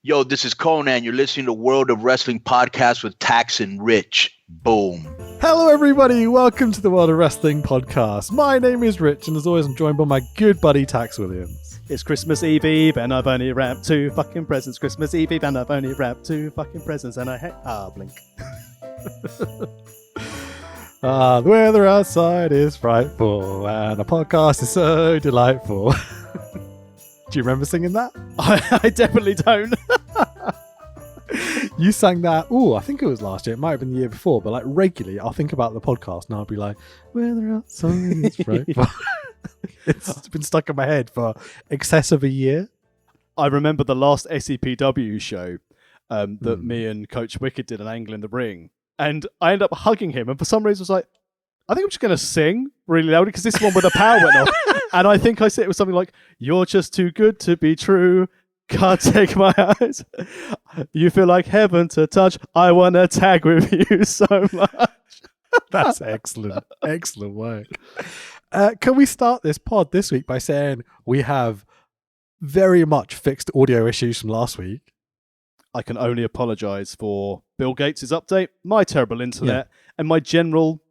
Yo, this is Conan. You're listening to World of Wrestling Podcast with Tax and Rich. Boom. Hello, everybody. Welcome to the World of Wrestling Podcast. My name is Rich, and as always, I'm joined by my good buddy, Tax Williams. It's Christmas Eve, and I've only wrapped 2 fucking presents. Christmas Eve, and I've only wrapped 2 fucking presents, and blink. The weather outside is frightful, and the podcast is so delightful. Do you remember singing that? I definitely don't. You sang that, I think it was last year. It might have been the year before, but like regularly, I'll think about the podcast and I'll be like, weather outside is frightful. It's been stuck in my head for excess of a year. I remember the last SEPW show that me and Coach Wicked did an angle in the ring. And I ended up hugging him, and for some reason I was like, I think I'm just going to sing really loudly because this one where the power went off. And I think I said it was something like, "You're just too good to be true. Can't take my eyes. You feel like heaven to touch. I want to tag with you so much." That's excellent. Excellent work. Can we start this pod this week by saying we have very much fixed audio issues from last week? I can only apologise for Bill Gates' update, my terrible internet, and my general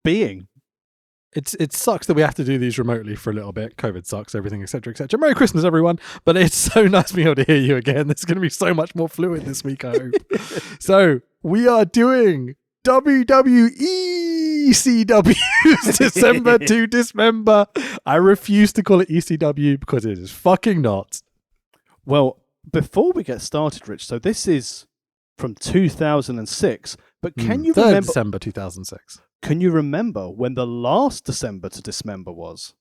being. It sucks that we have to do these remotely for a little bit. COVID sucks, everything, etc., etc. Merry Christmas, everyone. But it's so nice being able to hear you again. This is going to be so much more fluid this week, I hope. So we are doing WWE ECW December To Dismember. I refuse to call it ECW because it is fucking not. Well, before we get started, Rich, so this is from 2006, but can you remember... December 2006. Can you remember when the last December To Dismember was?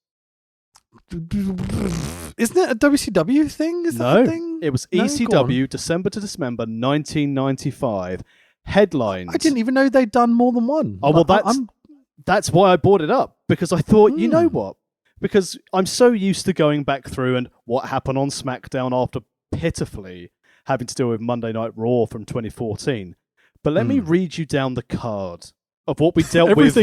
Isn't it a WCW thing? Is that a thing? It was ECW December To Dismember 1995. Headlines. I didn't even know they'd done more than one. Oh, well, that's why I brought it up, because I thought, you know what? Because I'm so used to going back through and what happened on SmackDown after pitifully having to deal with Monday Night Raw from 2014. But let me read you down the card of what we dealt with.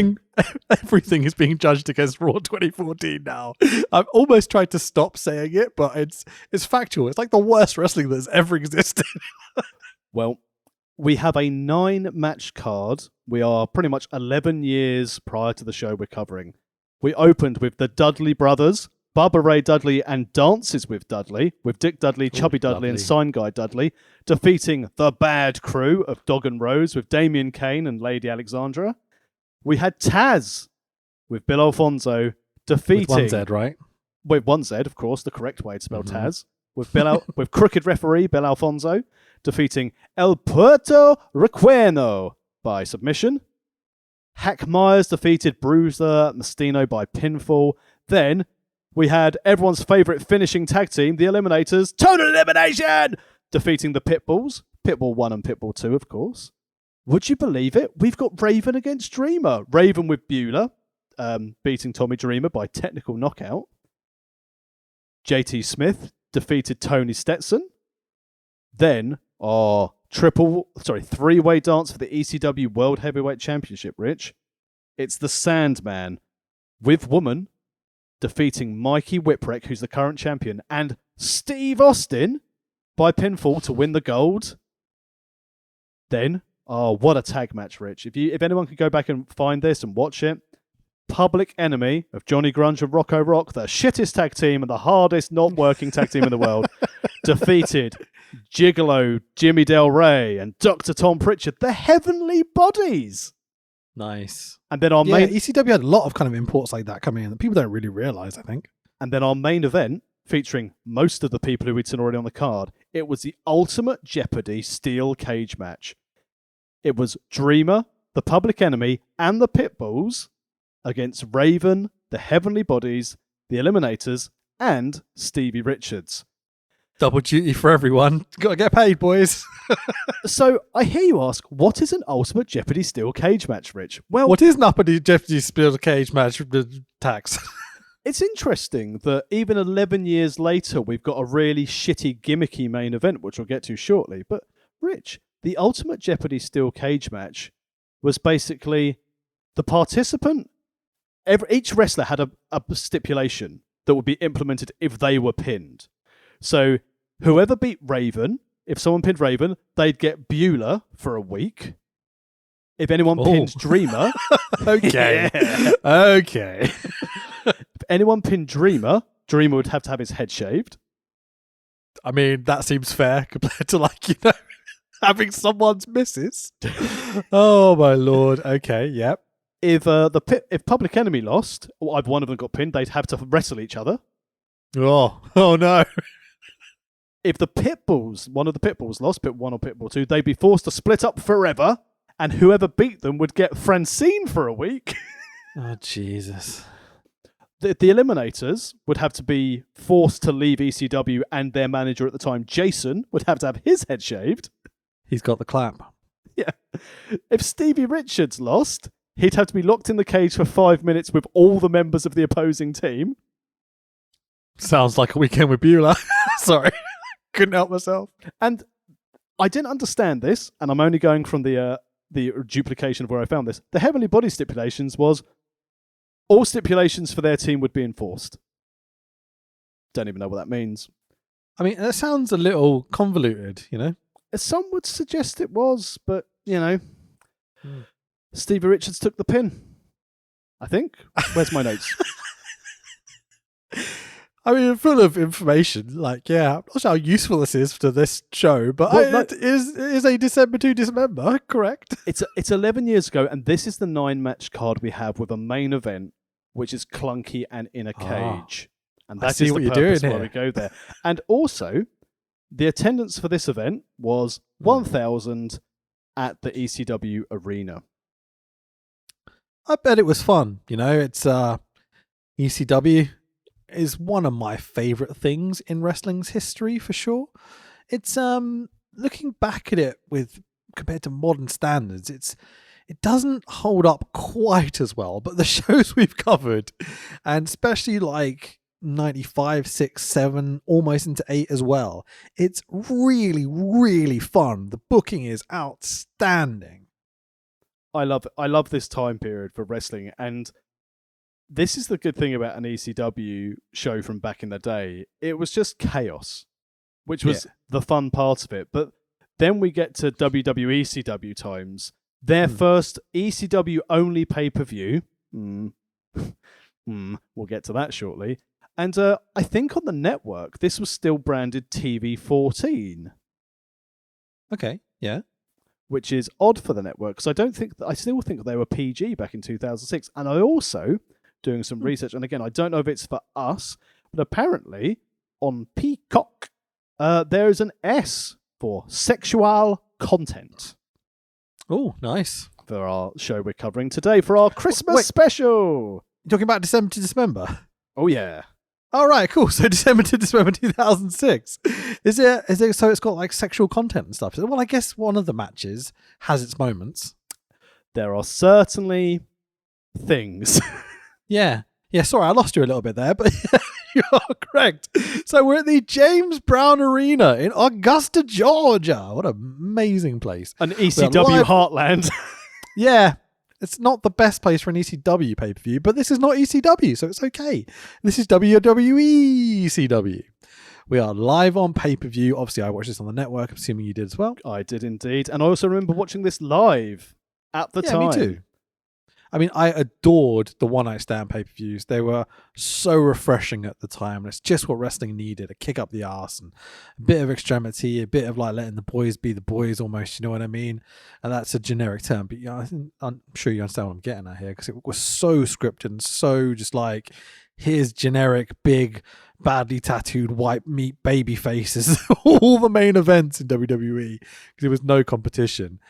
Everything is being judged against Raw 2014 now. I've almost tried to stop saying it, but it's factual. It's like the worst wrestling that's ever existed. Well, we have a 9-match card. We are pretty much 11 years prior to the show we're covering. We opened with the Dudley Brothers, Bubba Ray Dudley and Dances with Dudley, with Dick Dudley, Chubby Dudley, and Sign Guy Dudley, defeating the Bad Crew of Dog and Rose with Damian Kane and Lady Alexandra. We had Taz with Bill Alfonso defeating... With one Z, right? With one Z, of course, the correct way to spell Taz. With crooked referee Bill Alfonso defeating El Puerto Riqueno by submission. Hack Myers defeated Bruiser Mastino by pinfall. Then we had everyone's favourite finishing tag team, the Eliminators, Total Elimination, defeating the Pitbulls. Pitbull 1 and Pitbull 2, of course. Would you believe it? We've got Raven against Dreamer. Raven with Beulah, beating Tommy Dreamer by technical knockout. JT Smith defeated Tony Stetson. Then our three-way dance for the ECW World Heavyweight Championship, Rich. It's the Sandman with Woman defeating Mikey Whipwreck, who's the current champion, and Steve Austin by pinfall to win the gold. Then, what a tag match, Rich. If anyone could go back and find this and watch it, Public Enemy of Johnny Grunge and Rocco Rock, the shittest tag team and the hardest not working tag team in the world, defeated Gigolo Jimmy Del Rey and Dr. Tom Pritchard, the Heavenly Bodies. Nice. And then our main ECW had a lot of kind of imports like that coming in that people don't really realise, I think. And then our main event, featuring most of the people who we'd seen already on the card, it was the Ultimate Jeopardy Steel Cage match. It was Dreamer, the Public Enemy, and the Pitbulls against Raven, the Heavenly Bodies, the Eliminators, and Stevie Richards. Double duty for everyone. Gotta get paid, boys. So, I hear you ask, what is an Ultimate Jeopardy Steel Cage match, Rich? Well, what is an Ultimate Jeopardy Steel Cage match with Tax? It's interesting that even 11 years later, we've got a really shitty, gimmicky main event, which we'll get to shortly. But, Rich, the Ultimate Jeopardy Steel Cage match was basically the participant... Each wrestler had a stipulation that would be implemented if they were pinned. So whoever beat Raven if someone pinned Raven, they'd get Beulah for a week. If anyone pinned Dreamer, Okay. Yeah. Okay. If anyone pinned Dreamer, Dreamer would have to have his head shaved. I mean, that seems fair compared to having someone's missus. Oh my lord. Okay. Yep. If if Public Enemy lost, or either one of them got pinned, they'd have to wrestle each other. Oh no. If the Pitbulls, one of the Pitbulls lost, Pit 1 or Pitbull 2, they'd be forced to split up forever, and whoever beat them would get Francine for a week. Oh Jesus. The Eliminators would have to be forced to leave ECW, and their manager at the time, Jason, would have to have his head shaved. He's got the clap. Yeah. If Stevie Richards lost, he'd have to be locked in the cage for 5 minutes with all the members of the opposing team. Sounds like a weekend with Beulah. Sorry. Couldn't help myself. And I didn't understand this, and I'm only going from the duplication of where I found this. The Heavenly Body stipulations was all stipulations for their team would be enforced. Don't even know what that means. I mean, that sounds a little convoluted, you know? Some would suggest it was, but, Stevie Richards took the pin. I think. Where's my notes? I mean, full of information. I'm not sure how useful this is to this show, but it is a December to Dismember, correct? It's 11 years ago, and this is the 9-match card we have with a main event, which is clunky and in a cage. And I that see is what the you're purpose doing why here. we go there. And also, the attendance for this event was 1,000 at the ECW arena. I bet it was fun. It's ECW is one of my favorite things in wrestling's history for sure. It's looking back at it compared to modern standards, it doesn't hold up quite as well, but the shows we've covered, and especially 95, 6, 7, almost into 8 as well, it's really, really fun. The booking is outstanding. I love this time period for wrestling, and this is the good thing about an ECW show from back in the day. It was just chaos, which was the fun part of it. But then we get to WWE ECW times. Their first ECW only pay-per-view. We'll get to that shortly. And I think on the network, this was still branded TV14. Okay, yeah. Which is odd for the network, because I still think they were PG back in 2006. And I also, doing some research, and again, I don't know if it's for us, but apparently on Peacock, there is an S for sexual content. Oh, nice. For our show we're covering today for our Christmas special. You're talking about December to Dismember? Oh, yeah. All right, cool. So December to Dismember 2006. Is it so it's got sexual content and stuff? Well, I guess one of the matches has its moments. There are certainly things. Yeah. Yeah, sorry, I lost you a little bit there, but you are correct. So we're at the James Brown Arena in Augusta, Georgia. What an amazing place. An ECW heartland. Yeah. It's not the best place for an ECW pay-per-view, but this is not ECW, so it's okay. This is WWE ECW. We are live on pay-per-view. Obviously, I watched this on the network. I'm assuming you did as well. I did indeed. And I also remember watching this live at the time. Me too. I mean, I adored the one-night stand pay-per-views. They were so refreshing at the time. And it's just what wrestling needed, a kick up the arse and a bit of extremity, a bit of letting the boys be the boys almost, you know what I mean? And that's a generic term. But I'm sure you understand what I'm getting at here, because it was so scripted and so just here's generic, big, badly tattooed white meat baby faces. All the main events in WWE, because there was no competition.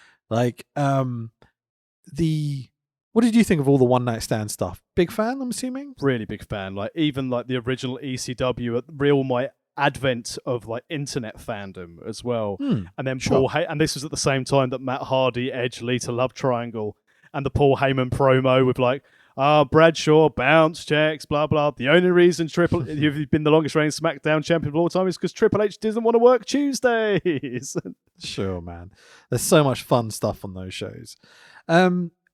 What did you think of all the one-night stand stuff? Big fan, I'm assuming? Really big fan. Even the original ECW, my advent of internet fandom as well. And then Paul and this was at the same time that Matt Hardy, Edge, Lita Love Triangle, and the Paul Heyman promo with Bradshaw, bounce checks, blah, blah. The only reason you've been the longest reigning SmackDown champion of all time is because Triple H doesn't want to work Tuesdays. Sure, man. There's so much fun stuff on those shows.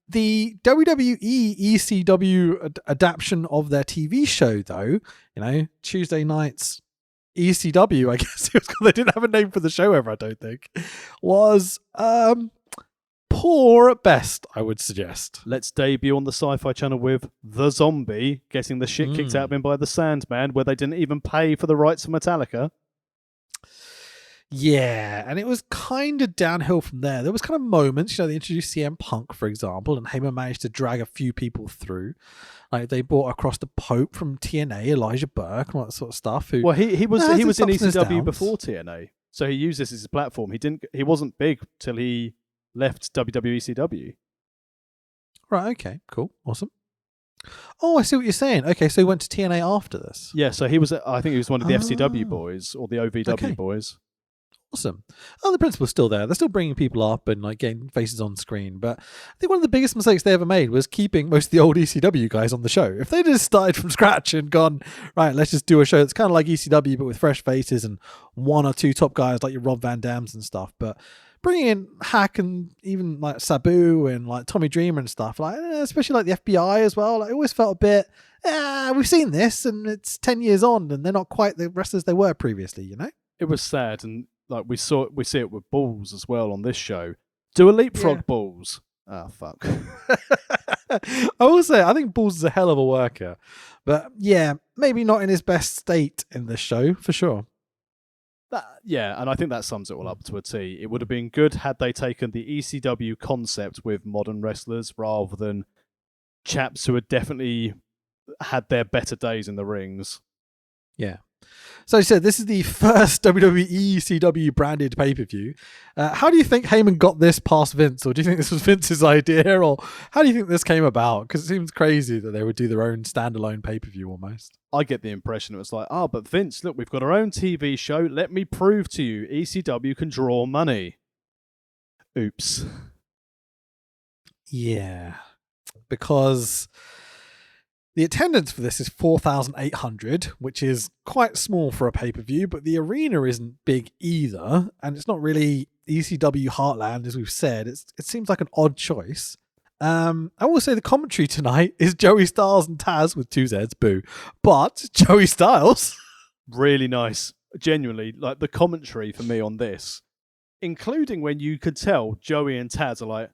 The WWE ECW adaptation of their TV show, though, Tuesday nights, ECW, I guess it was because they didn't have a name for the show ever, I don't think, was poor at best, I would suggest. Let's debut on the Sci-Fi Channel with The Zombie getting the shit kicked out of him by the Sandman, where they didn't even pay for the rights for Metallica. Yeah, and it was kind of downhill from there. There was kind of moments, they introduced CM Punk, for example, and Heyman managed to drag a few people through. Like they brought across the Pope from TNA, Elijah Burke, and all that sort of stuff. Well, he was in ECW downs. before TNA, so he used this as his platform. He wasn't big till he left ECW. Right. Okay. Cool. Awesome. Oh, I see what you're saying. Okay, so he went to TNA after this. Yeah, so I think he was one of the FCW boys or the OVW boys. Awesome. Oh, the principle's still there. They're still bringing people up and like getting faces on screen. But I think one of the biggest mistakes they ever made was keeping most of the old ECW guys on the show. If they just started from scratch and gone, right, let's just do a show that's kind of like ECW but with fresh faces and one or two top guys like your Rob Van Dams and stuff. But bringing in Hack and even like Sabu and like Tommy Dreamer and stuff, like especially like the FBI as well, like, it always felt a bit, we've seen this and it's 10 years on and they're not quite the wrestlers they were previously, It was sad, and like we see it with Balls as well on this show. Do a leapfrog Balls. Ah, fuck. I will say, I think Balls is a hell of a worker, but yeah, maybe not in his best state in this show for sure. And I think that sums it all up to a T. It would have been good had they taken the ECW concept with modern wrestlers rather than chaps who had definitely had their better days in the rings. Yeah. So you said this is the first WWE ECW branded pay-per-view. How do you think Heyman got this past Vince? Or do you think this was Vince's idea? Or how do you think this came about? Because it seems crazy that they would do their own standalone pay-per-view almost. I get the impression it was like, but Vince, look, we've got our own TV show. Let me prove to you ECW can draw money. Oops. Yeah. Because the attendance for this is 4,800, which is quite small for a pay-per-view, but the arena isn't big either, and it's not really ECW Heartland, as we've said. It seems like an odd choice. I will say the commentary tonight is Joey Styles and Taz with 2 Zs, boo. But Joey Styles. Really nice. Genuinely, like the commentary for me on this, including when you could tell Joey and Taz are like,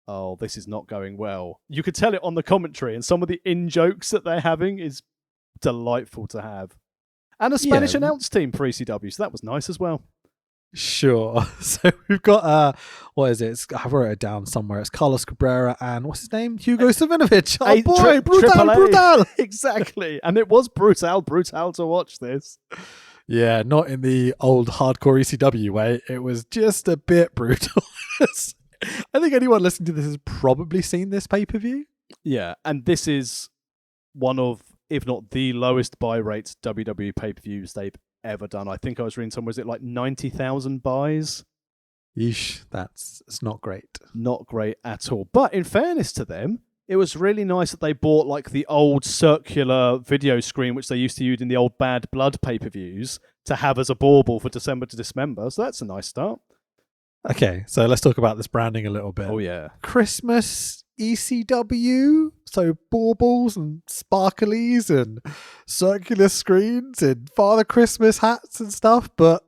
oh, this is not going well. You could tell it on the commentary, and some of the in-jokes that they're having is delightful to have. And a Spanish announce team for ECW, so that was nice as well. Sure. So we've got, what is it? I wrote it down somewhere. It's Carlos Cabrera and, what's his name? Hugo Savinovich. Oh boy, brutal. Exactly. And it was brutal to watch this. Yeah, not in the old hardcore ECW way. It was just a bit brutal. I think anyone listening to this has probably seen this pay-per-view. Yeah, and this is one of, if not the lowest buy rate WWE pay-per-views they've ever done. I think I was reading somewhere, is it like 90,000 buys? Yeesh, it's not great. Not great at all. But in fairness to them, it was really nice that they bought like the old circular video screen, which they used to use in the old Bad Blood pay-per-views, to have as a bauble for December to Dismember. So that's a nice start. Okay, so let's talk about this branding a little bit. Oh, yeah. Christmas ECW, so baubles and sparklies and circular screens and Father Christmas hats and stuff, but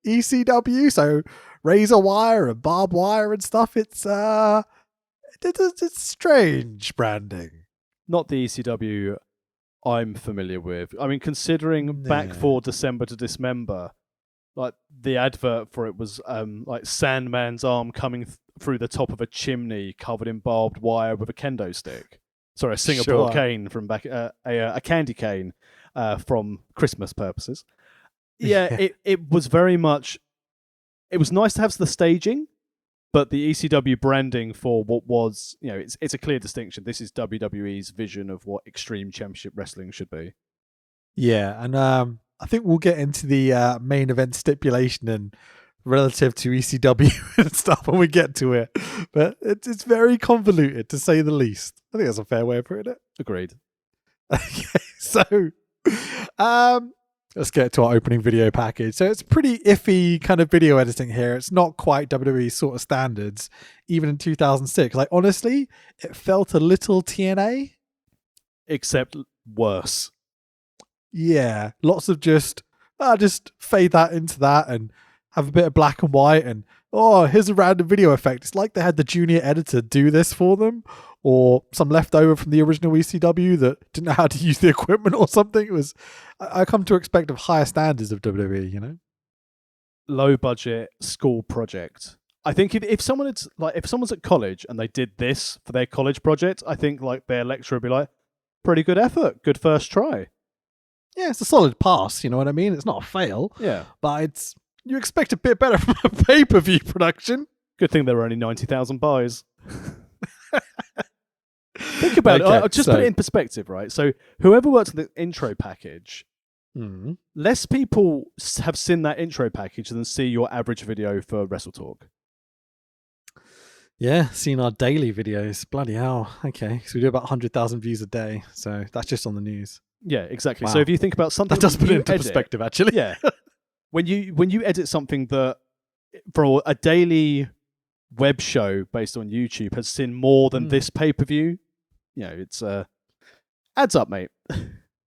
ECW, so razor wire and barbed wire and stuff. It's strange branding. Not the ECW I'm familiar with. I mean, considering back for December to Dismember, like the advert for it was like Sandman's arm coming through the top of a chimney covered in barbed wire with a kendo stick. Sorry, a Singapore cane from back, a candy cane from Christmas purposes. Yeah, it was very much. It was nice to have the staging, but the ECW branding for what was, it's a clear distinction. This is WWE's vision of what Extreme Championship Wrestling should be. Yeah, and I think we'll get into the main event stipulation and relative to ECW and stuff when we get to it. But it's very convoluted, to say the least. I think that's a fair way of putting it. Agreed. Okay, so let's get to our opening video package. So it's pretty iffy kind of video editing here. It's not quite WWE sort of standards, even in 2006. Like, honestly, it felt a little TNA. Except worse. Yeah, lots of just I'll just fade that into that and have a bit of black and white and, oh, here's a random video effect. It's like they had the junior editor do this for them, or some leftover from the original ECW that didn't know how to use the equipment or something. It was, I come to expect of higher standards of WWE, you know? Low budget school project. I think if someone's at college and they did this for their college project, I think like their lecturer would be like, pretty good effort, good first try. Yeah, it's a solid pass, you know what I mean? It's not a fail. Yeah. But you expect a bit better from a pay-per-view production. Good thing there were only 90,000 buys. Think about it. I'll just put it in perspective, right? So whoever worked on the intro package, less people have seen that intro package than see your average video for Wrestle Talk. Yeah, seen our daily videos. Bloody hell. Okay, so we do about 100,000 views a day. So that's just on the news. Yeah, exactly. Wow. So if you think about something that does put it into edit, perspective, actually. Yeah. When you edit something that for a daily web show based on YouTube has seen more than this pay-per-view, you know, it's adds up, mate.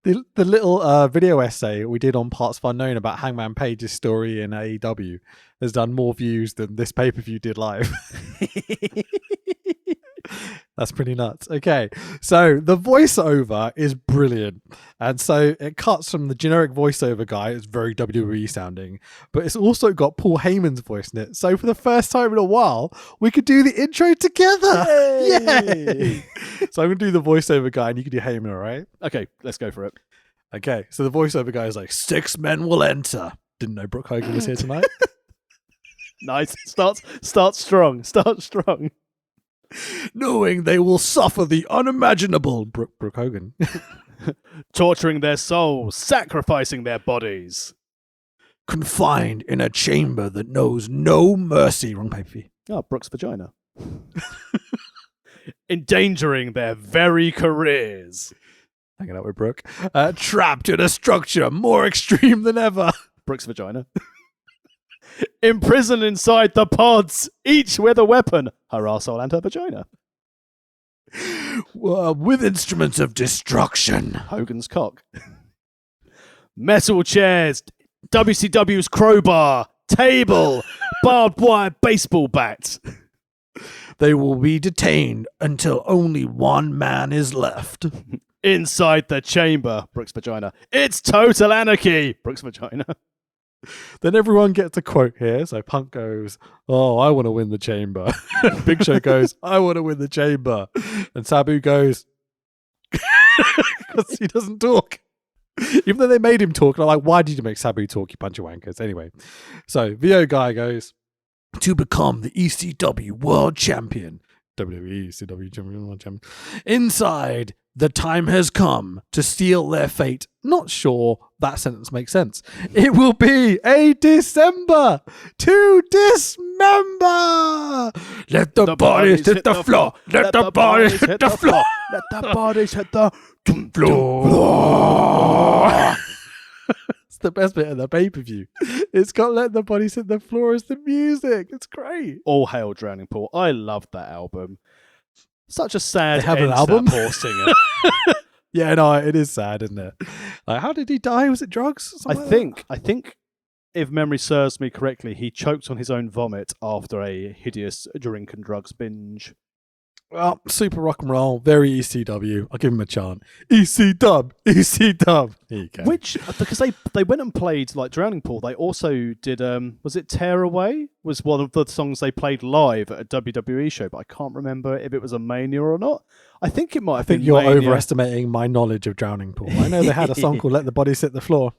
The little video essay we did on Parts of Unknown about Hangman Page's story in AEW has done more views than this pay-per-view did live. That's pretty nuts. Okay, so the voiceover is brilliant. And so it cuts from the generic voiceover guy. It's very WWE sounding, but it's also got Paul Heyman's voice in it. So for the first time in a while, we could do the intro together. Yay! So I'm going to do the voiceover guy and you can do Heyman, all right? Okay, let's go for it. Okay, so the voiceover guy is like, 6 men will enter. Didn't know Brooke Hogan was here tonight. Nice. Start strong. Start strong. Knowing they will suffer the unimaginable. Brooke Hogan. Torturing their souls, sacrificing their bodies. Confined in a chamber that knows no mercy. Wrong pay-per-view. Oh, Brooke's vagina. Endangering their very careers. Hanging out with Brooke. Trapped in a structure more extreme than ever. Brooke's vagina. Imprisoned inside the pods, each with a weapon. Her arsehole and her vagina. With instruments of destruction. Hogan's cock. Metal chairs. WCW's crowbar. Table. Barbed wire baseball bat. They will be detained until only one man is left. Inside the chamber. Brooke's vagina. It's total anarchy. Brooke's vagina. Then everyone gets a quote here. So Punk goes, "Oh, I want to win the chamber." Big Show goes, "I want to win the chamber." And Sabu goes, because he doesn't talk. Even though they made him talk. And I'm like, why did you make Sabu talk, you bunch of wankers? Anyway, so VO guy goes, "To become the ECW World Champion." WWE ECW Champion World Champion. "Inside, the time has come to seal their fate." Not sure that sentence makes sense. "It will be a December to dismember. Let the bodies hit the floor. Let the bodies hit the floor. Let the bodies hit the floor." It's the best bit of the pay-per-view. It's got "Let the Bodies Hit the Floor" as the music. It's great. All hail Drowning Pool. I loved that album. Such a sad They have end an to album? that poor singer. Yeah, no, it is sad, isn't it? Like, how did he die? Was it drugs? I think if memory serves me correctly, he choked on his own vomit after a hideous drink and drugs binge. Well, super rock and roll, very ECW. I'll give him a chant. ECW, ECW. There you go. Which, because they went and played, like Drowning Pool, they also did, was it Tear Away? Was one of the songs they played live at a WWE show, but I can't remember if it was a Mania or not. I think it might have been I think you're Mania. overestimating my knowledge of Drowning Pool. I know they had a song called "Let the Bodies Hit the Floor."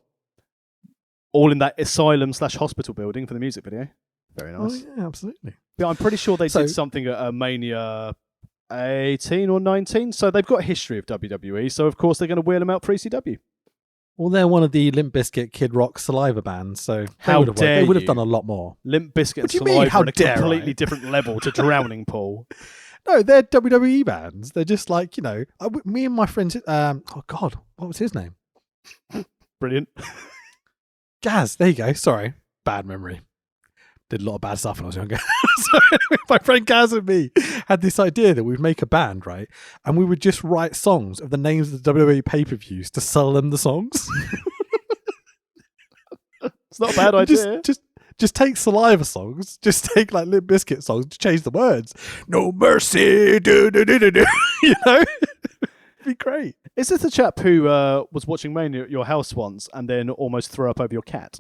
All in that asylum/hospital building for the music video. Very nice. Oh, yeah, absolutely. But I'm pretty sure they did something at a Mania 18 or 19, so they've got a history of WWE, so of course they're going to wheel them out for ECW. Well, they're one of the Limp Bizkit, Kid Rock, Saliva bands, so How dare they would have you. done a lot more. Limp Bizkit and What do you mean, Saliva how on a dare completely I? different level to Drowning Pool. No, they're WWE bands. They're just like, you know, me and my friends, oh God, what was his name? Brilliant. Gaz, there you go. Sorry, bad memory. Did a lot of bad stuff when I was younger. So my friend Gaz and me had this idea that we'd make a band, right? And we would just write songs of the names of the WWE pay-per-views to sell them the songs. It's not a bad idea. Just take Saliva songs. Just take like Limp Bizkit songs to change the words. No mercy, do do do do do. You know, it'd be great. Is this the chap who was watching Mania at your house once and then almost threw up over your cat?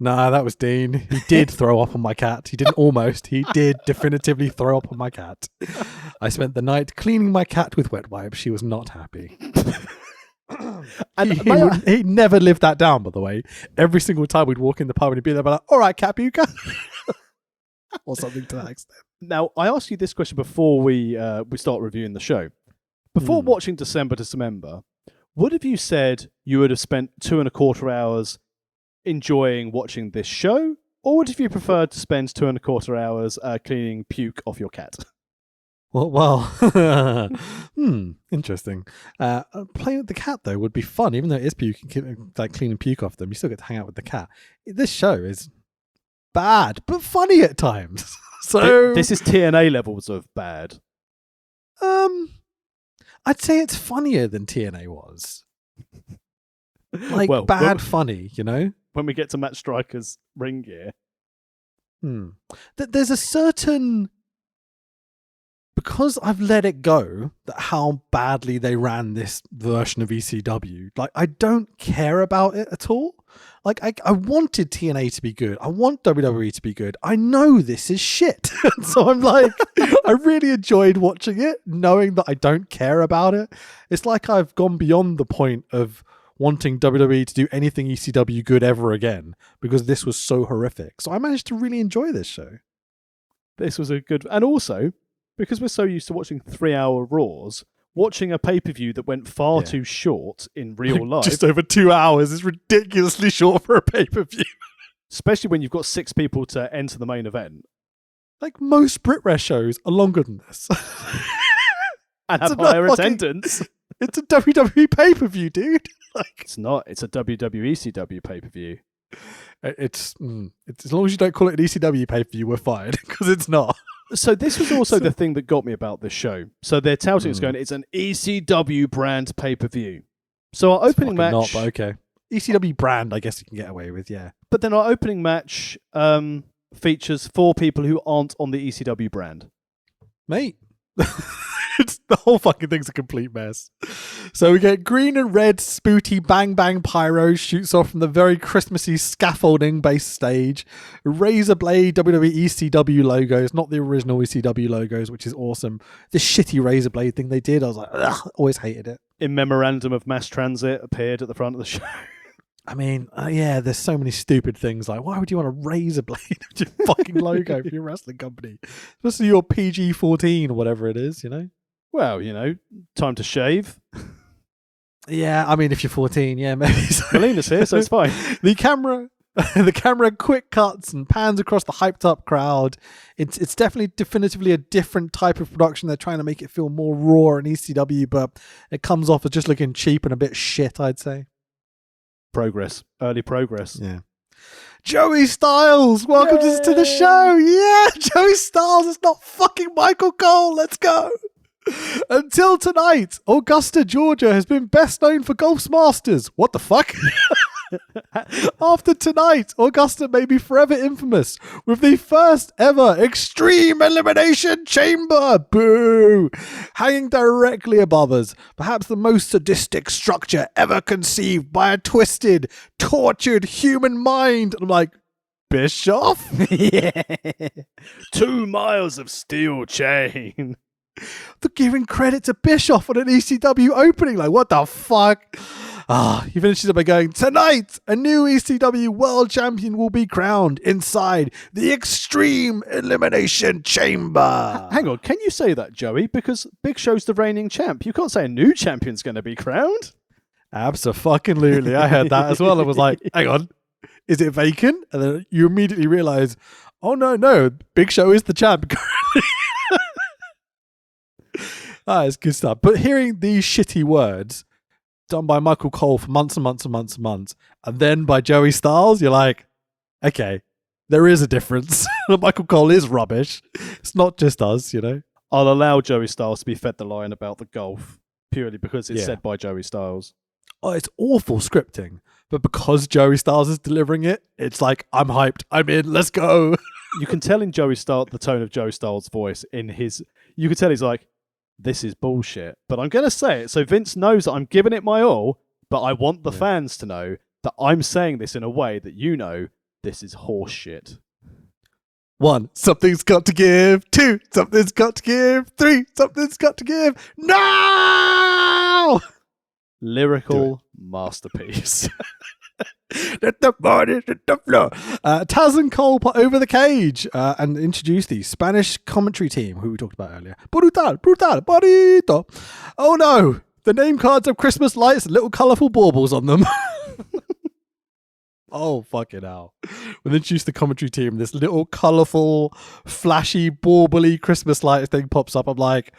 Nah, that was Dean. He did throw up on my cat. He didn't almost. He did definitively throw up on my cat. I spent the night cleaning my cat with wet wipes. She was not happy. And he never lived that down, by the way. Every single time we'd walk in the pub and he'd be there, like, all right, cat puka. Or something to that extent. Now, I asked you this question before we start reviewing the show. Before watching December to Dismember, would have you said you would have spent 2.25 hours enjoying watching this show, or would have you preferred to spend 2.25 hours cleaning puke off your cat? Well, interesting. Playing with the cat though would be fun, even though it is puke, like cleaning puke off them. You still get to hang out with the cat. This show is bad, but funny at times. So this is TNA levels of bad. I'd say it's funnier than TNA was. Like funny, you know. When we get to Matt Striker's ring gear, there's a certain. Because I've let it go that how badly they ran this version of ECW, like I don't care about it at all. Like I wanted TNA to be good. I want WWE to be good. I know this is shit. So I'm like, I really enjoyed watching it, knowing that I don't care about it. It's like I've gone beyond the point of wanting WWE to do anything ECW good ever again because this was so horrific. So I managed to really enjoy this show. This was a good, and also, because we're so used to watching 3-hour Raws, watching a pay-per-view that went far too short in real life. Just over 2 hours is ridiculously short for a pay-per-view. Especially when you've got 6 people to enter the main event. Like most BritRest shows are longer than this. And have higher attendance. It's a WWE pay-per-view, dude. Like, it's not. It's a WWE ECW pay-per-view. It's as long as you don't call it an ECW pay-per-view, we're fine, because it's not. So this was also the thing that got me about this show. So they're touting it's going, it's an ECW brand pay-per-view. So our opening match... Not, but okay. ECW brand, I guess you can get away with, yeah. But then our opening match features 4 people who aren't on the ECW brand. Mate. The whole fucking thing's a complete mess. So we get green and red spooty bang bang pyro shoots off from the very Christmassy scaffolding based stage. Razor blade WWE ECW logos, not the original ECW logos, which is awesome. This shitty razor blade thing they did, I was like, ugh, always hated it. In memorandum of mass transit appeared at the front of the show. I mean, yeah, there's so many stupid things. Like, why would you want a razor blade with your fucking logo for your wrestling company? Especially your PG-14 or whatever it is, you know? Well, you know, time to shave. Yeah, I mean, if you're 14, yeah, maybe. So. Melina's here, so it's fine. The camera quick cuts and pans across the hyped up crowd. It's definitely definitively a different type of production. They're trying to make it feel more raw and ECW, but it comes off as just looking cheap and a bit shit, I'd say. Early progress. Yeah. Joey Styles, welcome to the show. Yeah, Joey Styles is not fucking Michael Cole. Let's go. Until tonight, Augusta, Georgia has been best known for Golf's Masters. What the fuck? After tonight, Augusta may be forever infamous with the first ever Extreme Elimination Chamber. Boo! Hanging directly above us, perhaps the most sadistic structure ever conceived by a twisted, tortured human mind. And I'm like, Bischoff? Yeah. 2 miles of steel chain. They're giving credit to Bischoff on an ECW opening. Like, what the fuck? He finishes up by going, tonight, a new ECW World Champion will be crowned inside the Extreme Elimination Chamber. Hang on, can you say that, Joey? Because Big Show's the reigning champ. You can't say a new champion's going to be crowned. Absolutely. I heard that as well. I was like, hang on, is it vacant? And then you immediately realize, oh, no, Big Show is the champ. It's good stuff. But hearing these shitty words done by Michael Cole for months and months and months and months, and then by Joey Styles, you're like, okay, there is a difference. Michael Cole is rubbish. It's not just us, you know. I'll allow Joey Styles to be fed the line about the golf purely because it's said by Joey Styles. Oh, it's awful scripting. But because Joey Styles is delivering it, it's like, I'm hyped. I'm in. Let's go. You can tell in the tone of Joey Styles' voice you can tell he's like, this is bullshit. But I'm going to say it so Vince knows that I'm giving it my all, but I want the fans to know that I'm saying this in a way that this is horse shit. 1, something's got to give. 2, something's got to give. 3, something's got to give. No! Lyrical masterpiece. Let the body hit the floor. Taz and Cole put over the cage and introduced the Spanish commentary team, who we talked about earlier. Brutal, bonito. Oh no, the name cards have Christmas lights and little colourful baubles on them. Oh, fucking hell. When they introduced the commentary team, this little colourful, flashy, bauble-y Christmas light thing pops up. I'm like,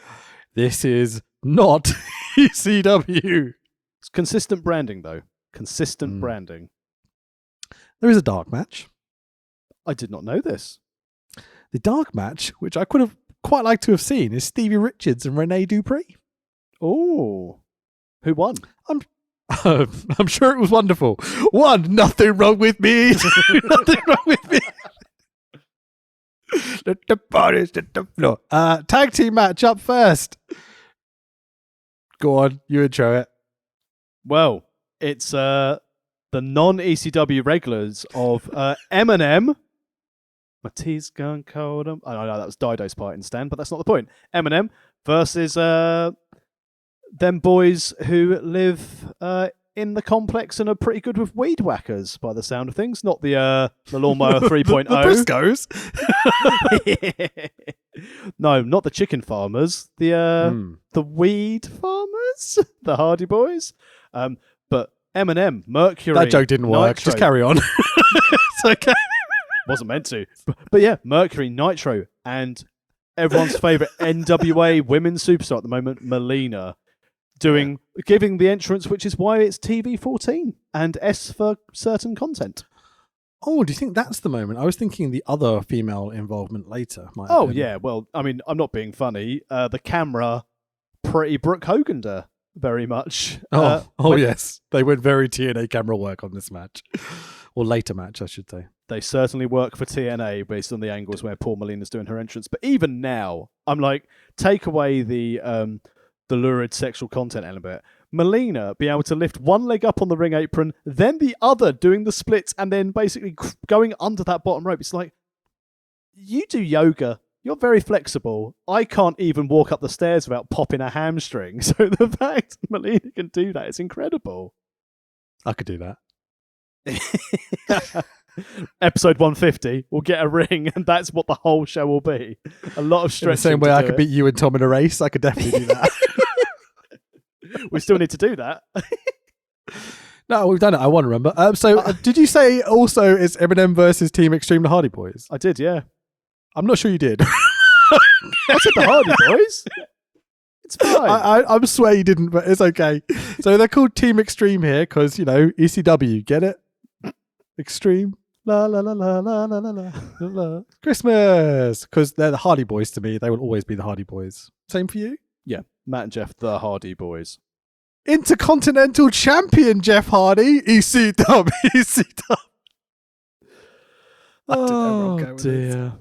this is not ECW. It's consistent branding, though. Consistent branding. There is a dark match. I did not know this. The dark match, which I could have quite liked to have seen, is Stevie Richards and Rene Dupree. Oh. Who won? I'm sure it was wonderful. 1, nothing wrong with me. 2, nothing wrong with me. Let the bodies hit the floor. Tag team match up first. Go on, you intro it. Well, it's the non-ECW regulars of Eminem. My tea's gone cold. Oh, no, that was Dido's part in Stan, but that's not the point. Eminem versus them boys who live in the complex and are pretty good with weed whackers, by the sound of things. Not the Lawnmower 3.0. The Briscoes. No, not the chicken farmers. The weed farmers, the Hardy Boys. But Eminem, Mercury. That joke didn't work. Nitro. Just carry on. It's okay. Wasn't meant to. But yeah, Mercury, Nitro, and everyone's favourite NWA women's superstar at the moment, Melina, giving the entrance, which is why it's TV14 and S for certain content. Oh, do you think that's the moment? I was thinking the other female involvement later. Yeah. Well, I mean, I'm not being funny. The camera, pretty Brooke Hogan'd her very much. Yes. They went very TNA camera work on this match. Or later match, I should say. They certainly work for TNA based on the angles where Paul Molina's doing her entrance. But even now, I'm like, take away the lurid sexual content element. Melina be able to lift one leg up on the ring apron, then the other doing the splits, and then basically going under that bottom rope. It's like, you do yoga. You're very flexible. I can't even walk up the stairs without popping a hamstring. So the fact Melina can do that is incredible. I could do that. Episode 150, we'll get a ring, and that's what the whole show will be. A lot of stretching. In the same way I could beat you and Tom in a race, I could definitely do that. We still need to do that. No, we've done it. I won, remember? Did you say also it's Eminem versus Team Extreme, the Hardy Boys? I did, yeah. I'm not sure you did. I said the Hardy Boys. It's fine. I swear you didn't, but it's okay. So they're called Team Extreme here because, ECW, get it? Extreme. La la la la la la la la. Christmas. Because they're the Hardy Boys to me. They will always be the Hardy Boys. Same for you? Yeah. Matt and Jeff, the Hardy Boys. Intercontinental Champion Jeff Hardy. ECW. ECW. Oh, dear.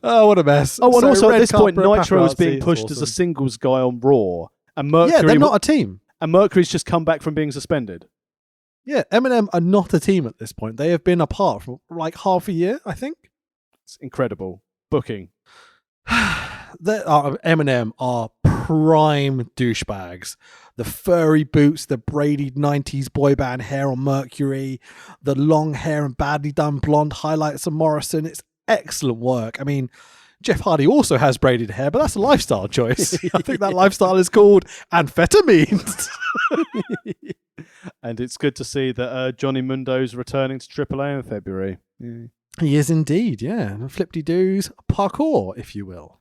Oh, what a mess. Oh, and So also at red this point, carpet Nitro is paparazzi, being it's pushed awesome. as a singles guy on Raw. And Mercury, Yeah, they're not a team. And Mercury's just come back from being suspended. Yeah, Eminem are not a team at this point. They have been apart for like half a year, I think. It's incredible. Booking. Eminem are prime douchebags. The furry boots, the braided 90s boy band hair on Mercury, the long hair and badly done blonde highlights on Morrison. It's excellent work. I mean, Jeff Hardy also has braided hair, but that's a lifestyle choice. I think that lifestyle is called amphetamines. And it's good to see that Johnny Mundo's returning to AAA in February. Yeah. He is indeed, yeah. Flippity-doos parkour, if you will.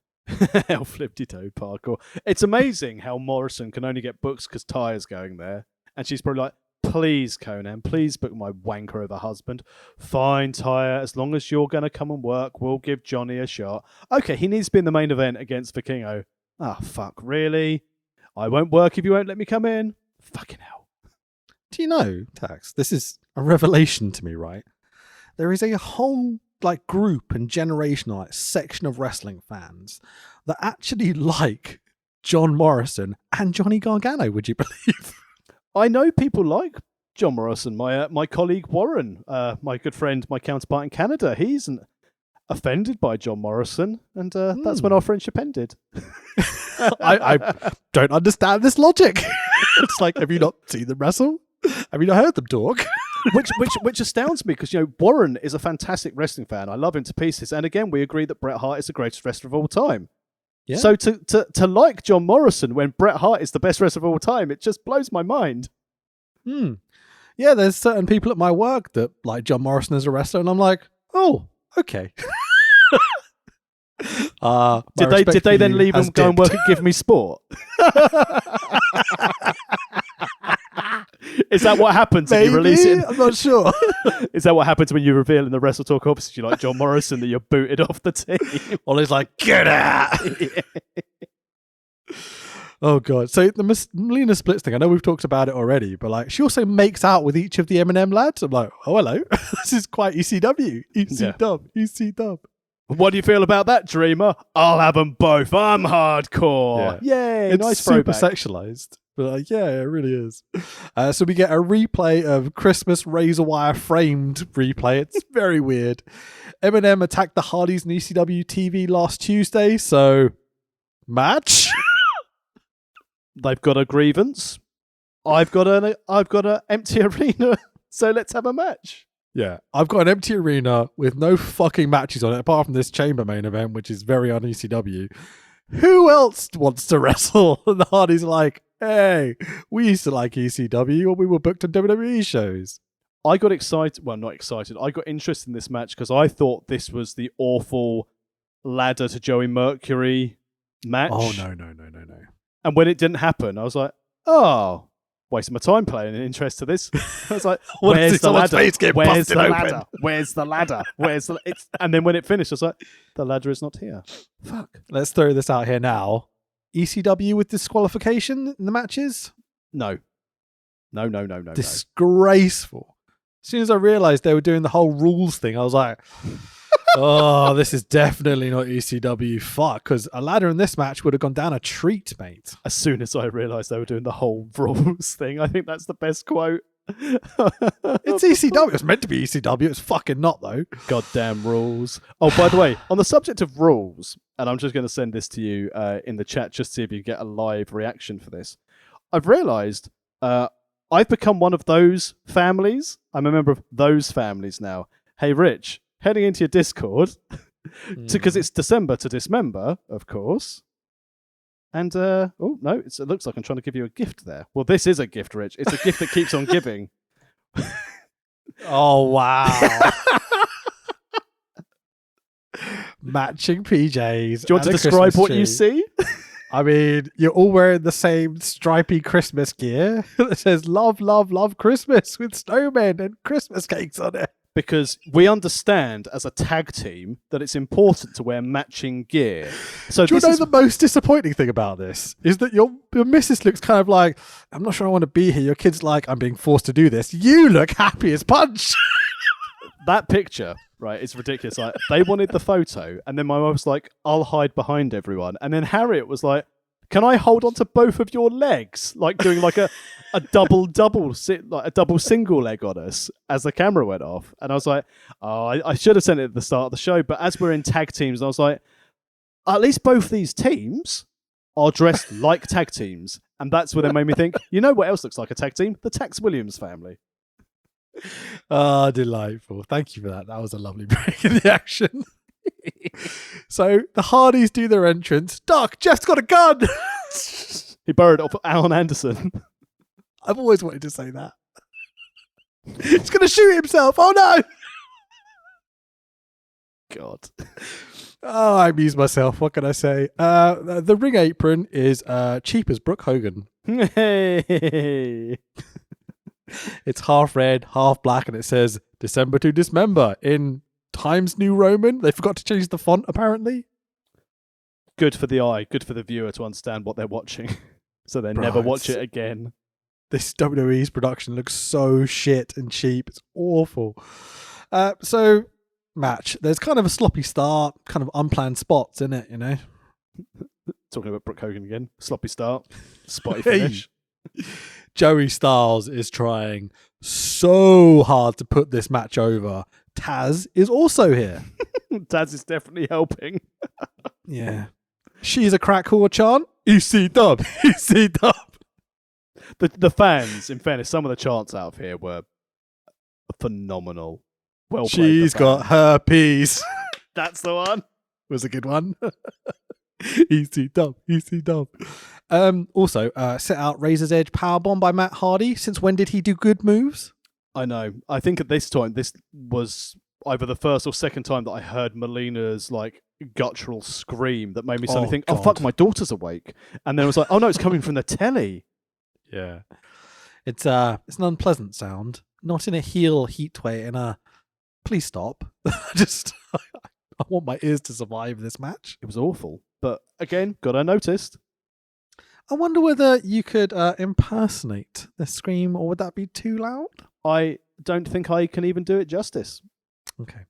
How flippity-doo parkour. It's amazing how Morrison can only get books because Tyre's going there. And she's probably like, please, Conan, please book my wanker of a husband. Fine, Tyre, as long as you're going to come and work, we'll give Johnny a shot. Okay, he needs to be in the main event against Vikingo. Ah, fuck, really? I won't work if you won't let me come in? Fucking hell. Do you know, Tax? This is a revelation to me, right? There is a whole like group and generation, like section of wrestling fans that actually like John Morrison and Johnny Gargano. Would you believe? I know people like John Morrison. My colleague Warren, my good friend, my counterpart in Canada, he's offended by John Morrison, and that's when our friendship ended. I don't understand this logic. It's like, have you not seen them wrestle? Have you not heard them talk? which astounds me, because Warren is a fantastic wrestling fan. I love him to pieces, and again, we agree that Bret Hart is the greatest wrestler of all time. Yeah. So to like John Morrison when Bret Hart is the best wrestler of all time, it just blows my mind. Yeah, there's certain people at my work that like John Morrison as a wrestler, and I'm like, oh, okay. Did they then leave and go and work at Give Me Sport? Is that what happens when you release it? I'm not sure. Is that what happens when you reveal in the Wrestle Talk office you like John Morrison that you're booted off the team? Well, he's like, get out. Oh god! So the Melina Splits thing, I know we've talked about it already, but like she also makes out with each of the Eminem lads. I'm like, oh hello, this is quite ECW, ECW. What do you feel about that, Dreamer? I'll have them both. I'm hardcore. Yeah. Yay! It's nice super throwback. sexualized, but like, yeah, it really is. So we get a replay of Christmas razor wire framed replay. It's very weird. Eminem attacked the Hardys in ECW TV last Tuesday. So match. They've got a grievance. I've got an empty arena, so let's have a match. Yeah, I've got an empty arena with no fucking matches on it, apart from this chamber main event, which is very on ECW. Who else wants to wrestle? And the Hardys are like, hey, we used to like ECW when we were booked on WWE shows. I got excited. Well, not excited. I got interested in this match because I thought this was the awful ladder to Joey Mercury match. Oh, no. And when it didn't happen, I was like, oh, wasting my time playing in interest to this. I was like, where's the ladder? Where's the ladder? Where's the ladder? Where's the... And then when it finished, I was like, the ladder is not here. Fuck. Let's throw this out here now. ECW with disqualification in the matches? No. No. Disgraceful. As soon as I realised they were doing the whole rules thing, I was like... oh, this is definitely not ECW. Fuck, because a ladder in this match would have gone down a treat, mate. As soon as I realised they were doing the whole rules thing, I think that's the best quote. It's ECW. It's meant to be ECW. It's fucking not, though. Goddamn rules. Oh, by the way, on the subject of rules, and I'm just going to send this to you in the chat just to see if you get a live reaction for this. I've realised I've become one of those families. I'm a member of those families now. Hey, Rich. Heading into your Discord, because it's December to Dismember, of course. And, oh, no, it looks like I'm trying to give you a gift there. Well, this is a gift, Rich. It's a gift that keeps on giving. Oh, wow. Matching PJs. Do you want to describe what you see? I mean, you're all wearing the same stripy Christmas gear that says love, love, love Christmas with snowmen and Christmas cakes on it. Because we understand as a tag team that it's important to wear matching gear. So do you know the most disappointing thing about this is that your missus looks kind of like, I'm not sure I want to be here. Your kid's like, I'm being forced to do this. You look happy as punch. That picture, right, it's ridiculous. Like, they wanted the photo, and then my wife was like, I'll hide behind everyone. And then Harriet was like, can I hold on to both of your legs? Like doing like a double single leg on us as the camera went off. And I was like, oh, I should have sent it at the start of the show. But as we're in tag teams, I was like, at least both these teams are dressed like tag teams. And that's when it made me think, you know what else looks like a tag team? The Tex Williams family. Oh, delightful. Thank you for that. That was a lovely break in the action. So the Hardys do their entrance. Doc, Jeff's got a gun. He borrowed it off Alan Anderson. I've always wanted to say that. He's going to shoot himself. Oh no. God. Oh, I amuse myself. What can I say? The ring apron is cheap as Brooke Hogan. Hey. It's half red, half black, and it says December to Dismember in Times New Roman. They forgot to change the font, apparently. Good for the eye, good for the viewer to understand what they're watching. So they never watch it again. This WWE's production looks so shit and cheap. It's awful. So, match. There's kind of a sloppy start, kind of unplanned spots in it, you know? Talking about Brooke Hogan again. Sloppy start. Spotty finish. Joey Styles is trying so hard to put this match over. Taz is also here. Taz is definitely helping. Yeah. She's a crack whore chant. EC dub. EC dub. The fans, in fairness, some of the chants out of here were phenomenal. Well played. She's got her piece. That's the one. Was a good one. EC dub. EC dub. Also, set out Razor's Edge powerbomb by Matt Hardy. Since when did he do good moves? I know. I think at this time, this was either the first or second time that I heard Melina's like guttural scream that made me suddenly think, God. "Oh fuck, my daughter's awake," and then I was like, "Oh no, it's coming from the telly." Yeah, it's an unpleasant sound, not in a heel heat way. In a please stop. I want my ears to survive this match. It was awful, but again, got unnoticed. I wonder whether you could impersonate the scream, or would that be too loud? I don't think I can even do it justice. Okay.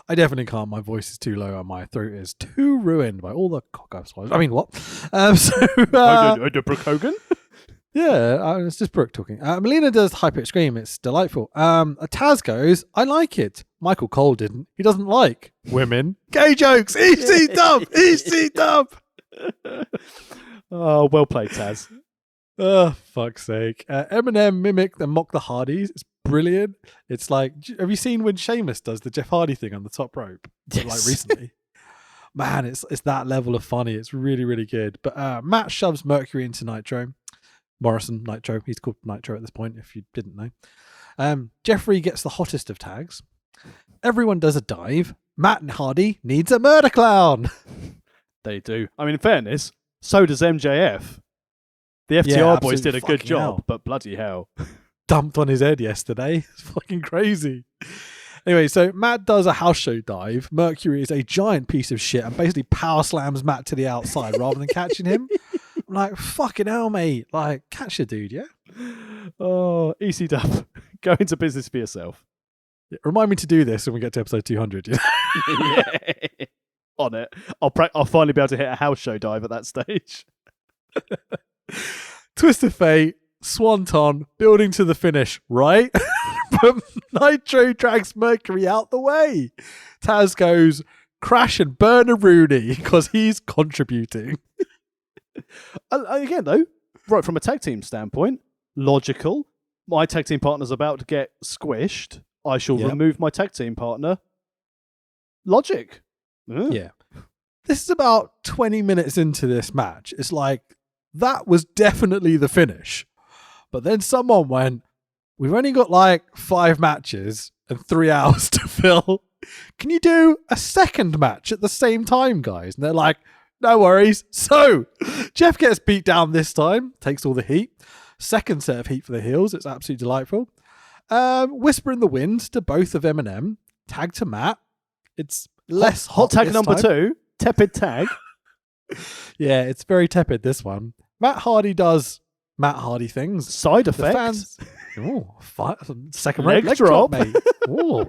I definitely can't. My voice is too low and my throat is too ruined by all the cock I've swallowed. I mean, what? Brooke Hogan? Yeah, it's just Brooke talking. Melina does high-pitched scream. It's delightful. Taz goes, I like it. Michael Cole didn't. He doesn't like women. Gay jokes. EC dub. EC dub. Oh, well played, Taz. Oh, fuck's sake. Eminem mimicked and mocked the Hardys. It's brilliant. It's like, have you seen when Sheamus does the Jeff Hardy thing on the top rope? Yes. Like recently. Man, it's that level of funny. It's really, really good. But Matt shoves Mercury into Nitro. Morrison Nitro. He's called Nitro at this point, if you didn't know. Jeffrey gets the hottest of tags. Everyone does a dive. Matt and Hardy needs a murder clown. They do. I mean, in fairness, so does MJF. The FTR boys did a good job, but bloody hell. Dumped on his head yesterday. It's fucking crazy. Anyway, so Matt does a house show dive. Mercury is a giant piece of shit and basically power slams Matt to the outside rather than catching him. I'm like, fucking hell, mate. Like, catch a dude, yeah? Oh, EC Dub. Go into business for yourself. Yeah, remind me to do this when we get to episode 200. Yeah? Yeah. On it. I'll finally be able to hit a house show dive at that stage. Twist of fate, swanton, building to the finish, right? But Nitro drags Mercury out the way. Taz goes, crash and burn a Rooney because he's contributing. Again, though, right from a tag team standpoint, logical. My tag team partner's about to get squished. I shall remove my tag team partner. Logic. Yeah. This is about 20 minutes into this match. It's like, that was definitely the finish. But then someone went, we've only got like 5 matches and 3 hours to fill. Can you do a second match at the same time, guys? And they're like, no worries. So, Jeff gets beat down this time, takes all the heat. Second set of heat for the heels. It's absolutely delightful. Whisper in the wind to both of Eminem. Tag to Matt. It's less hot tag number time. 2. Tepid tag. Yeah, it's very tepid, this one. Matt Hardy does Matt Hardy things. Side effects. Second leg drop, mate. Ooh.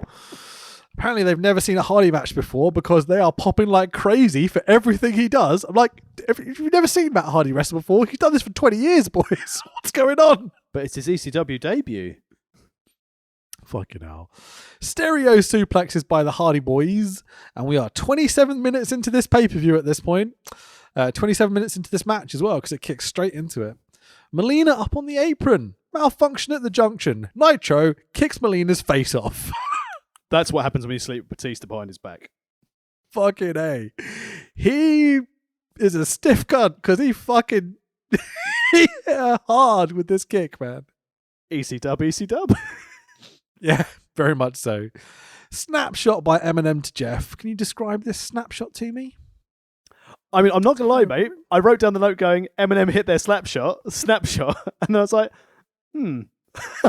Apparently they've never seen a Hardy match before because they are popping like crazy for everything he does. I'm like, if you've never seen Matt Hardy wrestle before, he's done this for 20 years, boys. What's going on? But it's his ECW debut. Fucking hell. Stereo suplexes by the Hardy Boys. And we are 27 minutes into this pay-per-view at this point. 27 minutes into this match as well because it kicks straight into it. Melina up on the apron. Malfunction at the junction. Nitro kicks Melina's face off. That's what happens when you sleep with Batista behind his back. Fucking A. He is a stiff cunt because he fucking he hit hard with this kick, man. EC Dub. Yeah, very much so. Snapshot by Eminem to Jeff. Can you describe this snapshot to me? I mean, I'm not going to lie, mate. I wrote down the note going, Eminem hit their snapshot, and I was like,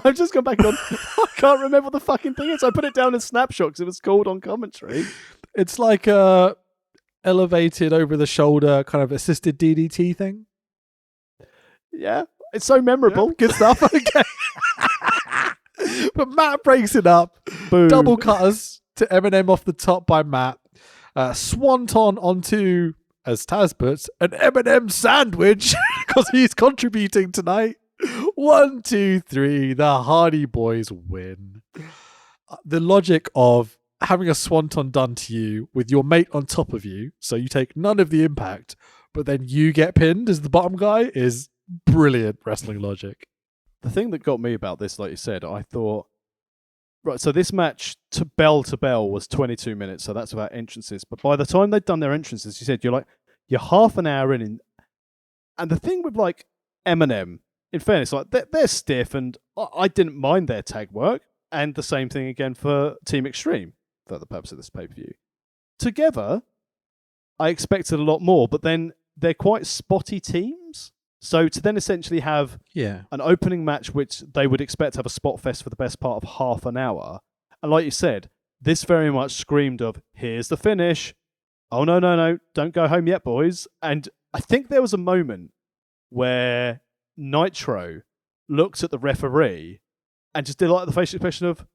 I've just gone back and gone, I can't remember what the fucking thing is. I put it down as snapshot because it was called on commentary. It's like a elevated over the shoulder kind of assisted DDT thing. Yeah. It's so memorable. Yeah, good stuff. Okay. But Matt breaks it up. Boom. Double cutters to Eminem off the top by Matt. Swanton onto, as Taz puts, an Eminem sandwich because he's contributing tonight. 1, 2, 3. The Hardy Boys win. The logic of having a swanton done to you with your mate on top of you, so you take none of the impact, but then you get pinned as the bottom guy, is brilliant wrestling logic. The thing that got me about this, like you said, I thought, right, so this match to bell was 22 minutes, so that's about entrances. But by the time they'd done their entrances, you said you're half an hour in. And the thing with like Eminem, in fairness, like they're stiff, and I didn't mind their tag work. And the same thing again for Team Extreme, for the purpose of this pay-per-view. Together, I expected a lot more, but then they're quite spotty teams. So to then essentially have an opening match, which they would expect to have a spot fest for the best part of half an hour. And like you said, this very much screamed of, here's the finish. Oh, no, don't go home yet, boys. And I think there was a moment where Nitro looked at the referee and just did like the facial expression of,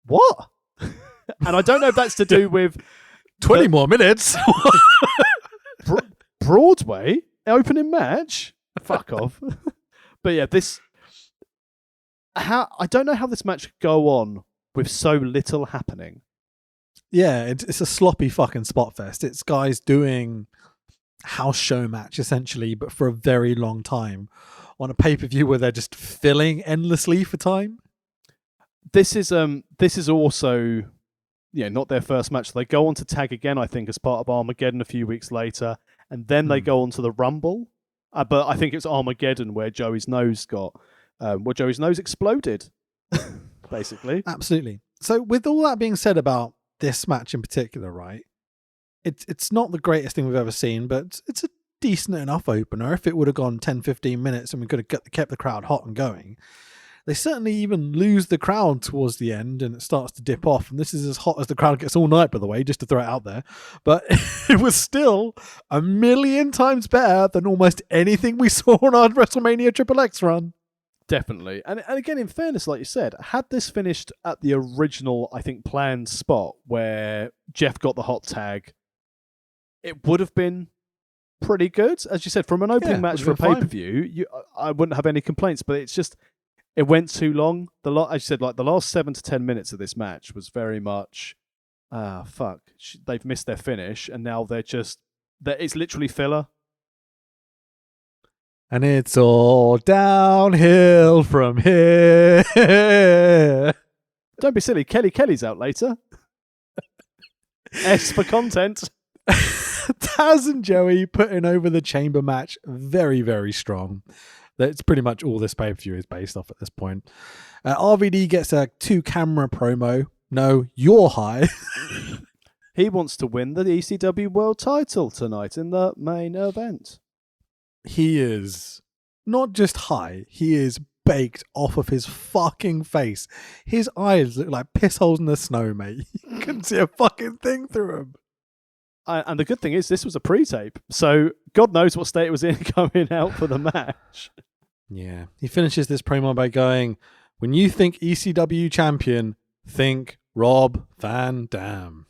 what? And I don't know if that's to do with 20 more minutes. Broadway opening match. Fuck off. But yeah, I don't know how this match could go on with so little happening. Yeah, it's a sloppy fucking spot fest. It's guys doing house show match essentially, but for a very long time on a pay-per-view where they're just filling endlessly for time. This is also not their first match. They go on to tag again, I think, as part of Armageddon a few weeks later, and then they go on to the Rumble. But I think it's Armageddon where Joey's nose exploded, basically. Absolutely. So with all that being said about this match in particular, right? It's not the greatest thing we've ever seen, but it's a decent enough opener. If it would have gone 10, 15 minutes and we could have kept the crowd hot and going. They certainly even lose the crowd towards the end and it starts to dip off. And this is as hot as the crowd gets all night, by the way, just to throw it out there. But it was still a million times better than almost anything we saw on our WrestleMania Triple X run. Definitely. And again, in fairness, like you said, had this finished at the original, I think, planned spot where Jeff got the hot tag, it would have been pretty good. As you said, from an opening match for a pay-per-view, I wouldn't have any complaints, but it's just, it went too long. As you said, like the last 7 to 10 minutes of this match was very much, they've missed their finish, and now it's literally filler. And it's all downhill from here. Don't be silly. Kelly's out later. S for content. Taz and Joey putting over the chamber match very, very strong. That's pretty much all this pay-per-view is based off at this point. RVD gets a 2-camera promo. No, you're high. He wants to win the ECW World title tonight in the main event. He is not just high, he is baked off of his fucking face. His eyes look like piss holes in the snow, mate. You couldn't see a fucking thing through them. And the good thing is, this was a pre-tape, so God knows what state it was in coming out for the match. Yeah. He finishes this promo by going, when you think ECW champion, think Rob Van Dam.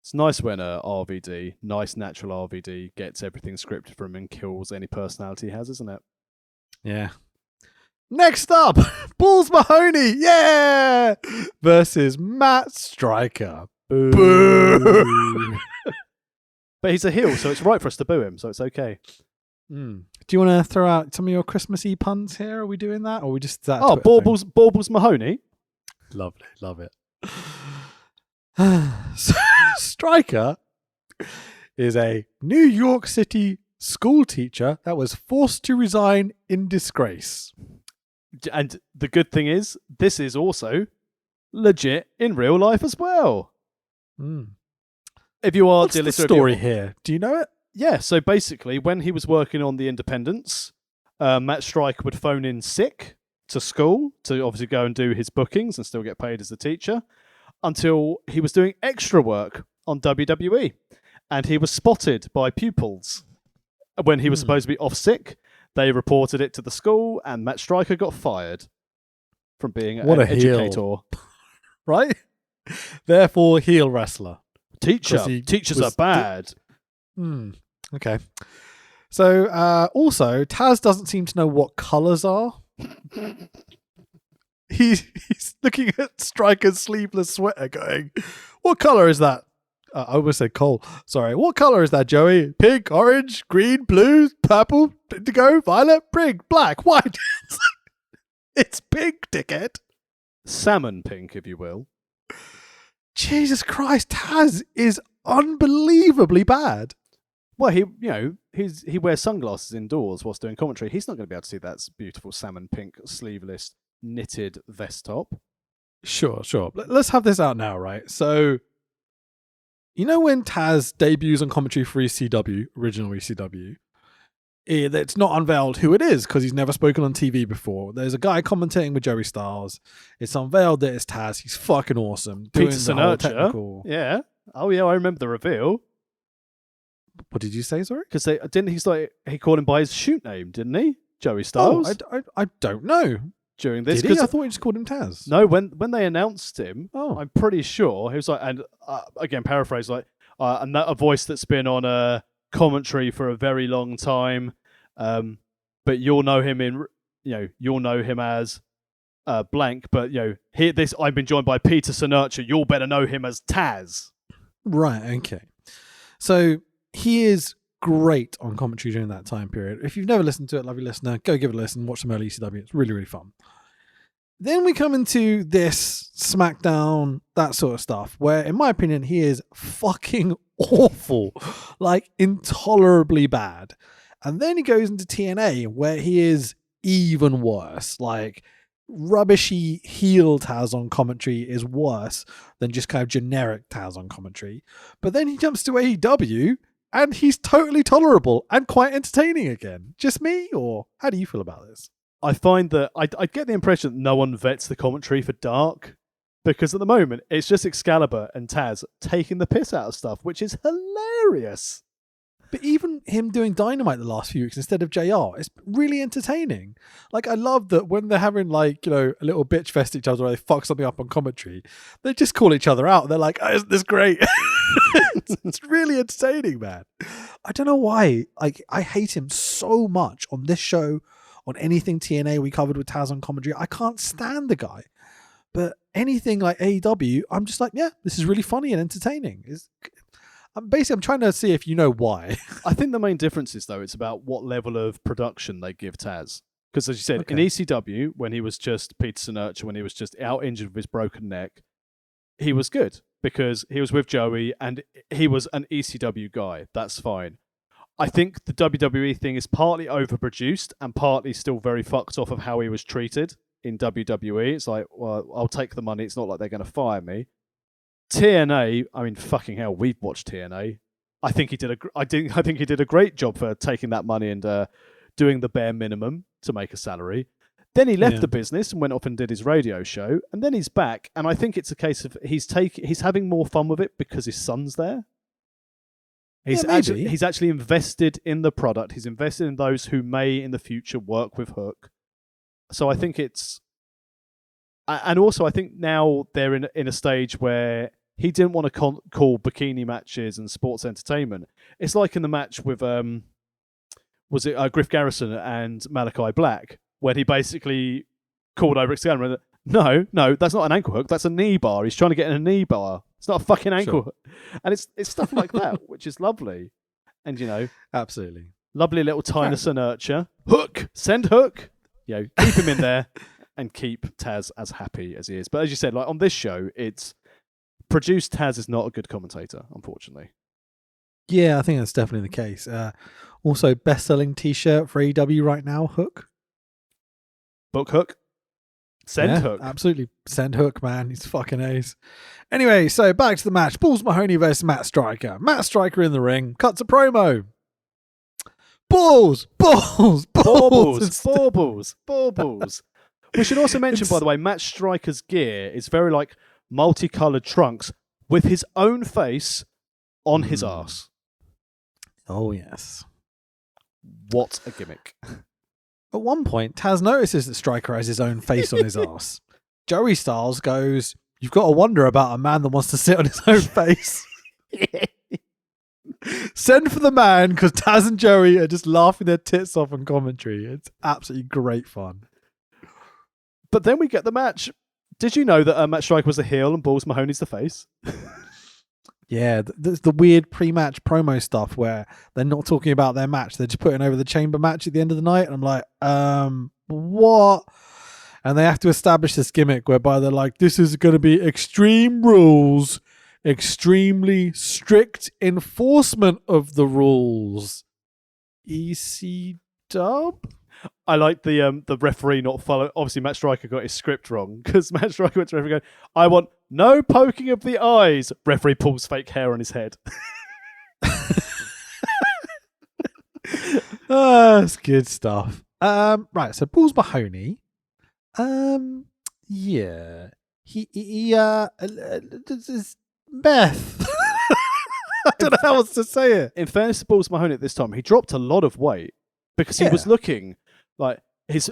It's nice when RVD, nice natural RVD, gets everything scripted from him and kills any personality he has, isn't it? Yeah. Next up, Balls Mahoney, yeah, versus Matt Striker. Boo. Boo. But he's a heel, so it's right for us to boo him, so it's okay. Do you want to throw out some of your Christmassy puns here? Are we doing that? Or are we just that? Oh, Baubles Mahoney. Lovely, love it. Striker is a New York City school teacher that was forced to resign in disgrace. And the good thing is, this is also legit in real life as well. If you are, what's the story here? Do you know it? Yeah, so basically, when he was working on the Independents, Matt Striker would phone in sick to school to obviously go and do his bookings and still get paid as a teacher, until he was doing extra work on WWE. And he was spotted by pupils when he was supposed to be off sick. They reported it to the school, and Matt Striker got fired from being What an a heel. educator. Right? Therefore, heel wrestler. Teachers are bad. Okay. So, also, Taz doesn't seem to know what colours are. He's looking at Striker's sleeveless sweater going, what colour is that? I almost said Cole. Sorry. What colour is that, Joey? Pink, orange, green, blue, purple, indigo, violet, pink, black, white. It's pink, dickhead. Salmon pink, if you will. Jesus Christ, Taz is unbelievably bad. Well, he wears sunglasses indoors whilst doing commentary. He's not going to be able to see that beautiful salmon pink sleeveless knitted vest top. Sure. Let's have this out now, right? So, you know when Taz debuts on commentary for ECW, original ECW, it's not unveiled who it is because he's never spoken on TV before. There's a guy commentating with Joey Styles. It's unveiled that it's Taz. He's fucking awesome. Peter Sinatra. Yeah. Oh yeah, I remember the reveal. What did you say, sorry? Because he called him by his shoot name, didn't he? Joey Styles. Oh, I don't know. During this, I thought he just called him Taz. No, when they announced him, I'm pretty sure he was like, and again, paraphrase, like, a voice that's been on a commentary for a very long time, but you'll know him as blank, but I've been joined by Peter Sinatra. You'll better know him as Taz. Right. Okay. So he is great on commentary during that time period. If you've never listened to it, lovely listener, go give it a listen, watch some early ECW. It's really, really fun. Then we come into this SmackDown, that sort of stuff, where, in my opinion, he is fucking awful, like intolerably bad. And then he goes into TNA, where he is even worse. Like, rubbishy heel Taz on commentary is worse than just kind of generic Taz on commentary. But then he jumps to AEW, and he's totally tolerable and quite entertaining again. Just me, or how do you feel about this? I find that I get the impression that no one vets the commentary for Dark, because at the moment it's just Excalibur and Taz taking the piss out of stuff, which is hilarious. But even him doing Dynamite the last few weeks instead of JR, it's really entertaining. Like, I love that when they're having, like, a little bitch fest each other, or they fuck something up on commentary, they just call each other out. They're like, oh, isn't this great? It's really entertaining, man. I don't know why. Like, I hate him so much on this show, on anything TNA we covered with Taz on commentary. I can't stand the guy. But anything like AEW, I'm just like, yeah, this is really funny and entertaining. I'm trying to see if you know why. I think the main difference is, though, it's about what level of production they give Taz. Because, as you said, in ECW, when he was just Peter Sinatra, when he was just out injured with his broken neck, he was good because he was with Joey and he was an ECW guy. That's fine. I think the WWE thing is partly overproduced and partly still very fucked off of how he was treated in WWE. It's like, well, I'll take the money. It's not like they're going to fire me. TNA, I mean, fucking hell, we've watched TNA. I think he did a great job for taking that money and doing the bare minimum to make a salary. Then he left the business and went off and did his radio show, and then he's back. And I think it's a case of he's having more fun with it because his son's there. He's actually invested in the product. He's invested in those who may in the future work with Hook. So I think and also I think now they're in a stage where he didn't want to call bikini matches and sports entertainment. It's like in the match with was it Griff Garrison and Malachi Black, when he basically called over Excalibur. No, that's not an ankle hook. That's a knee bar. He's trying to get in a knee bar. It's not a fucking ankle hook. And it's stuff like that, which is lovely. And, absolutely. Lovely little Tyner nurture. Hook! Send Hook! Keep him in there and keep Taz as happy as he is. But as you said, like on this show, it's produced Taz is not a good commentator, unfortunately. Yeah, I think that's definitely the case. Also, best-selling T-shirt for AEW right now, Hook. Book Hook. Send Hook. Absolutely. Send Hook, man. He's fucking ace. Anyway, so back to the match. Balls Mahoney versus Matt Striker. Matt Striker in the ring. Cuts a promo. Balls. We should also mention, by the way, Matt Striker's gear is very like multicolored trunks with his own face on his arse. Oh, yes. What a gimmick. At one point, Taz notices that Stryker has his own face on his ass. Joey Styles goes, "You've got to wonder about a man that wants to sit on his own face." Send for the man, because Taz and Joey are just laughing their tits off on commentary. It's absolutely great fun. But then we get the match. Did you know that Matt Stryker was a heel and Balls Mahoney's the face? Yeah, there's the weird pre-match promo stuff where they're not talking about their match. They're just putting over the chamber match at the end of the night. And I'm like, what? And they have to establish this gimmick whereby they're like, this is going to be Extreme Rules, extremely strict enforcement of the rules. EC Dub? I like the referee not follow. Obviously, Matt Stryker got his script wrong because Matt Stryker went to referee going, "I want no poking of the eyes." Referee pulls fake hair on his head. That's good stuff. Right, so Balls Mahoney. Yeah, he Beth. I don't know how else to say it. In fairness to Balls Mahoney at this time, he dropped a lot of weight because he was looking like his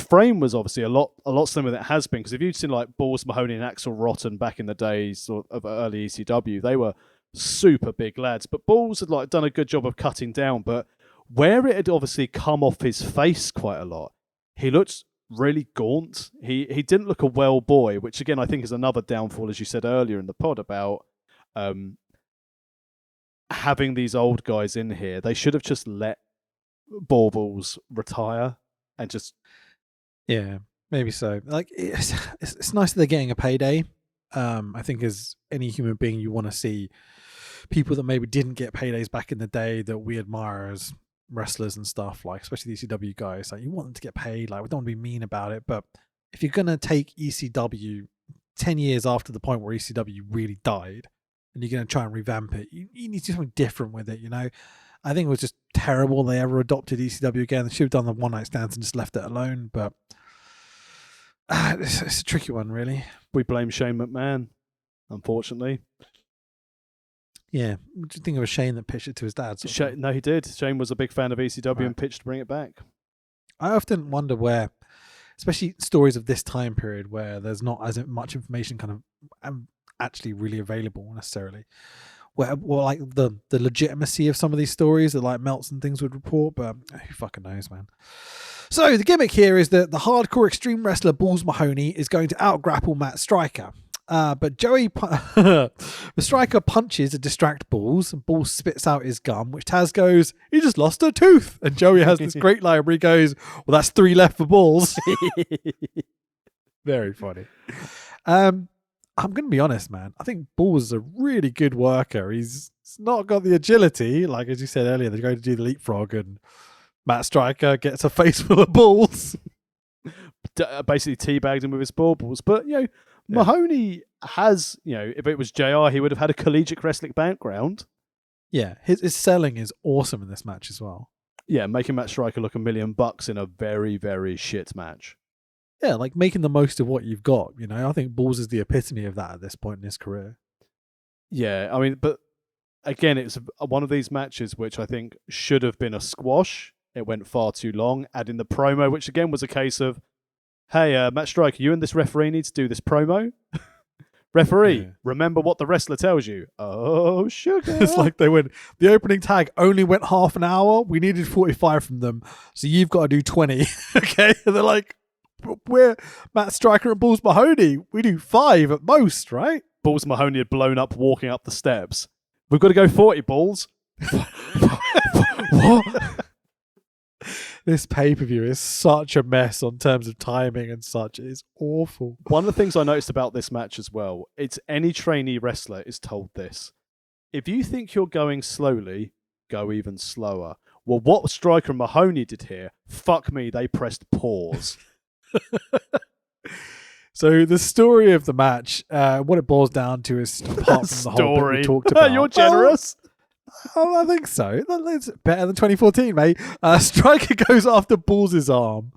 frame was obviously a lot slimmer than it has been. Because if you'd seen like Balls Mahoney and Axel Rotten back in the days of early ECW, they were super big lads. But Balls had like done a good job of cutting down. But where it had obviously come off his face quite a lot, he looked really gaunt. He didn't look a well boy, which again I think is another downfall, as you said earlier in the pod about having these old guys in here. They should have just let Baubles retire and just maybe so. Like it's nice that they're getting a payday. I think as any human being, you want to see people that maybe didn't get paydays back in the day that we admire as wrestlers and stuff, like especially the ECW guys. Like you want them to get paid. Like we don't want to be mean about it, but if you're gonna take ECW 10 years after the point where ECW really died, and you're gonna try and revamp it, you need to do something different with it. You know, I think it was just terrible they ever adopted ECW again. They should have done the one night stands and just left it alone. But it's a tricky one, really. We blame Shane McMahon, unfortunately. Yeah, what do you think of a Shane that pitched it to his dad? No, he did. Shane was a big fan of ECW and pitched to bring it back. I often wonder where, especially stories of this time period where there's not as much information kind of actually really available necessarily, where like the legitimacy of some of these stories that like Melts and things would report, but who fucking knows, man. So the gimmick here is that the hardcore extreme wrestler Balls Mahoney is going to out-grapple Matt Stryker. But the Stryker punches to distract Balls, and Balls spits out his gum, which Taz goes, "He just lost a tooth." And Joey has this great line where he goes, "Well, that's 3 left for Balls." Very funny. I'm going to be honest, man. I think Balls is a really good worker. He's not got the agility. Like, as you said earlier, they're going to do the leapfrog, and Matt Stryker gets a face full of balls. Basically teabagged him with his baubles. But, you know, Mahoney has, you know, if it was JR, he would have had a collegiate wrestling background. Yeah, his selling is awesome in this match as well. Yeah, making Matt Stryker look $1 million in a very, very shit match. Yeah, like making the most of what you've got, you know. I think Balls is the epitome of that at this point in his career. Yeah, I mean, but again, it's one of these matches which I think should have been a squash. It went far too long, adding the promo, which again was a case of, hey, Matt Stryker, you and this referee need to do this promo. Referee, remember what the wrestler tells you. Oh, sugar. It's like they went, the opening tag only went half an hour. We needed 45 from them, so you've got to do 20. Okay? And they're like, we're Matt Stryker and Balls Mahoney. We do 5 at most, right? Balls Mahoney had blown up walking up the steps. We've got to go 40, Balls. What? This pay-per-view is such a mess on terms of timing and such. It is awful. One of the things I noticed about this match as well, it's any trainee wrestler is told this. If you think you're going slowly, go even slower. Well, what Stryker and Mahoney did here, fuck me, they pressed pause. So the story of the match, what it boils down to is, apart from the whole bit we talked about. You're generous. Oh, I think so. It's better than 2014, mate. Stryker goes after Balls' arm.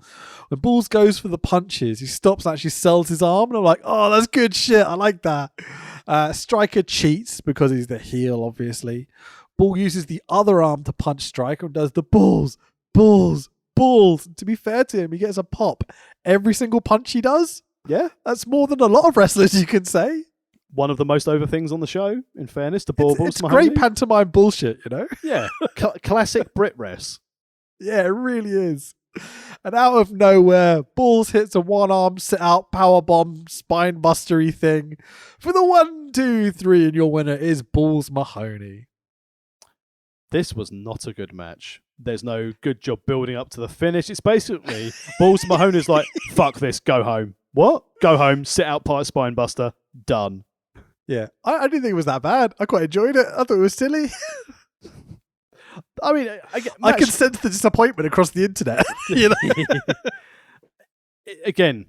When Balls goes for the punches, he stops and actually sells his arm. And I'm like, oh, that's good shit. I like that. Stryker cheats because he's the heel, obviously. Ball uses the other arm to punch Stryker and does the balls, balls. To be fair to him, he gets a pop every single punch he does. Yeah. That's more than a lot of wrestlers, you can say. One of the most over things on the show, in fairness, to Baubles. It's great pantomime bullshit, you know? Yeah. Classic Brit Res. Yeah, it really is. And out of nowhere, Balls hits a one-arm sit-out powerbomb spine bustery thing. For the 1, 2, 3, and your winner is Balls Mahoney. This was not a good match. There's no good job building up to the finish. It's basically Balls Mahoney's like, fuck this, go home. What? Go home, sit out spine buster, done. Yeah, I didn't think it was that bad. I quite enjoyed it. I thought it was silly. I mean, I can sense the disappointment across the internet. You know? Again,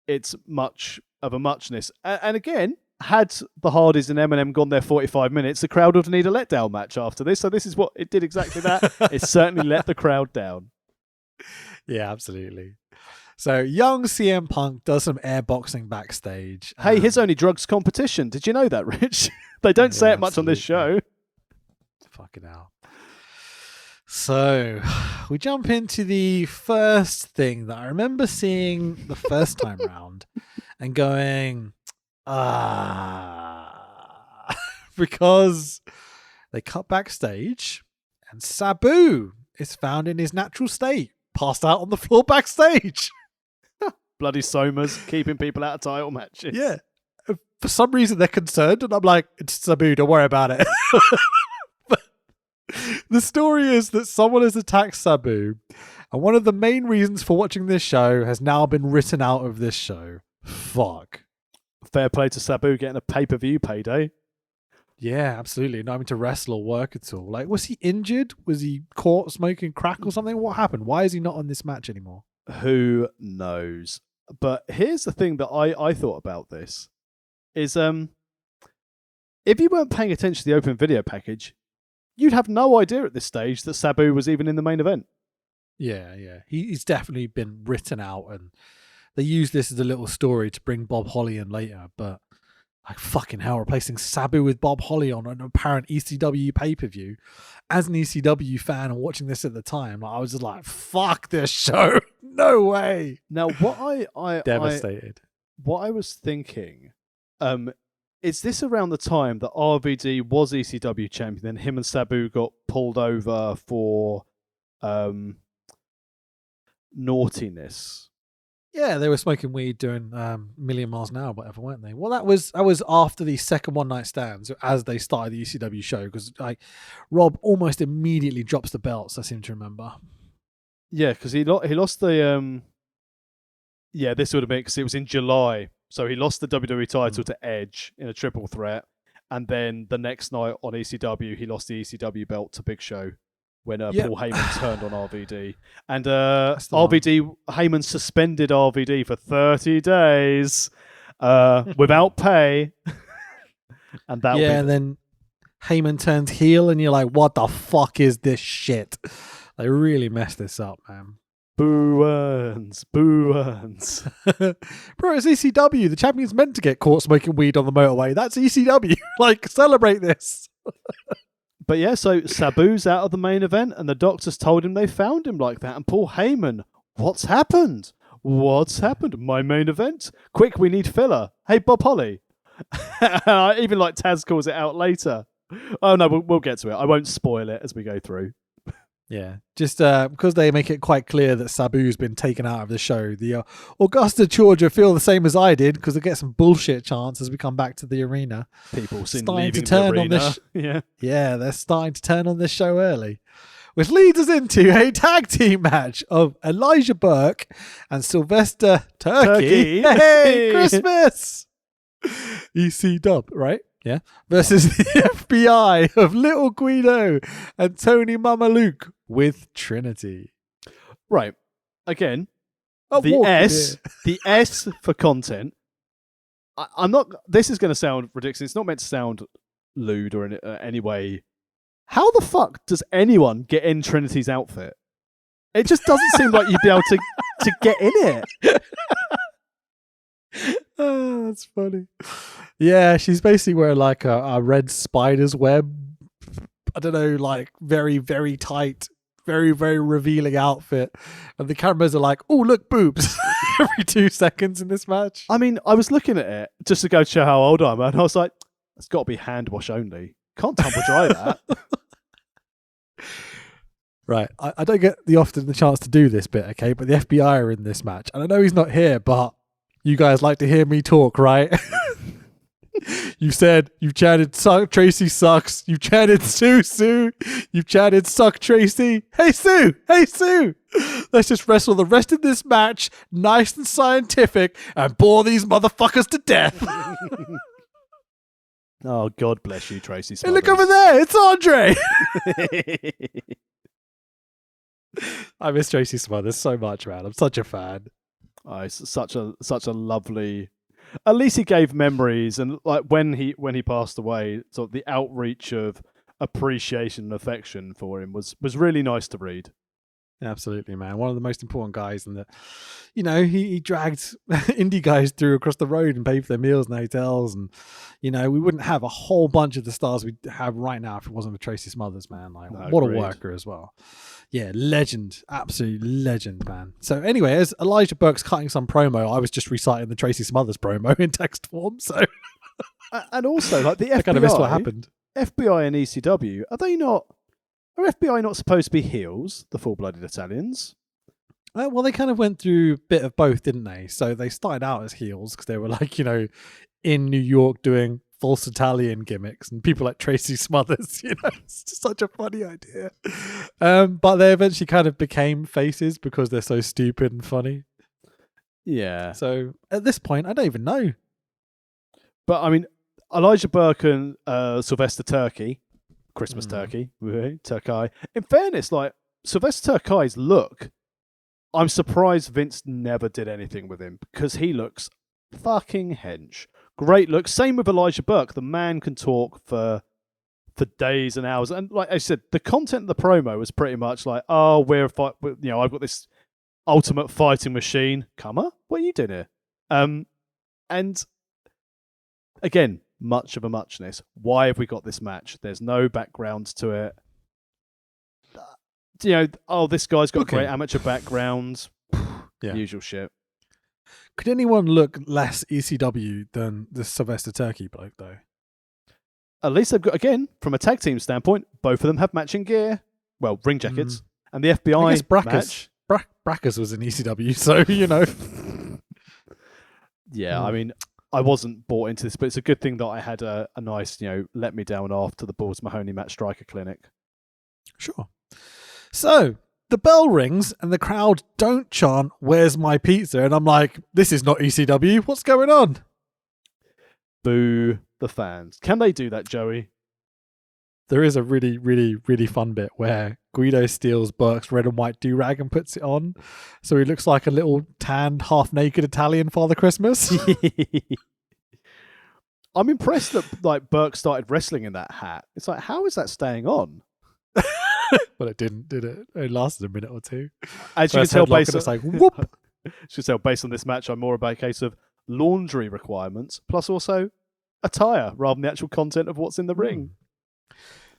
it's much of a muchness. And again, had the Hardys and Eminem gone their 45 minutes, the crowd would need a letdown match after this. So this is what it did exactly that. It certainly let the crowd down. Yeah, absolutely. So young CM Punk does some airboxing backstage. Hey, his only drugs competition. Did you know that, Rich? They don't say it much on this show. Fucking hell. So we jump into the first thing that I remember seeing the first time round and going, because they cut backstage and Sabu is found in his natural state, passed out on the floor backstage. Bloody Somas keeping people out of title matches. Yeah. For some reason they're concerned and I'm like, it's Sabu, don't worry about it. The story is that someone has attacked Sabu, and one of the main reasons for watching this show has now been written out of this show. Fuck. Fair play to Sabu getting a pay-per-view payday. Yeah, absolutely. Not having to wrestle or work at all. Like, was he injured? Was he caught smoking crack or something? What happened? Why is he not on this match anymore? Who knows? But here's the thing that I thought about this is if you weren't paying attention to the open video package, you'd have no idea at this stage that Sabu was even in the main event. Yeah. He's definitely been written out, and they use this as a little story to bring Bob Holly in later, but like fucking hell, replacing Sabu with Bob Holly on an apparent ECW pay-per-view. As an ECW fan and watching this at the time, I was just like, fuck this show. No way. Now, what I devastated. What I was thinking, is this around the time that RVD was ECW champion, then him and Sabu got pulled over for naughtiness? Yeah, they were smoking weed doing Million Miles an Hour, whatever, weren't they? Well, that was after the second one night stands as they started the ECW show, because like Rob almost immediately drops the belts. I seem to remember. Yeah, because he lost the this would have been because it was in July, so he lost the WWE title to Edge in a triple threat, and then the next night on ECW he lost the ECW belt to Big Show. When Paul Heyman turned on RVD. And Heyman suspended RVD for 30 days without pay. And that and then Heyman turns heel and you're like, what the fuck is this shit? They really messed this up, man. Boo earns. Bro, it's ECW. The champion's meant to get caught smoking weed on the motorway. That's ECW. Like, celebrate this. But yeah, so Sabu's out of the main event, and the doctors told him they found him like that. And Paul Heyman, what's happened? What's happened? My main event? Quick, we need filler. Hey, Bob Holly. Even like Taz calls it out later. Oh no, we'll get to it. I won't spoil it as we go through. Yeah, just because they make it quite clear that Sabu's been taken out of the show. The Augusta, Georgia feel the same as I did, because they get some bullshit chants as we come back to the arena. People starting to turn on this. Yeah, they're starting to turn on this show early, which leads us into a tag team match of Elijah Burke and Sylvester Turkey. Hey, Christmas! EC Dub, right? Yeah. Versus the FBI of Little Guido and Tony Mamaluke with Trinity. Right. Again, the S for content. I'm not. This is going to sound ridiculous. It's not meant to sound lewd or in any way. How the fuck does anyone get in Trinity's outfit? It just doesn't seem like you'd be able to get in it. Oh, that's funny. Yeah, she's basically wearing like a red spider's web. I don't know, like very, very tight very, very revealing outfit. And the cameras are like, oh, look, boobs every 2 seconds in this match. I mean, I was looking at it just to go show how old I am, and I was like, it's got to be hand wash only. Can't tumble dry that. Right. I don't get often the chance to do this bit, okay? But the FBI are in this match. And I know he's not here, but you guys like to hear me talk, right? You've chanted Tracy sucks. You've chanted Sue. You've chanted suck Tracy. Hey Sue. Let's just wrestle the rest of this match nice and scientific and bore these motherfuckers to death. Oh, God bless you, Tracy Hey, Smothers. look over there. It's Andre. I miss Tracy Smothers so much, man. I'm such a fan. Oh, it's such a lovely. At least he gave memories, and like when he passed away, sort of the outreach of appreciation and affection for him was really nice to read. Absolutely, man. One of the most important guys, and he dragged indie guys through across the road and paid for their meals and hotels, and we wouldn't have a whole bunch of the stars we have right now if it wasn't for Tracy Smothers, man. Like, No, what agreed. a worker as well. Yeah, legend, absolute legend, man. So anyway, as Elijah Burke's cutting some promo, I was just reciting the Tracy Smothers promo in text form. So, and also like the FBI, I kind of missed what happened. FBI and ECW, are FBI not supposed to be heels, the full-blooded Italians? Well, they kind of went through a bit of both, didn't they? So they started out as heels because they were like, in New York doing false Italian gimmicks, and people like Tracy Smothers, it's just such a funny idea. But they eventually kind of became faces because they're so stupid and funny. Yeah. So at this point, I don't even know. But I mean, Elijah Burke and Sylvester Turkey, Christmas turkey, Turkey. In fairness, like Sylvester Turkey's look, I'm surprised Vince never did anything with him because he looks fucking hench. Great look. Same with Elijah Burke. The man can talk for days and hours. And like I said, the content of the promo was pretty much like, oh, I've got this ultimate fighting machine. Cummer, what are you doing here? And again, much of a muchness. Why have we got this match? There's no background to it. This guy's got a great amateur background. Yeah. Usual shit. Could anyone look less ECW than the Sylvester Turkey bloke, though? At least they've got, again, from a tag team standpoint, both of them have matching gear. Well, ring jackets. And the FBI I guess match. Brackus was in ECW, so, Yeah, I mean, I wasn't bought into this, but it's a good thing that I had a nice, let me down after the Balls Mahoney match striker clinic. Sure. So, the bell rings and the crowd don't chant, "Where's my pizza?" And I'm like, this is not ECW. What's going on? Boo the fans. Can they do that, Joey? There is a really, really, really fun bit where Guido steals Burke's red and white do-rag and puts it on. So he looks like a little tanned, half-naked Italian Father Christmas. I'm impressed that like Burke started wrestling in that hat. It's like, how is that staying on? But it didn't, did it? It lasted a minute or two. As you can tell, based on, it's like, whoop. Based on this match, I'm more about a case of laundry requirements, plus also attire, rather than the actual content of what's in the ring.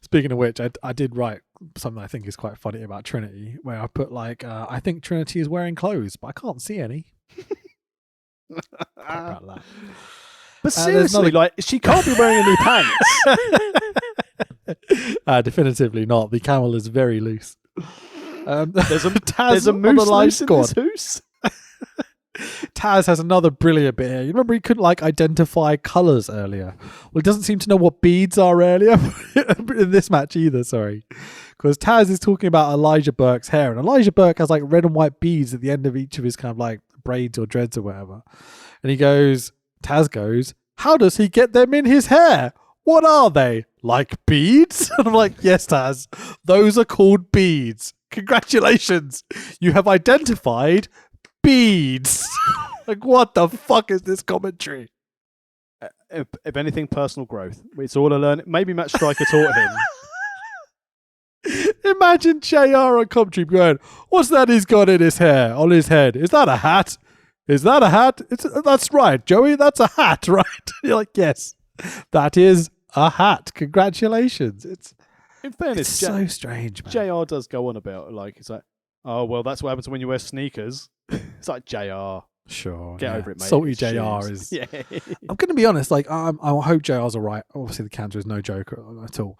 Speaking of which, I did write something I think is quite funny about Trinity, where I put I think Trinity is wearing clothes, but I can't see any. About that. But seriously, she can't be wearing any pants. Definitively not. The camel is very loose. There's a Taz moose on the live loose in this hoose. Taz has another brilliant bit here. You remember he couldn't identify colours earlier? Well, he doesn't seem to know what beads are earlier in this match either, sorry. Because Taz is talking about Elijah Burke's hair, and Elijah Burke has red and white beads at the end of each of his kind of braids or dreads or whatever. And Taz goes, how does he get them in his hair? What are they? Like beads? And I'm like, yes, Taz, those are called beads. Congratulations. You have identified beads. What the fuck is this commentary? If anything, personal growth. It's all a learn. Maybe Matt Striker taught him. Imagine JR on commentary going, what's that he's got in his hair, on his head? Is that a hat? Is that a hat? That's right, Joey. That's a hat, right? You're like, yes, that is a hat. Congratulations. In fairness, It's so strange, man. JR does go on about it's like, oh well, that's what happens when you wear sneakers. It's like JR. Sure. Get over it, mate. Salty It's JR shoes. is. Yeah. I'm going to be honest. Like, I hope JR's all right. Obviously, the cancer is no joke at all.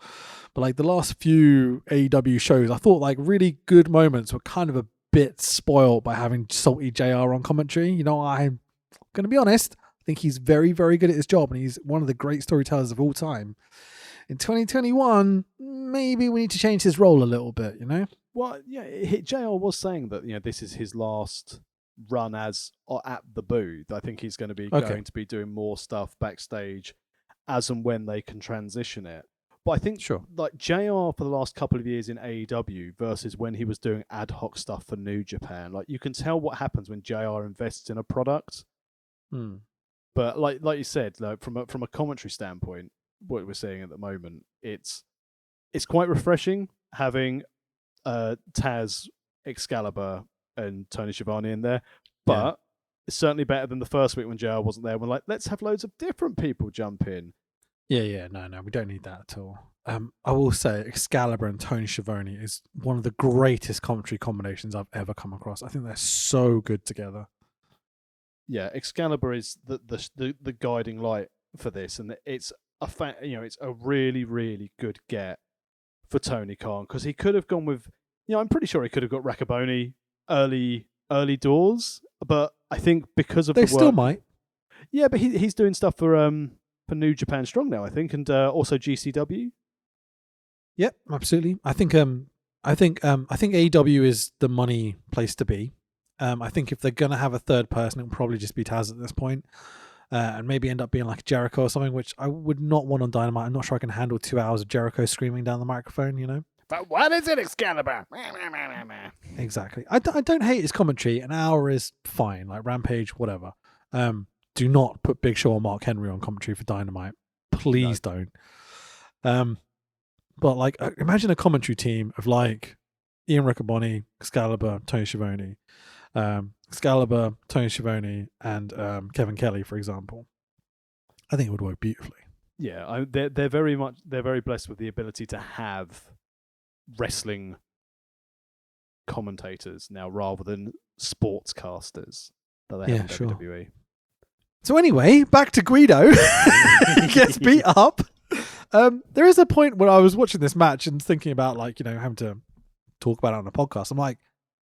But like the last few AEW shows, I thought like really good moments were kind of a bit spoiled by having Salty JR on commentary. You know, I'm going to be honest. I think he's very, very good at his job, and he's one of the great storytellers of all time. In 2021, maybe we need to change his role a little bit. You know. Well, yeah. JR was saying that this is his last run as at the booth. I think he's going to be going to be doing more stuff backstage as and when they can transition it. But I think like JR for the last couple of years in AEW versus when he was doing ad hoc stuff for New Japan, like you can tell what happens when JR invests in a product. But like you said, like from a commentary standpoint, what we're seeing at the moment, it's quite refreshing having Taz, Excalibur, and Tony Schiavone in there, but it's certainly better than the first week when JR wasn't there. We're like, let's have loads of different people jump in. No, we don't need that at all. I will say Excalibur and Tony Schiavone is one of the greatest commentary combinations I've ever come across. I think they're so good together. Yeah, Excalibur is the guiding light for this, and it's it's a really, really good get for Tony Khan, because he could have gone with, I'm pretty sure he could have got Raccaboni early doors, but I think because of they still might. Yeah, but he's doing stuff for New Japan Strong now, I think, and also GCW. Yep, absolutely. I think AEW is the money place to be. I think if they're gonna have a third person, it'll probably just be Taz at this point, and maybe end up being like Jericho or something, which I would not want on Dynamite. I'm not sure I can handle 2 hours of Jericho screaming down the microphone. You know. But what is it, Excalibur? Exactly. I don't hate his commentary. An hour is fine. Like Rampage, whatever. Do not put Big Show or Mark Henry on commentary for Dynamite. Please don't. But like, imagine a commentary team of like Ian Riccaboni, Excalibur, Tony Schiavone, Excalibur, Tony Schiavone, and Kevin Kelly, for example. I think it would work beautifully. Yeah, they're very blessed with the ability to have wrestling commentators now rather than sportscasters that they have in WWE. So anyway, back to Guido. He gets beat up. There is a point where I was watching this match and thinking about having to talk about it on a podcast. I'm like,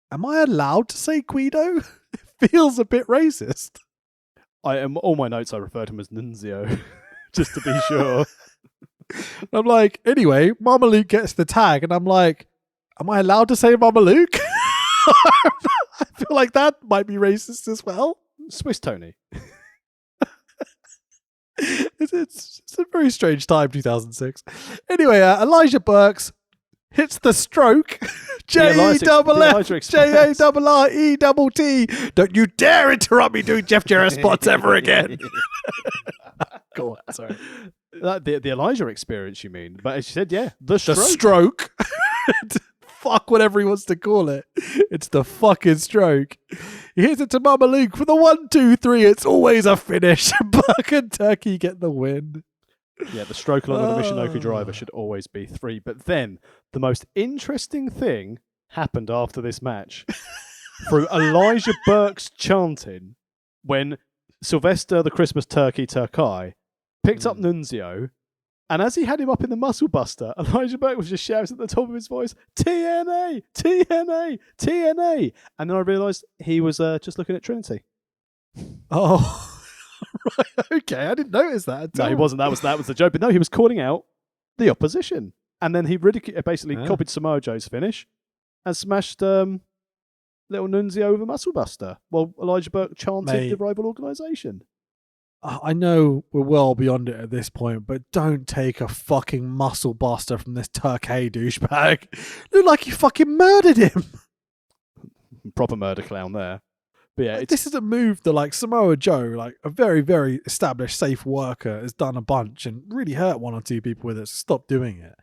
am I allowed to say Guido? It feels a bit racist. All my notes I refer to him as Nunzio, just to be sure. I'm like, anyway, Mama Luke gets the tag, and I'm like, am I allowed to say Mama Luke? I feel like that might be racist as well. Swiss Tony. It's a very strange time, 2006. Anyway, Elijah Burks hits the stroke. J-A-double-F-J-A-double-R-E-double-T. Don't you dare interrupt me doing Jeff Jarrett spots ever again. Go on, sorry. The Elijah experience, you mean? But as you said, the stroke. Fuck whatever he wants to call it. It's the fucking stroke. He hits it to Mama Luke for the 1, 2, 3. It's always a finish. Buck and Turkey get the win. Yeah, the stroke along with the Michinoku driver should always be 3. But then the most interesting thing happened after this match. Through Elijah Burks chanting when Sylvester the Christmas Turkey Turkai picked up Nunzio, and as he had him up in the Muscle Buster, Elijah Burke was just shouting at the top of his voice, TNA, TNA, TNA. And then I realised he was just looking at Trinity. Oh, right. Okay. I didn't notice that. No, he wasn't. That was the joke. But no, he was calling out the opposition. And then he basically copied Samoa Joe's finish and smashed little Nunzio over Muscle Buster while Elijah Burke chanted the rival organisation. I know we're well beyond it at this point, but don't take a fucking muscle buster from this Turkey douchebag. Looked like you fucking murdered him. Proper murder clown there. But yeah, this is a move that Samoa Joe, like a very, very established safe worker, has done a bunch and really hurt 1 or 2 people with it. So stop doing it.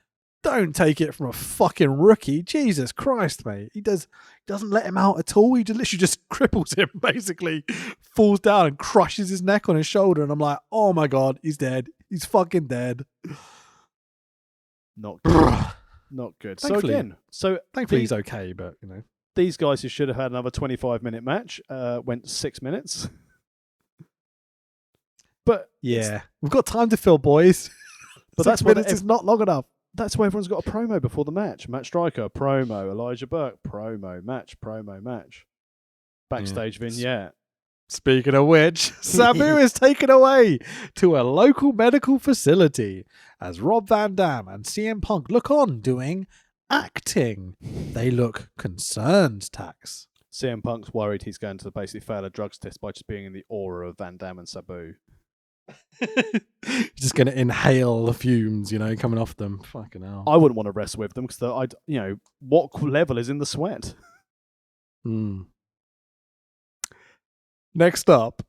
Don't take it from a fucking rookie. Jesus Christ, mate. He doesn't let him out at all. He literally just cripples him, basically. Falls down and crushes his neck on his shoulder. And I'm like, oh my God, he's dead. He's fucking dead. Not good. Not good. Thankfully- So Thankfully, these, he's okay, but these guys who should have had another 25-minute match went 6 minutes. But yeah, we've got time to fill, boys. But 6 that's what minutes is not long enough. that's why everyone's got a promo before the match. Matt Striker, promo. Elijah Burke, promo. Match. Backstage vignette. Speaking of which, Sabu is taken away to a local medical facility as Rob Van Dam and CM Punk look on doing acting. They look concerned, Tax. CM Punk's worried he's going to basically fail a drugs test by just being in the aura of Van Dam and Sabu. Just going to inhale the fumes, coming off them. Fucking hell. I wouldn't want to wrestle with them because what level is in the sweat? Next up.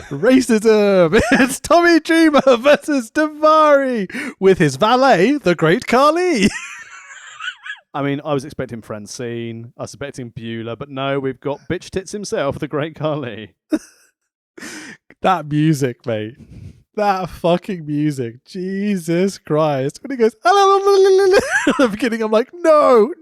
Racism. It's Tommy Dreamer versus Daivari with his valet, the Great Khali. I mean, I was expecting Francine, I was expecting Beulah, but no, we've got bitch tits himself, the Great Khali. That music, mate. That fucking music. Jesus Christ. When he goes, at the beginning, I'm like, no.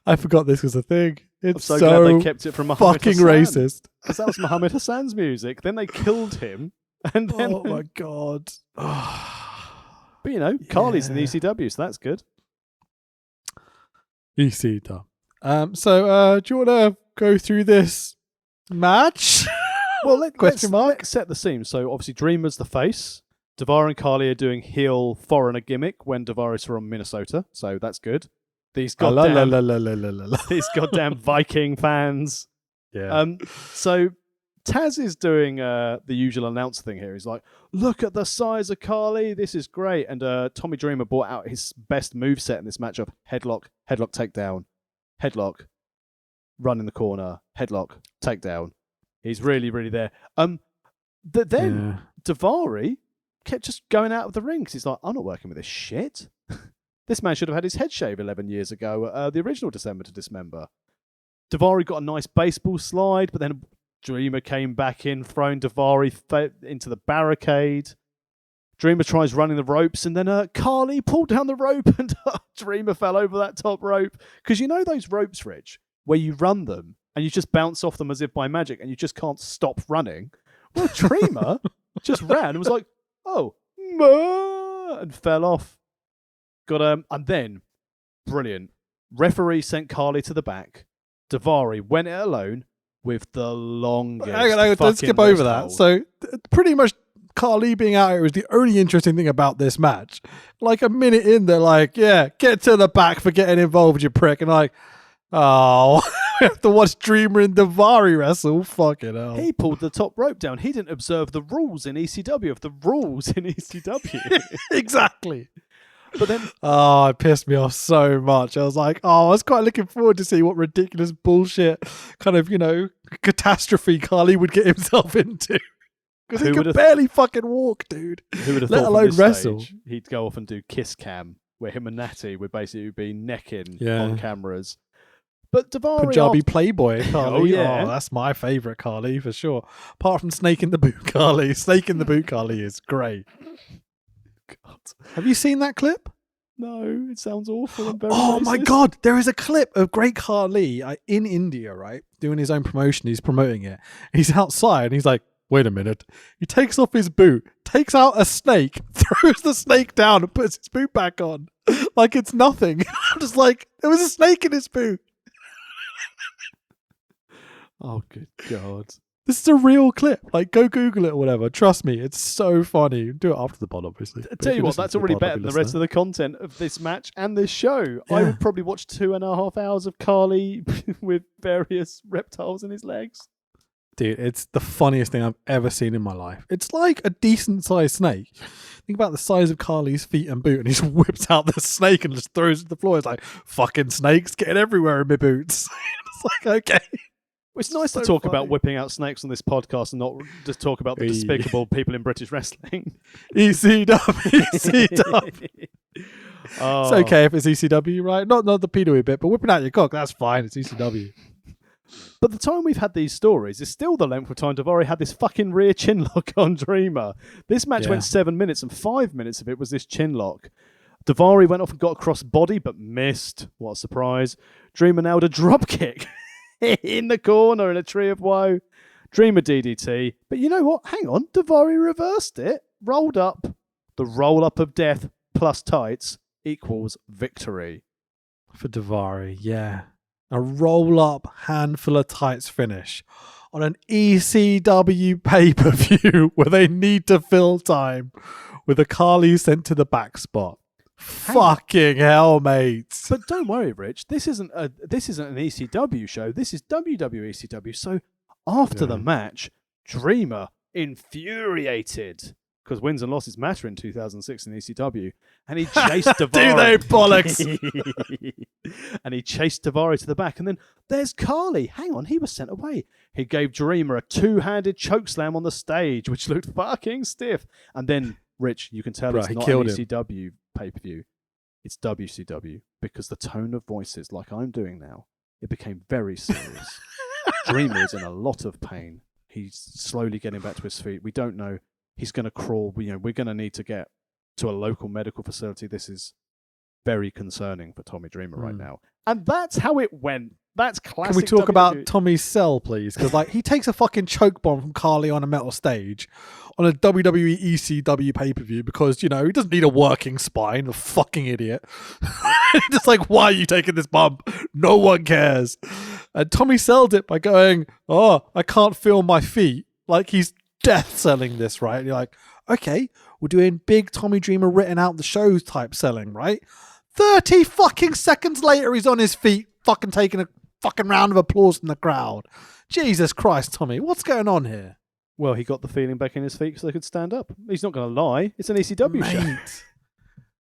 I forgot this was a thing. It's I'm so glad they kept it from Muhammad fucking Hassan, racist. because that was Muhammad Hassan's music. Then they killed him. And then, Oh my God. but Khali's in the ECW, so that's good. ECW. So, do you want to go through this match? Well, Question mark? let's set the scene. So obviously Dreamer's the face. Daivari and Khali are doing heel foreigner gimmick when Daivari's from Minnesota, so that's good. These goddamn these goddamn Viking fans. Yeah. So Taz is doing the usual announce thing here. He's like, "Look at the size of Khali. This is great." And Tommy Dreamer brought out his best moveset in this match of headlock, takedown, headlock, run in the corner, headlock, takedown. He's really, really there. But then Daivari kept just going out of the ring because he's like, I'm not working with this shit. This man should have had his head shaved 11 years ago at the original December to Dismember. Daivari got a nice baseball slide, but then Dreamer came back in, throwing Daivari into the barricade. Dreamer tries running the ropes, and then Khali pulled down the rope, and Dreamer fell over that top rope. Because you know those ropes, Rich, where you run them, and you just bounce off them as if by magic, and you just can't stop running. Well, Dreamer just ran and was like, "Oh, and fell off." And then, brilliant. Referee sent Khali to the back. Daivari went it alone with the longest. Hang on, don't skip over that. So, pretty much, Khali being out here was the only interesting thing about this match. Like a minute in, they're like, "Yeah, get to the back for getting involved, you prick," and like, oh. We have to watch Dreamer and Daivari wrestle. Fucking hell. He pulled the top rope down. He didn't observe the rules in ECW of the rules in ECW. Exactly. But then, it pissed me off so much. I was like, I was quite looking forward to see what ridiculous bullshit kind of, catastrophe Khali would get himself into. Because he could barely fucking walk, dude. Who would have let thought alone from this wrestle? Stage, he'd go off and do Kiss Cam, where him and Natty would basically be necking Yeah. on cameras. But Daivari, Punjabi Playboy Khali. Oh, yeah. That's my favourite Khali for sure. Apart from Snake in the Boot Khali. Snake in the Boot Khali is great. God. Have you seen that clip? No, it sounds awful and very Oh my racist. God. There is a clip of Great Khali in India, right? Doing his own promotion. He's promoting it. He's outside and he's like, wait a minute. He takes off his boot, takes out a snake, throws the snake down and puts his boot back on. Like it's nothing. I'm just like, there was a snake in his boot. Oh, good God. This is a real clip. Like, go Google it or whatever. Trust me, it's so funny. Do it after the pod, obviously. I tell you what, that's already better than the rest of the content of this match and this show. I Yeah. would probably watch 2.5 hours of Khali with various reptiles in his legs. Dude, it's the funniest thing I've ever seen in my life. It's like a decent sized snake. Think about the size of Khali's feet and boot, and he just whips out the snake and just throws it to the floor. It's like, fucking snakes getting everywhere in my boots. It's like, okay. It's nice So to talk funny. about whipping out snakes on this podcast and not just talk about the Hey. despicable people in British wrestling. ECW. Oh. It's okay if it's ECW, right? Not the pedo bit, but whipping out your cock, that's fine. It's ECW. But the time we've had these stories is still the length of time Daivari had this fucking rear chin lock on Dreamer. This match went 7 minutes, and 5 minutes of it was this chin lock. Daivari went off and got a cross body, but missed. What a surprise. Dreamer nailed a drop kick in the corner in a tree of woe. Dreamer DDT. But you know what? Hang on. Daivari reversed it. Rolled up. The roll-up of death plus tights equals victory. For Daivari, yeah. A roll-up handful of tights finish on an ECW pay-per-view where they need to fill time with a Carly sent to the back spot. Fucking hell, mates. But don't worry, Rich. This isn't an ECW show. This is WWE ECW. So after the match, Dreamer, infuriated, because wins and losses matter in 2006 in ECW, and he chased Daivari. Do they, bollocks? And he chased Daivari to the back, and then there's Carly. Hang on, he was sent away. He gave Dreamer a two-handed chokeslam on the stage, which looked fucking stiff. And then, Rich, you can tell it's not an ECW pay-per-view. It's WCW, because the tone of voices, like I'm doing now, it became very serious. Dreamer is in a lot of pain. He's slowly getting back to his feet. We don't know. He's going to crawl. We're going to need to get to a local medical facility. This is very concerning for Tommy Dreamer right now. And that's how it went. That's classic. Can we talk about Tommy's cell, please? Because he takes a fucking choke bomb from Carly on a metal stage on a WWE ECW pay-per-view because, he doesn't need a working spine, a fucking idiot. Just why are you taking this bump? No one cares. And Tommy sold it by going, I can't feel my feet. He's death selling this, right? And you're like, okay, we're doing big Tommy Dreamer written out the shows type selling, right? 30 fucking seconds later, he's on his feet, fucking taking a fucking round of applause from the crowd. Jesus Christ, Tommy, what's going on here? Well, he got the feeling back in his feet so they could stand up. He's not going to lie. It's an ECW show.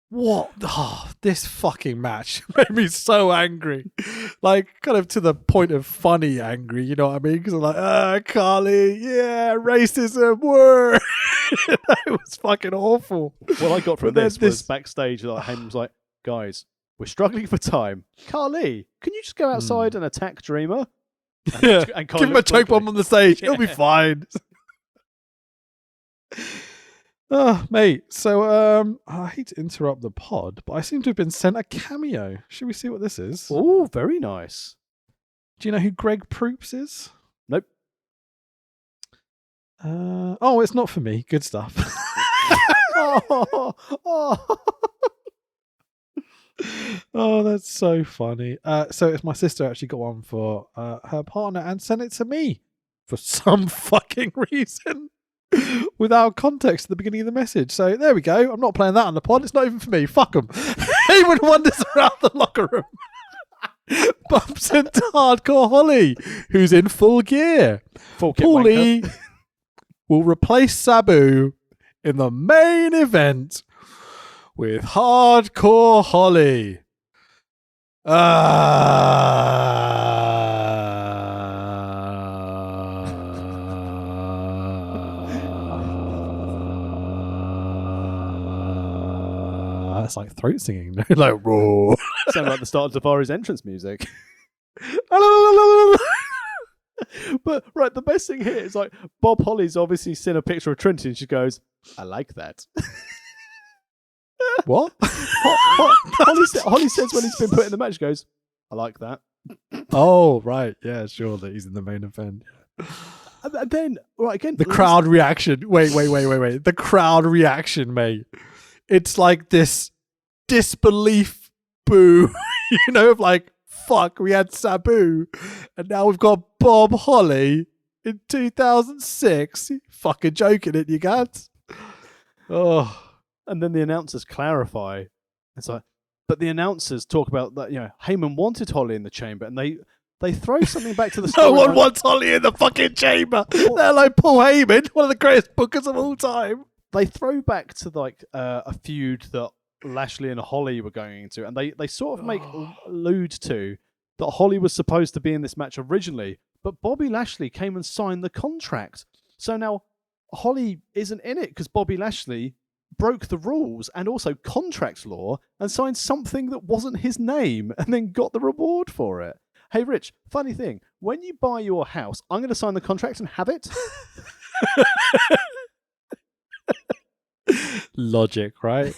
What? This fucking match made me so angry. Kind of to the point of funny angry, you know what I mean? Because I'm like, Carly, yeah, racism, word. It was fucking awful. What I got from this was backstage, Heyman was like, guys, we're struggling for time. Carly, can you just go outside and attack Dreamer? And give him a choke bomb on the stage. It'll be fine. Mate, so I hate to interrupt the pod, but I seem to have been sent a cameo. Should we see what this is? Oh, very nice. Do you know who Greg Proops is? Nope. It's not for me. Good stuff. Oh, that's so funny. So it's my sister actually got one for her partner and sent it to me for some fucking reason. Without context at the beginning of the message. So there we go. I'm not playing that on the pod. It's not even for me. Fuck them. Heyman wanders around the locker room. Bumps into Hardcore Holly, who's in full gear. Paulie will replace Sabu in the main event with Hardcore Holly. It's like throat singing, raw. Sound like the start of Daivari's entrance music. But right, the best thing here is Bob Holly's obviously seen a picture of Trinity and she goes, I like that. What? Holly says when he's been put in the match, she goes, I like that. Oh, right. Yeah, sure, that he's in the main event. And then, right, again. The crowd reaction. Wait. The crowd reaction, mate. It's like this disbelief boo, fuck, we had Sabu, and now we've got Bob Holly in 2006. You fucking joking it, you guys? Oh. And then the announcers clarify. It's but the announcers talk about that, Heyman wanted Holly in the chamber, and they throw something back to the story. No one wants Holly in the fucking chamber. They're like Paul Heyman, one of the greatest bookers of all time. They throw back to a feud that Lashley and Holly were going into, and they sort of allude to that Holly was supposed to be in this match originally, but Bobby Lashley came and signed the contract. So now Holly isn't in it because Bobby Lashley broke the rules and also contract law and signed something that wasn't his name and then got the reward for it. Hey, Rich, funny thing. When you buy your house, I'm going to sign the contract and have it. Logic, right?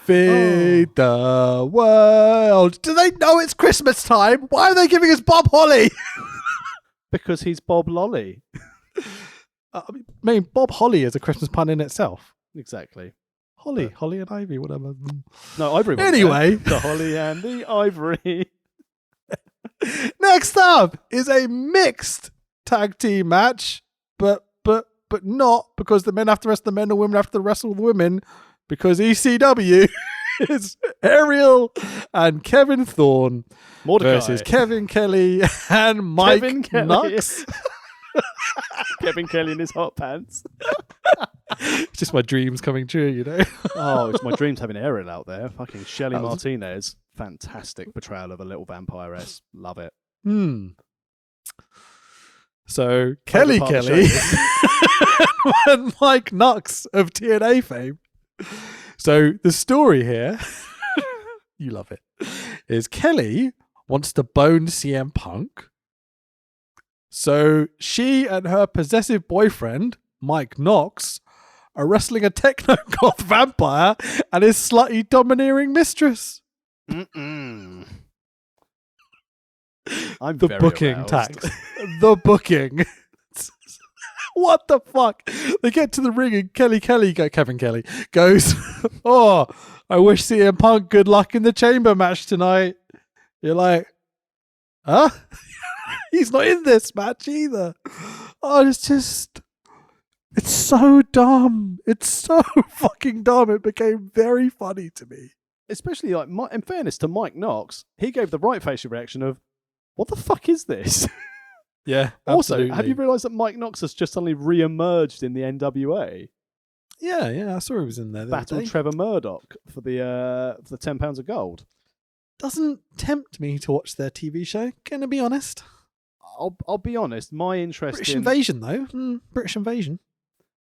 Feed the world. Do they know it's Christmas time? Why are they giving us Bob Holly? Because he's Bob Lolly. I mean, Bob Holly is a Christmas pun in itself. Exactly. Holly and Ivy, whatever. No, Ivory. Anyway. The Holly and the Ivory. Next up is a mixed tag team match, but not because the men have to wrestle the men, the women have to wrestle the women, because ECW is Ariel and Kevin Thorne Mordecai versus Kevin Kelly and Mike Knox. Kevin Kelly in his hot pants. It's just my dreams coming true, you know. Oh, it's my dreams having Ariel out there. Fucking Shelley Martinez. Fantastic portrayal of a little vampiress. Love it. So Kelly and Mike Knox of TNA fame. So the story here, you love it, is Kelly wants to bone CM Punk. So she and her possessive boyfriend, Mike Knox, are wrestling a techno-goth vampire and his slutty domineering mistress. I'm the very booking aroused. tax. The booking. What the fuck? They get to the ring and Kevin Kelly goes, "Oh, I wish CM Punk good luck in the chamber match tonight." You're like, huh? He's not in this match either. Oh, it's so dumb. It's so fucking dumb. It became very funny to me. Especially, like, in fairness to Mike Knox, he gave the right facial reaction of, what the fuck is this? Yeah. Also, absolutely. have you realised that Mike Knox has just suddenly re-emerged in the NWA? Yeah, I saw he was in there. Battled Trevor Murdoch for the £10 of gold. Doesn't tempt me to watch their TV show, gonna be honest. I'll be honest, my interest British in Invasion, though. British Invasion.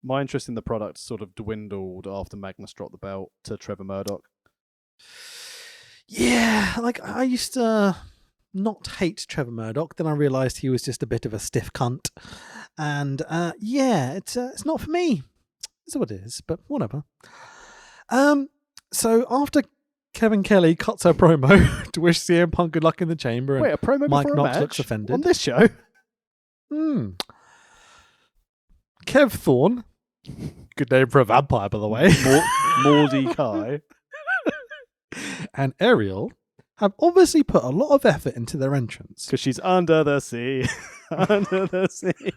my interest in the product sort of dwindled after Magnus dropped the belt to Trevor Murdoch. Yeah, like I used to not hate Trevor Murdoch. Then I realised he was just a bit of a stiff cunt, and it's not for me. It's what it is, but whatever. So after Kevin Kelly cuts her promo to wish CM Punk good luck in the chamber, Wait, a promo and Mike before a Knox match looks offended on this show? Kev Thorne, good name for a vampire, by the way, Mordy Kai, and Ariel have obviously put a lot of effort into their entrance. because she's under the sea, under the sea.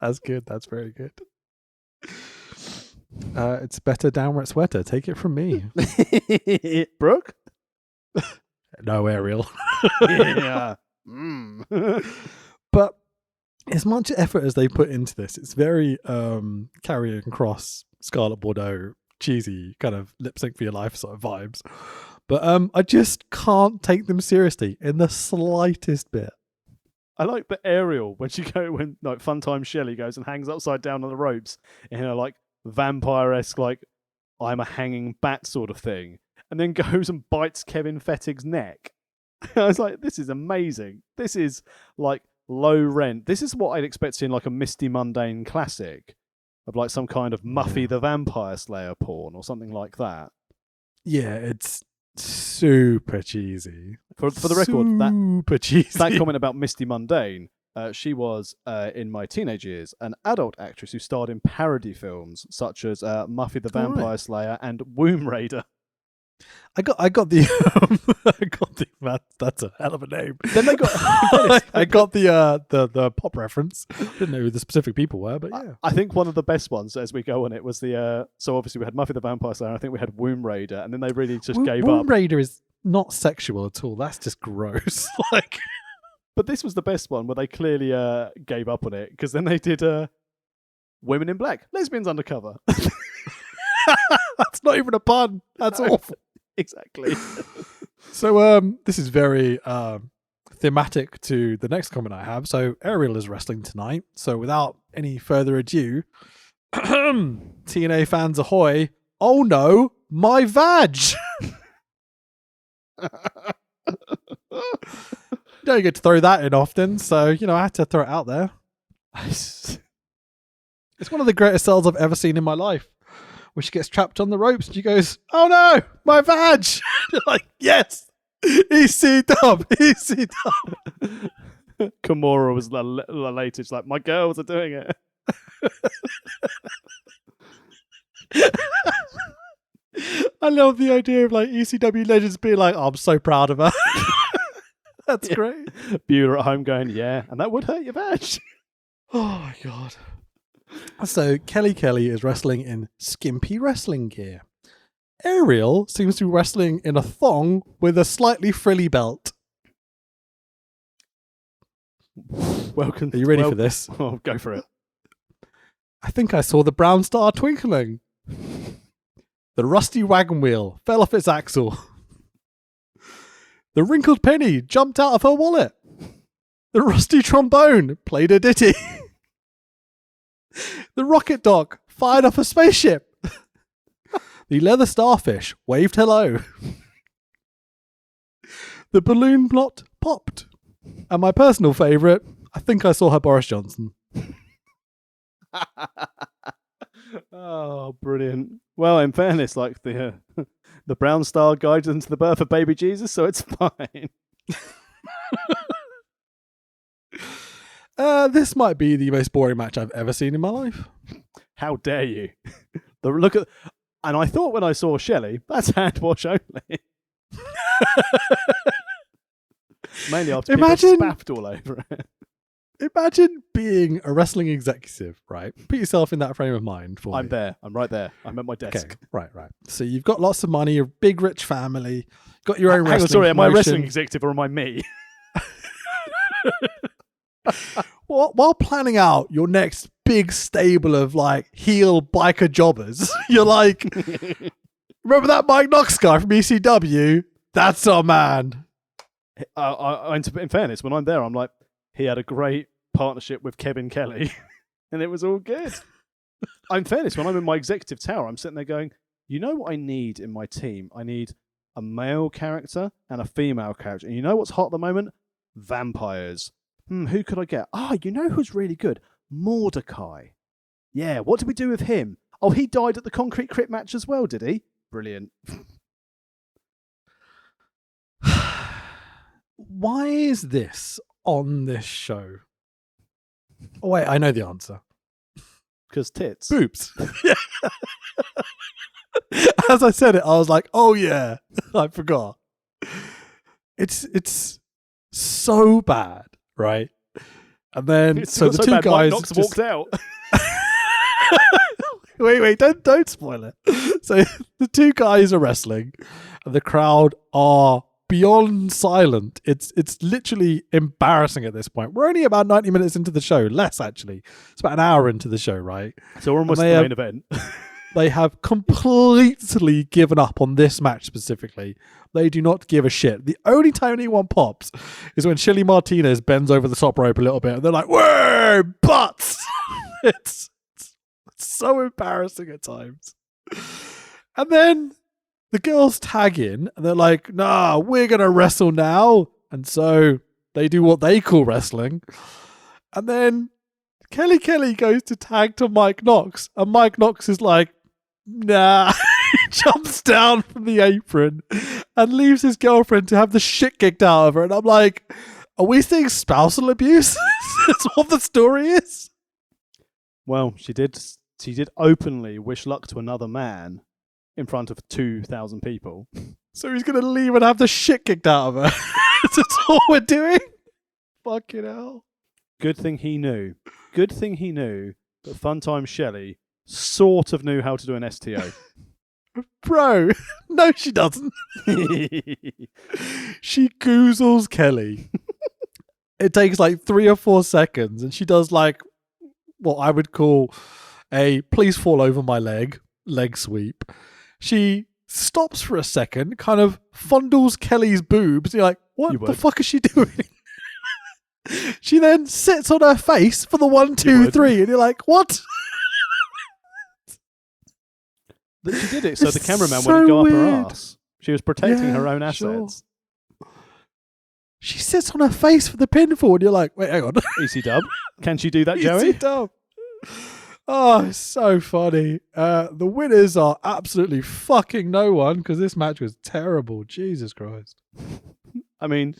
That's good. That's very good. It's better down where it's wetter. Take it from me. Brooke? No, Ariel. Yeah. But as much effort as they put into this, it's very Carrying Cross, Scarlet Bordeaux, cheesy kind of lip sync for your life sort of vibes. But I just can't take them seriously in the slightest bit. I like the Ariel when like Funtime Shelley goes and hangs upside down on the ropes in a like vampire-esque like I'm a hanging bat sort of thing, and then goes and bites Kevin Fettig's neck. I was like, this is amazing. This is like low rent. This is what I'd expect to see in like a Misty Mundane classic of like some kind of Muffy the Vampire Slayer porn or something like that. Yeah, it's super cheesy. For the record, super cheesy. that comment about Misty Mundane, she was, in my teenage years, an adult actress who starred in parody films such as Muffy the Vampire Slayer and Womb Raider. I got that's a hell of a name. Then they got I got the pop reference. Didn't know who the specific people were, but yeah. I think one of the best ones as we go on it was the so obviously we had Muffy the Vampire Slayer, and I think we had Womb Raider, and then they really just gave up. Womb Raider is not sexual at all. That's just gross. Like, but this was the best one where they clearly gave up on it, because then they did Women in Black, Lesbians Undercover. that's not even a pun. That's awful. Exactly. So this is very thematic to the next comment I have. So Ariel is wrestling tonight. So without any further ado, TNA fans ahoy! Oh no, my vag! You don't get to throw that in often, so I had to throw it out there. It's one of the greatest scenes I've ever seen in my life. Where she gets trapped on the ropes and she goes, "Oh no, my vag!" You're like, yes, ECW, ECW. Kimura was elated. She's like, my girls are doing it. I love the idea of like ECW legends being like, "Oh, I'm so proud of her." That's great. Beulah at home going, yeah, and that would hurt your vag. Oh my god. So Kelly is wrestling in skimpy wrestling gear. Ariel seems to be wrestling in a thong with a slightly frilly belt. Welcome. Are you ready for this? Oh, go for it. I think I saw the brown star twinkling. The rusty wagon wheel fell off its axle. The wrinkled penny jumped out of her wallet. The rusty trombone played a ditty. The rocket dog fired off a spaceship. The leather starfish waved hello. The balloon plot popped. And my personal favourite, I think I saw her Boris Johnson. Oh, brilliant. Well, in fairness, like the brown star guides into the birth of baby Jesus, so it's fine. This might be the most boring match I've ever seen in my life. How dare you? And I thought when I saw Shelley, that's hand wash only. Mainly after people spaffed all over it. Imagine being a wrestling executive, right? Put yourself in that frame of mind for I'm me. there. I'm right there. I'm at my desk. Okay, right. So you've got lots of money, you're a big rich family, got your own wrestling promotion. Sorry, am I a wrestling executive or am I me? While planning out your next big stable of like heel biker jobbers, you're like, remember that Mike Knox guy from ECW? That's our man. In fairness, when I'm there, I'm like, he had a great partnership with Kevin Kelly, and it was all good. In fairness, when I'm in my executive tower, I'm sitting there going, you know what I need in my team? I need a male character and a female character. And you know what's hot at the moment? Vampires. Who could I get? You know who's really good? Mordecai. Yeah, what did we do with him? Oh, he died at the Concrete Crypt match as well, did he? Brilliant. Why is this on this show? Oh, wait, I know the answer. Because tits. Boobs. As I said it, I was like, oh yeah, I forgot. It's so bad, right? And then It's so the two bad, guys Mike Knox walked out. wait, don't spoil it. So the two guys are wrestling, and the crowd are beyond silent. It's literally embarrassing at this point. We're only about 90 minutes into the show, less actually. It's about an hour into the show, right? So we're almost at the main event. They have completely given up on this match specifically. They do not give a shit. The only time anyone pops is when Shelly Martinez bends over the top rope a little bit and they're like, whoa, butts! It's so embarrassing at times. And then the girls tag in and they're like, nah, we're going to wrestle now. And so they do what they call wrestling. And then Kelly goes to tag to Mike Knox. And Mike Knox is like, nah. He jumps down from the apron and leaves his girlfriend to have the shit kicked out of her. And I'm like, are we seeing spousal abuse? That's what the story is? Well, she did openly wish luck to another man in front of 2,000 people. So he's going to leave and have the shit kicked out of her. That's all we're doing? Fucking hell. Good thing he knew that Funtime Shelley sort of knew how to do an STO. Bro, no she doesn't. She goozles Kelly. It takes like 3 or 4 seconds and she does like what I would call a please fall over my leg sweep. She stops for a second, kind of fondles Kelly's boobs. You're like, what the fuck is she doing? She then sits on her face for the 1, 2, 3, and you're like, what? She did it so the cameraman wouldn't go up her ass. She was protecting her own assets. Sure. She sits on her face for the pinfall, and you're like, wait, hang on. EC Dub. Can she do that, Joey? EC Dub. Oh, it's so funny. The winners are absolutely fucking no one because this match was terrible. Jesus Christ. I mean,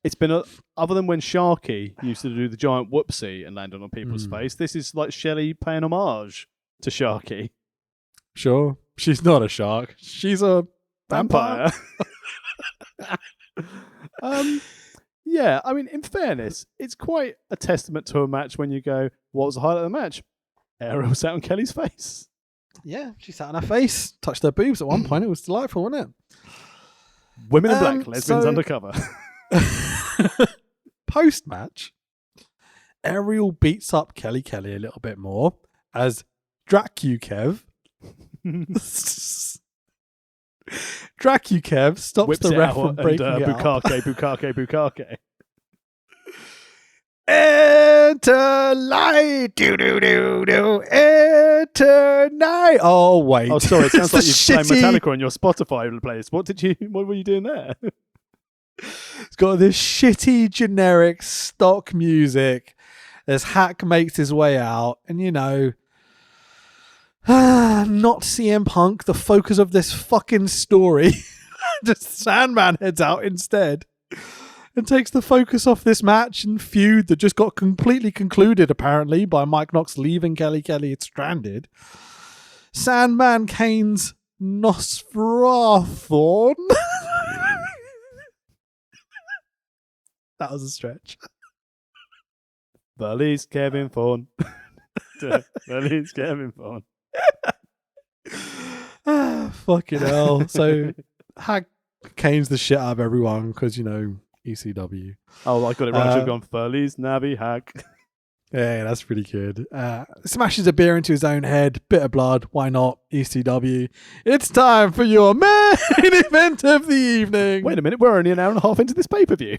it's been other than when Sharky used to do the giant whoopsie and land on people's face, this is like Shelley paying homage to Sharky. Sure. She's not a shark. She's a Vampire. Yeah, I mean, in fairness, it's quite a testament to a match when you go, what was the highlight of the match? Ariel sat on Kelly's face. Yeah, she sat on her face, touched her boobs at one point. It was delightful, wasn't Women in black, lesbians undercover. Post-match, Ariel beats up Kelly a little bit more as Dracukev stops Whips the it ref out from breaking and, it up. Bukake. Enter light, do. Enter night. Oh wait. Oh, sorry. It sounds like you've played shitty... Metallica on your Spotify playlist. What were you doing there? It's got this shitty generic stock music as Hack makes his way out, and not CM Punk, the focus of this fucking story. Just Sandman heads out instead and takes the focus off this match and feud that just got completely concluded, apparently, by Mike Knox leaving Kelly stranded. Sandman Kane's Nosferatu. That was a stretch. Valise Kevin Fawn. Valise Kevin Fawn. Fucking hell. So Hack canes the shit out of everyone because, ECW. Oh, I got it right. You've gone Furley's Navi Hack. Yeah, that's pretty good. Smashes a beer into his own head. Bit of blood. Why not? ECW. It's time for your main event of the evening. Wait a minute. We're only an hour and a half into this pay-per-view.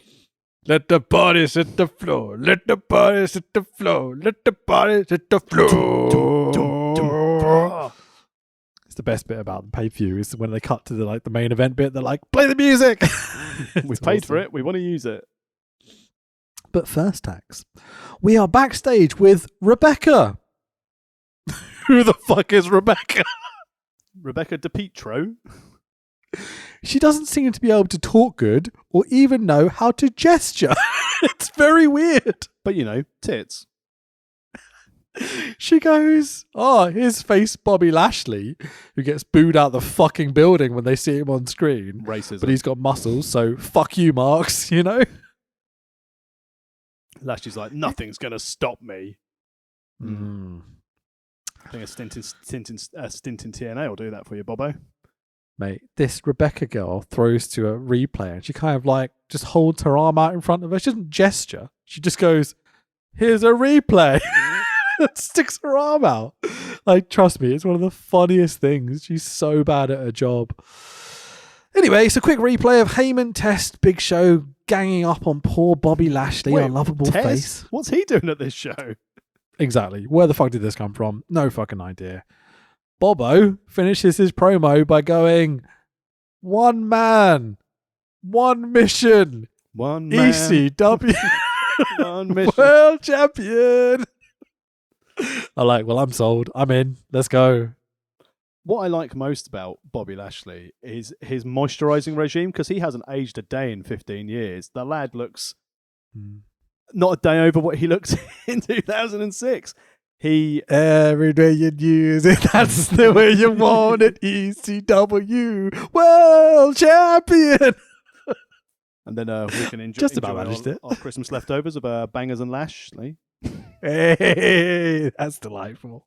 Let the bodies hit the floor. Let the bodies hit the floor. Let the bodies hit the floor. It's the best bit about the pay-per-view is when they cut to the main event bit. They're like, play the music. We've paid for it. We want to use it. But first, Tax, we are backstage with Rebecca. Who the fuck is Rebecca? Rebecca DePietro. She doesn't seem to be able to talk good or even know how to gesture. It's very weird. But tits. She goes, here's face Bobby Lashley, who gets booed out the fucking building when they see him on screen. Racism. But he's got muscles, so fuck you, Marks, Lashley's like, nothing's going to stop me. Mm. I think a stint in TNA will do that for you, Bobo. Mate, this Rebecca girl throws to a replay and she kind of just holds her arm out in front of her. She doesn't gesture. She just goes, here's a replay. Sticks her arm out. Trust me, it's one of the funniest things. She's so bad at her job. Anyway, it's a quick replay of Heyman, Test, Big Show ganging up on poor Bobby Lashley, our lovable Test? face. What's he doing at this show? Exactly. Where the fuck did this come from? No fucking idea. Bobo finishes his promo by going, one man, one mission, one man, ECW, one mission, world champion. I'm sold. I'm in. Let's go. What I like most about Bobby Lashley is his moisturizing regime because he hasn't aged a day in 15 years. The lad looks not a day over what he looked in 2006. Every day you use it, that's the way you want it. ECW world champion. And then we can enjoy our Christmas leftovers of Bangers and Lashley. Hey, that's delightful.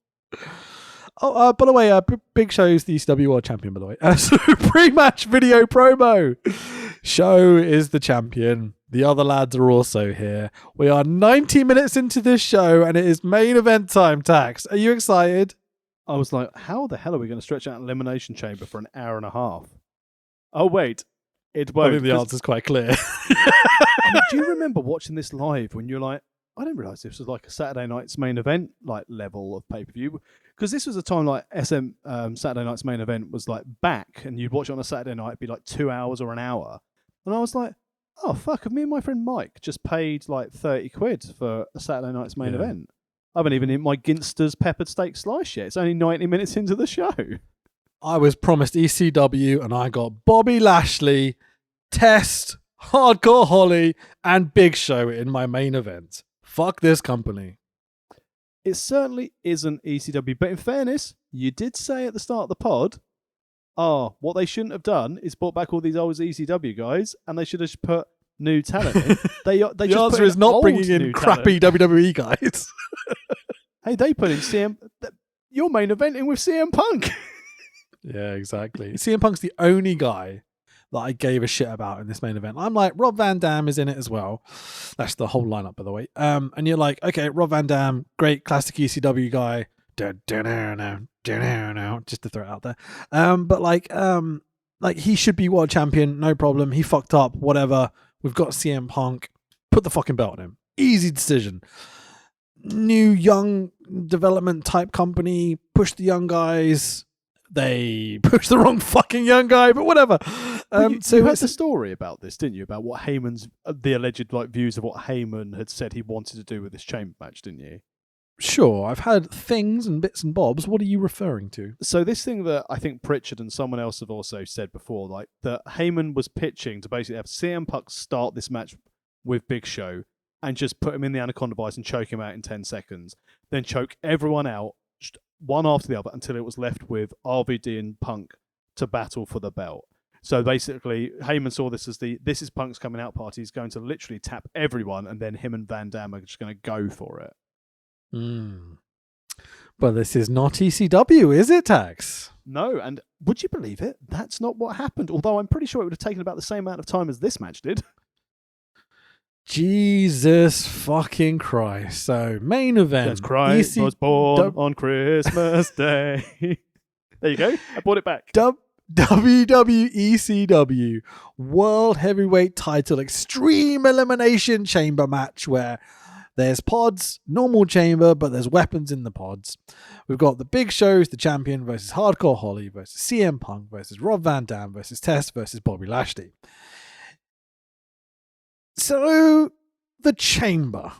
Oh, by the way, Big Show's the ECW World Champion, by the way. So pre-match video promo. Show is the champion. The other lads are also here. We are 90 minutes into this show, and it is main event time, Tax. Are you excited? I was like, how the hell are we going to stretch out an elimination chamber for an hour and a half? Oh, wait. It won't. I think the answer's quite clear. Do you remember watching this live when you're like, I didn't realise this was like a Saturday night's main event level of pay-per-view? Because this was a time Saturday night's main event was back, and you'd watch it on a Saturday night, it'd be 2 hours or an hour. And I was like, oh, fuck, me and my friend Mike just paid like 30 quid for a Saturday night's main Yeah. event. I haven't even eaten my Ginster's peppered steak slice yet. It's only 90 minutes into the show. I was promised ECW and I got Bobby Lashley, Test, Hardcore Holly, and Big Show in my main event. Fuck this company. It certainly isn't ECW, but in fairness, you did say at the start of the pod, what they shouldn't have done is brought back all these old ECW guys, and they should have just put new talent in. They The just answer put is not old bringing new in crappy talent. WWE guys. Hey, they put in CM. Your main eventing with CM Punk. Yeah, exactly. CM Punk's the only guy that I gave a shit about in this main event. I'm like, Rob Van Dam is in it as well. That's the whole lineup, by the way. And you're like, okay, Rob Van Dam, great classic ECW guy. Just to throw it out there. But like he should be world champion, no problem. He fucked up, whatever. We've got CM Punk. Put the fucking belt on him. Easy decision. New young development type company. Push the young guys. They pushed the wrong fucking young guy, but whatever. So you heard the story about this, didn't you? About what Heyman's the alleged like views of what Heyman had said he wanted to do with this chamber match, didn't you? Sure, I've had things and bits and bobs. What are you referring to? So this thing that I think Pritchard and someone else have also said before, like that Heyman was pitching to basically have CM Punk start this match with Big Show and just put him in the Anaconda Vice and choke him out in 10 seconds, then choke everyone out just one after the other until it was left with RVD and Punk to battle for the belt. So basically, Heyman saw this as this is Punk's coming out party. He's going to literally tap everyone, and then him and Van Dam are just going to go for it. But this is not ECW, is it, Tax? No, and would you believe it? That's not what happened. Although I'm pretty sure it would have taken about the same amount of time as this match did. Jesus fucking Christ. So, main event. That's Christ was born on Christmas Day. There you go. I brought it back. WWECW World Heavyweight Title Extreme Elimination Chamber match where there's pods, normal chamber, but there's weapons in the pods. We've got the Big Show's the champion versus Hardcore Holly versus CM Punk versus Rob Van Dam versus Test versus Bobby Lashley. So, the chamber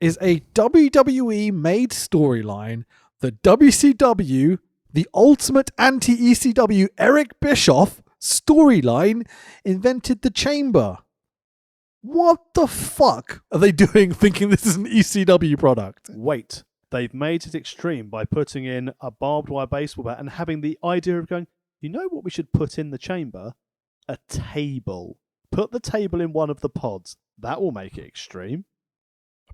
is a WWE made storyline that WCW, the ultimate anti-ECW Eric Bischoff storyline, invented the chamber. What the fuck are they doing thinking this is an ECW product? Wait, they've made it extreme by putting in a barbed wire baseball bat and having the idea of going, you know what we should put in the chamber? A table. Put the table in one of the pods. That will make it extreme.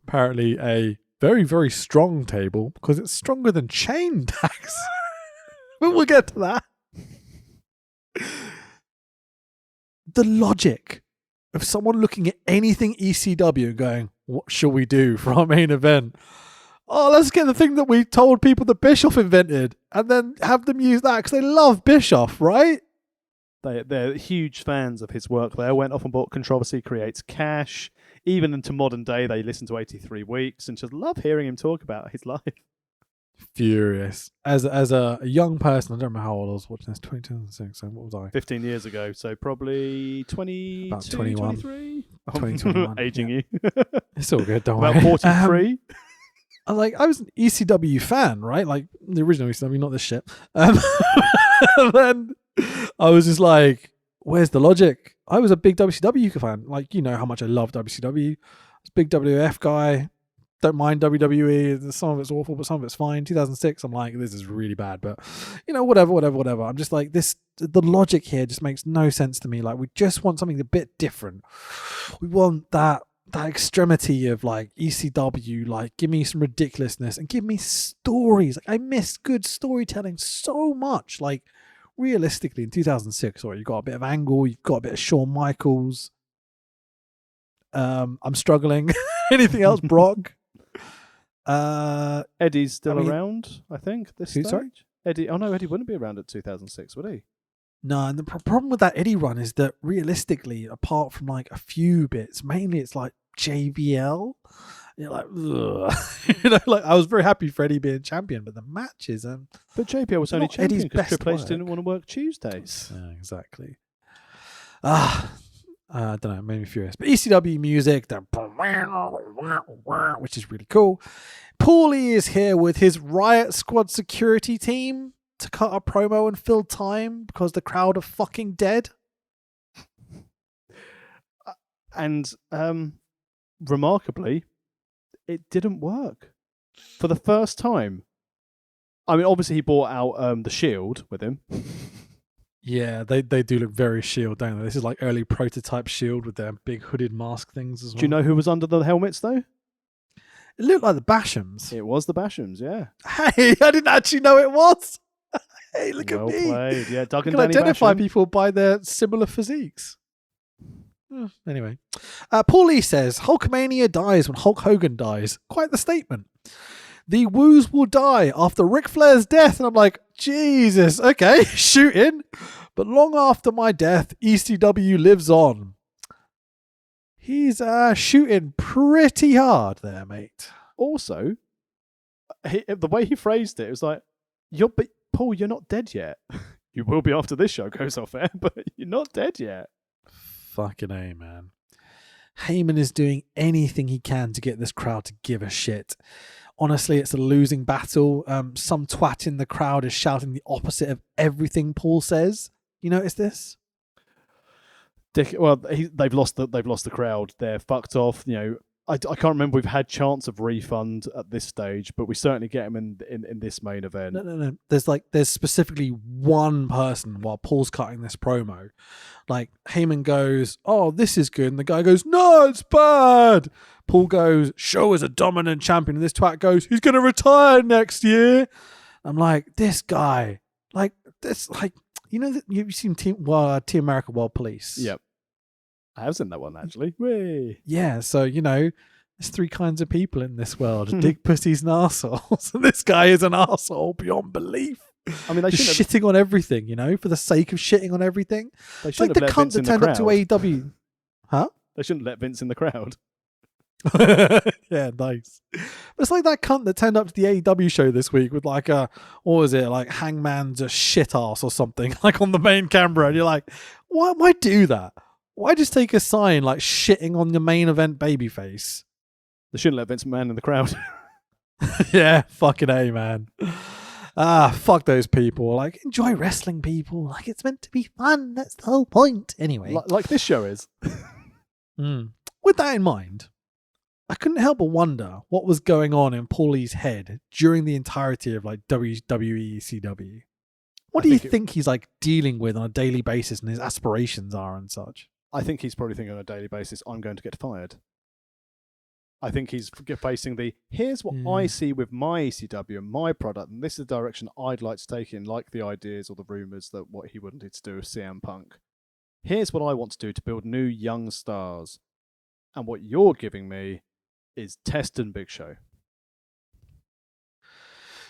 Apparently a very, very strong table because it's stronger than chain tax. But we'll get to that. The logic of someone looking at anything ECW and going, what shall we do for our main event? Oh, let's get the thing that we told people that Bischoff invented and then have them use that because they love Bischoff, right? They're huge fans of his work there. Went off and bought Controversy Creates Cash. Even into modern day, they listen to 83 Weeks and just love hearing him talk about his life. Furious. As a young person, I don't remember how old I was watching this, 2006, so what was I? 15 years ago, so probably 22, About 21. 23? 2021. Aging yeah. you. It's all good, don't About worry. 43. I was an ECW fan, right? Like the original ECW, not this shit. And then I was just like, where's the logic? I was a big WCW fan. Like, you know how much I love WCW. I was a big WWF guy. Don't mind WWE. Some of it's awful, but some of it's fine. 2006, I'm like, this is really bad. But, whatever. I'm just like, the logic here just makes no sense to me. Like, we just want something a bit different. We want that extremity of like ECW, like give me some ridiculousness and give me stories. Like I miss good storytelling so much. Like realistically in 2006, you've got a bit of Angle, you've got a bit of Shawn Michaels. I'm struggling. Anything else, Brock? Eddie's still around, I think. Who, stage. sorry? Eddie. Oh no, Eddie wouldn't be around at 2006, would he? No, and the problem with that Eddie run is that realistically, apart from like a few bits, mainly it's like JBL. You're like, ugh. Like I was very happy for Eddie being champion, but the matches But JBL was only not champion Eddie's because best Triple H work. didn't want to work Tuesdays. Yeah, exactly. I don't know, it made me furious. But ECW music, which is really cool. Paulie is here with his Riot Squad security team to cut a promo and fill time because the crowd are fucking dead. And remarkably, it didn't work. For the first time. I mean, obviously he brought out the Shield with him. Yeah, they do look very Shield, don't they? This is like early prototype Shield with their big hooded mask things as well. Do you know who was under the helmets, though? It looked like the Bashams. It was the Bashams, yeah. Hey, I didn't actually know it was. Hey, look well at me. Well played, yeah. Doug I and can Danny identify Basham. people by their similar physiques. Anyway, Paulie says Hulkamania dies when Hulk Hogan dies. Quite the statement. The Woos will die after Ric Flair's death. And I'm like, Jesus, okay, shooting. But long after my death, ECW lives on. He's shooting pretty hard there, mate. Also, the way he phrased it was like, Paul, you're not dead yet. You will be after this show goes off air, but you're not dead yet. Fucking A, man. Heyman is doing anything he can to get this crowd to give a shit. Honestly, it's a losing battle. Some twat in the crowd is shouting the opposite of everything Paul says. You notice this? They've lost the crowd. They're fucked off. You know, I can't remember we've had chance of refund at this stage, but we certainly get them in this main event. No. There's specifically one person while Paul's cutting this promo. Like Heyman goes, "Oh, this is good," and the guy goes, "No, it's bad." Paul goes, "Show is a dominant champion," and this twat goes, "He's gonna retire next year." I'm like, this guy, like this, like you know, you've seen Team America World Police. Yep. I have seen that one, actually. Way. Yeah, so, you know, there's three kinds of people in this world. Dick pussies and arseholes. And this guy is an arsehole beyond belief. I mean, they just shitting on everything, you know, for the sake of shitting on everything. They it's like the cunt that turned up to AEW. Huh? They shouldn't let Vince in the crowd. Yeah, nice. But it's like that cunt that turned up to the AEW show this week with like what was it, like Hangman's a shit ass or something, like on the main camera. And you're like, why do that? Why just take a sign like shitting on the main event babyface? They shouldn't let Vince McMahon in the crowd. Yeah, fucking A, man. Fuck those people. Like, enjoy wrestling, people. Like, it's meant to be fun. That's the whole point. Anyway. Like this show is. With that in mind, I couldn't help but wonder what was going on in Paulie's head during the entirety of like WWE ECW. What do you think he's like dealing with on a daily basis and his aspirations are and such? I think he's probably thinking on a daily basis, I'm going to get fired. I think he's facing here's what I see with my ECW and my product, and this is the direction I'd like to take in, like the ideas or the rumours that what he wanted to do with CM Punk. Here's what I want to do to build new young stars. And what you're giving me is Test and Big Show.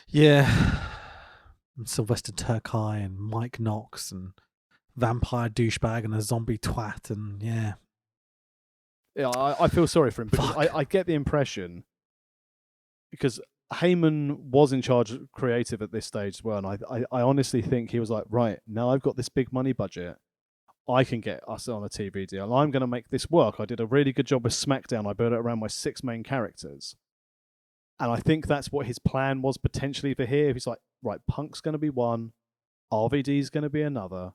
Yeah. And Sylvester Turkey and Mike Knox and vampire douchebag and a zombie twat and yeah, I feel sorry for him because I get the impression, because Heyman was in charge of creative at this stage as well, and I honestly think he was like, right, now I've got this big money budget, I can get us on a TV deal, I'm going to make this work. I did a really good job with SmackDown. I built it around my 6 main characters, and I think that's what his plan was potentially for here. He's like, right, Punk's going to be one, RVD's going to be another,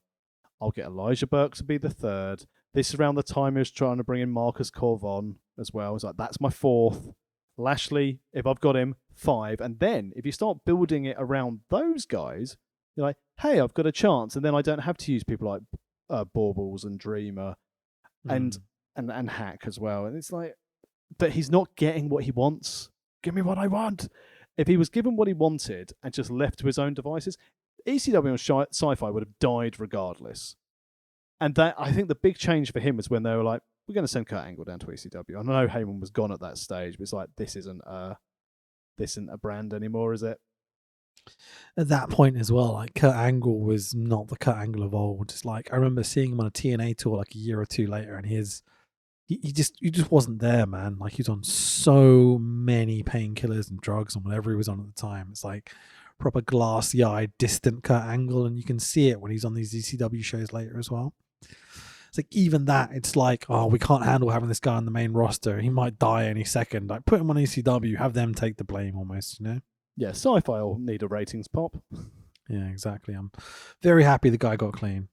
I'll get Elijah Burke to be the third. This is around the time he was trying to bring in Marcus Corvon as well. It's like, that's my fourth. Lashley, if I've got him, 5. And then if you start building it around those guys, you're like, hey, I've got a chance. And then I don't have to use people like Baubles and Dreamer and Hack as well. And it's like, but he's not getting what he wants. Give me what I want. If he was given what he wanted and just left to his own devices, ECW on Sci-Fi would have died regardless. And that, I think the big change for him was when they were like, we're going to send Kurt Angle down to ECW. I know Heyman was gone at that stage, but it's like, this isn't a brand anymore, is it? At that point as well, like Kurt Angle was not the Kurt Angle of old. It's like I remember seeing him on a TNA tour like a year or two later, and he just wasn't there, man. Like he was on so many painkillers and drugs and whatever he was on at the time. It's like proper glassy-eyed, distant Kurt Angle, and you can see it when he's on these ECW shows later as well. It's like even that, it's like, oh, we can't handle having this guy on the main roster. He might die any second. Like put him on ECW, have them take the blame almost, you know? Yeah, sci-fi will need a ratings pop. Yeah, exactly. I'm very happy the guy got clean.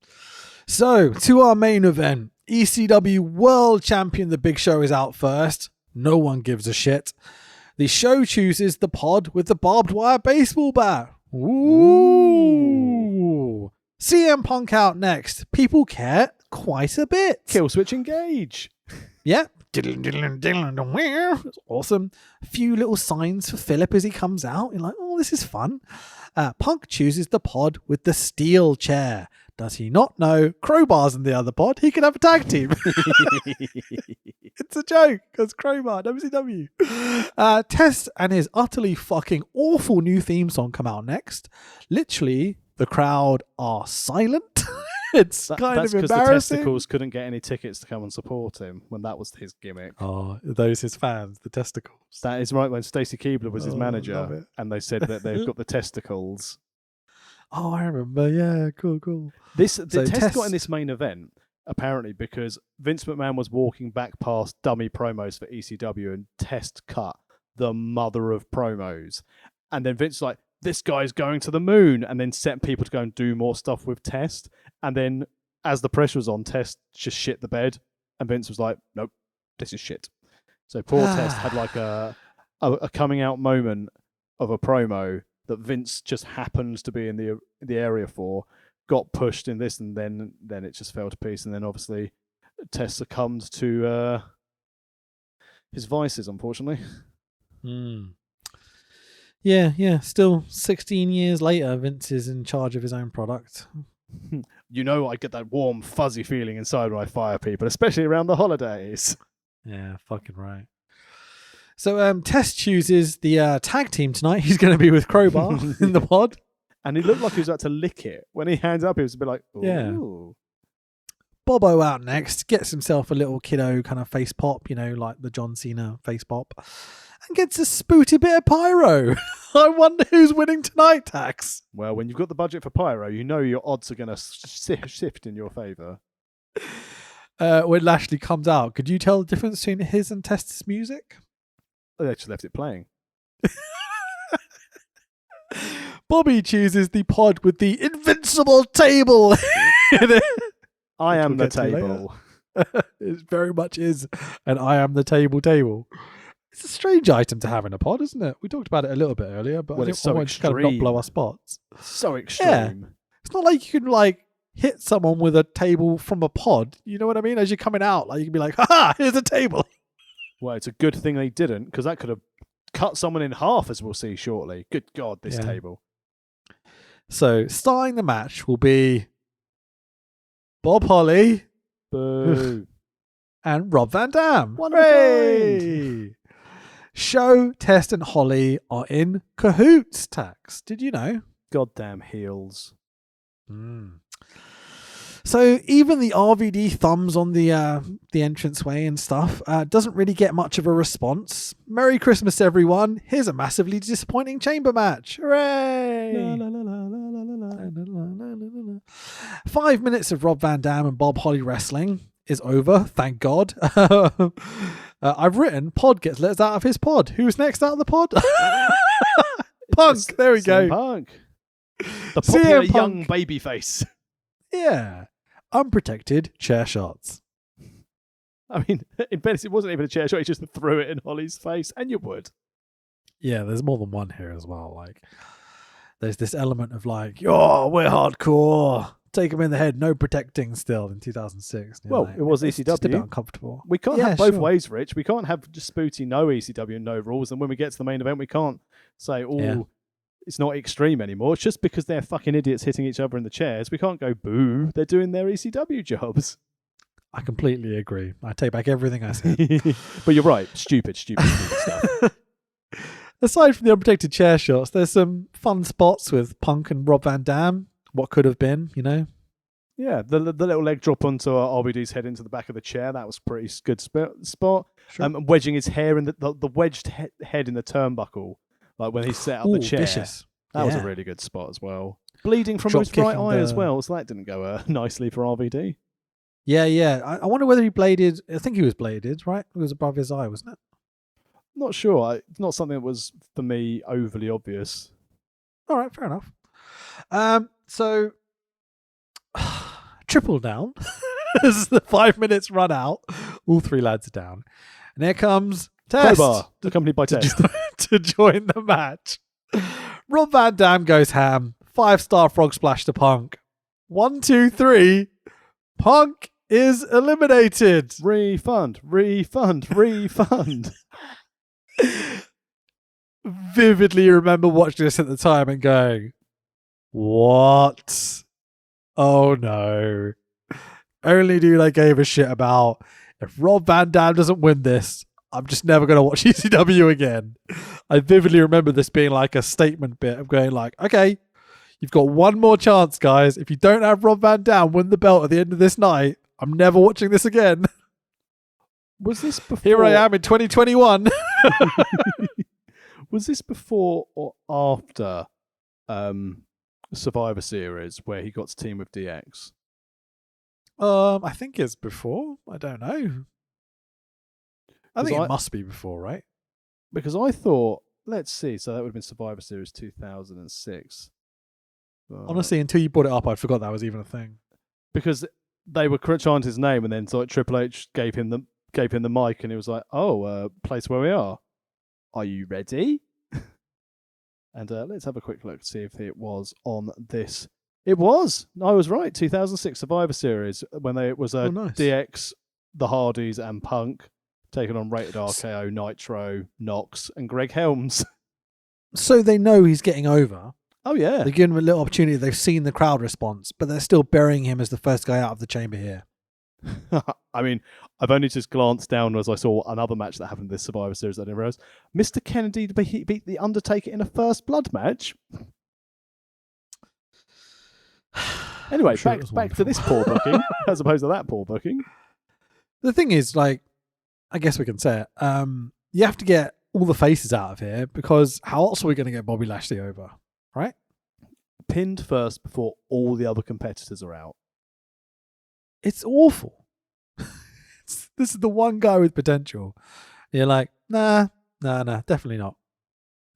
So, to our main event, ECW World Champion The Big Show is out first. No one gives a shit. The show chooses the Pod with the barbed wire baseball bat. Ooh. CM Punk out next. People care quite a bit. Kill switch engage. Yeah. It's awesome. A few little signs for Philip as he comes out. You're like, oh, this is fun. Punk chooses the Pod with the steel chair. Does he not know Crowbar's in the other pod? He can have a tag team. It's a joke because Crowbar, WCW. Test and his utterly fucking awful new theme song come out next. Literally, the crowd are silent. It's kind that's of because the embarrassing. testicles couldn't get any tickets to come and support him when that was his gimmick. Oh, those his fans, the testicles. That is right, when Stacey Keebler was his Love manager it. and they said that they've got the testicles. Oh, I remember. Yeah, cool. The Test Test got in this main event, apparently, because Vince McMahon was walking back past dummy promos for ECW and Test cut the mother of promos. And then Vince was like, this guy's going to the moon, and then set people to go and do more stuff with Test. And then as the pressure was on, Test just shit the bed. And Vince was like, nope, this is shit. So poor Test had like a coming out moment of a promo that Vince just happened to be in the area for, got pushed in this, and then it just fell to pieces. And then obviously Test succumbed to his vices, unfortunately. Yeah. Still 16 years later, Vince is in charge of his own product. You know, I get that warm, fuzzy feeling inside when I fire people, especially around the holidays. Yeah, fucking right. So Test chooses the tag team tonight. He's going to be with Crowbar in the pod. And he looked like he was about to lick it. When he hands up, he was a bit like, ooh. Yeah. Bobo out next, gets himself a little kiddo kind of face pop, you know, like the John Cena face pop, and gets a spooty bit of pyro. I wonder who's winning tonight, Tax. Well, when you've got the budget for pyro, you know your odds are going to shift in your favour. When Lashley comes out, could you tell the difference between his and Test's music? They just left it playing. Bobby chooses the pod with the invincible table. I am the We'll get to table. It very much is an I am the table. It's a strange item to have in a pod, isn't it? We talked about it a little bit earlier, but Well, I it's didn't so want to kind of not extreme. blow our spots. So extreme. Yeah. It's not like you can like hit someone with a table from a pod. You know what I mean? As you're coming out, like you can be like, "Ha! Here's a table." Well, it's a good thing they didn't, because that could have cut someone in half, as we'll see shortly. Good God, this Yeah. table. So starting the match will be Bob Holly Boo. and Rob Van Dam. One of a kind. Hooray! Show, Test, and Holly are in cahoots. Tax. Did you know? Goddamn heels. So even the RVD thumbs on the entranceway and stuff doesn't really get much of a response. Merry Christmas, everyone! Here's a massively disappointing chamber match. Hooray! La, la, la, la, la, la, la. 5 minutes of Rob Van Dam and Bob Holly wrestling is over. Thank God. I've written Pod gets let out of his pod. Who's next out of the pod? Punk. There we go. CM Punk. The popular CM young Punk. baby face. Yeah. Unprotected chair shots. I mean, in fairness, it wasn't even a chair shot. He just threw it in Holly's face, and you would. Yeah, there's more than one here as well. Like, there's this element of like, oh, we're hardcore. Take him in the head. No protecting still in 2006. You know, Well, like, it was it's just a bit ECW. uncomfortable. We can't Yeah, have both sure. ways, Rich. We can't have just Spooty no ECW, no rules, and when we get to the main event, we can't say, oh, Yeah. it's not extreme anymore. It's just because they're fucking idiots hitting each other in the chairs. We can't go, boo, they're doing their ECW jobs. I completely agree. I take back everything I said. But you're right. Stupid stuff. Aside from the unprotected chair shots, there's some fun spots with Punk and Rob Van Dam. What could have been, you know? Yeah, the little leg drop onto RBD's head into the back of the chair. That was a pretty good spot. Sure. And wedging his hair in the wedged head in the turnbuckle, like when he set up Ooh, the chair. vicious. That was Yeah. a really good spot as well. Bleeding from Drop his right kicking eye as the- well, so that didn't go nicely for RVD. Yeah. I wonder whether he bladed. I think he was bladed, right? It was above his eye, wasn't it? Not sure. It's not something that was, for me, overly obvious. All right, fair enough. So triple down as the 5 minutes run out. All three lads are down, and here comes Test Crowbar, accompanied by Test. to join the match. Rob Van Dam goes ham. 5-star frog splash to Punk. 1, 2, 3. Punk is eliminated. Refund. Vividly remember watching this at the time and going, what? Oh no. Only dude I gave a shit about. If Rob Van Dam doesn't win this, I'm just never going to watch ECW again. I vividly remember this being like a statement bit of going like, okay, you've got one more chance, guys. If you don't have Rob Van Dam win the belt at the end of this night, I'm never watching this again. Was this before? Here I am in 2021. Was this before or after Survivor Series where he got to team with DX? I think it's before. I don't know. I think it must be before, right? Because I thought, let's see, so that would have been Survivor Series 2006. Honestly, until you brought it up, I forgot that was even a thing. Because they were chanting his name, and then so like, Triple H gave him the mic, and it was like, "Oh, place where we are. Are you ready?" And let's have a quick look to see if it was on this. It was. I was right. 2006 Survivor Series when it was nice. DX, the Hardys, and Punk taking on Rated RKO, Nitro, Knox, and Greg Helms. So they know he's getting over. Oh yeah. They give him a little opportunity. They've seen the crowd response, but they're still burying him as the first guy out of the chamber here. I mean, I've only just glanced down as I saw another match that happened this Survivor Series. I didn't realize Mr. Kennedy beat the Undertaker in a first blood match. Anyway, sure back to this poor booking as opposed to that poor booking. The thing is, like, I guess we can say it. You have to get all the faces out of here because how else are we going to get Bobby Lashley over, right? Pinned first before all the other competitors are out. It's awful. This is the one guy with potential. You're like, nah, definitely not.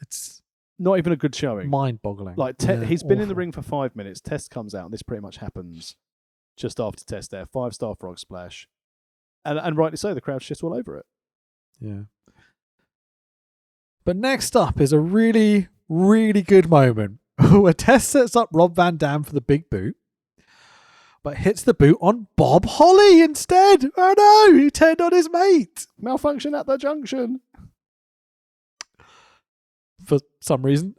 It's not even a good showing. Mind-boggling. Like he's been in the ring for 5 minutes. Test comes out, and this pretty much happens just after Test there. 5-star frog splash, and rightly so. The crowd's just all over it. Yeah. But next up is a really, really good moment where Test sets up Rob Van Dam for the big boot, but hits the boot on Bob Holly instead. Oh no, he turned on his mate. Malfunction at the junction. For some reason.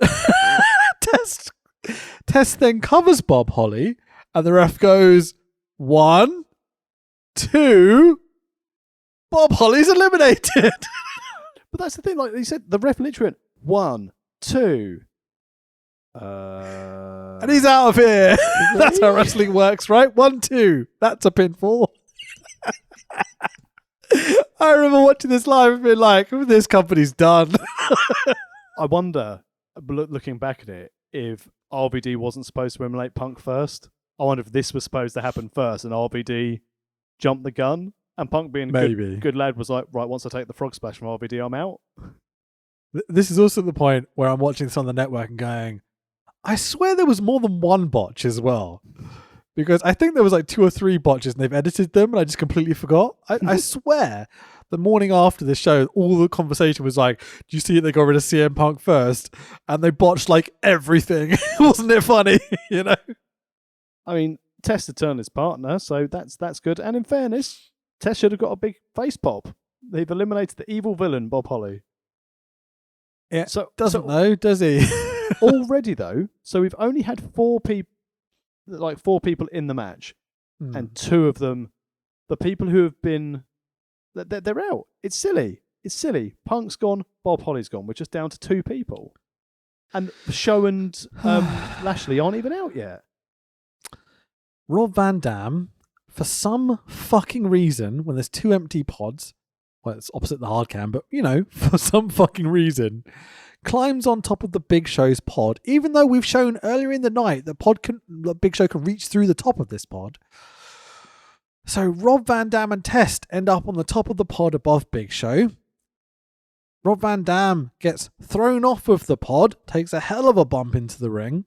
Test then covers Bob Holly, and the ref goes, 1, 2, Bob Holly's eliminated. But that's the thing, like he said, the ref literally went 1, 2. And he's out of here. That's how wrestling works, right? 1, 2. That's a pinfall. I remember watching this live and being like, this company's done. I wonder, looking back at it, if RVD wasn't supposed to eliminate Punk first. I wonder if this was supposed to happen first and RVD jumped the gun. And Punk being a good lad was like, right, once I take the frog splash from RVD, I'm out. This is also the point where I'm watching this on the network and going, I swear there was more than one botch as well. Because I think there was like 2 or 3 botches and they've edited them and I just completely forgot. I swear the morning after the show, all the conversation was like, do you see it? They got rid of CM Punk first and they botched like everything. Wasn't it funny? You know? I mean, Test had turned his partner, so that's good. And in fairness, Test should have got a big face pop. They've eliminated the evil villain, Bob Holly. Yeah, doesn't know, does he? Already though, so we've only had 4 people in the match, and 2 of them, the people who have been, they're out. It's silly. Punk's gone, Bob Holly's gone. We're just down to 2 people, and Show and Lashley aren't even out yet. Rob Van Dam, for some fucking reason, when there's 2 empty pods, well, it's opposite the hard cam, but you know, for some fucking reason, climbs on top of the Big Show's pod, even though we've shown earlier in the night that the Big Show can reach through the top of this pod. So Rob Van Dam and Test end up on the top of the pod above Big Show. Rob Van Dam gets thrown off of the pod, takes a hell of a bump into the ring.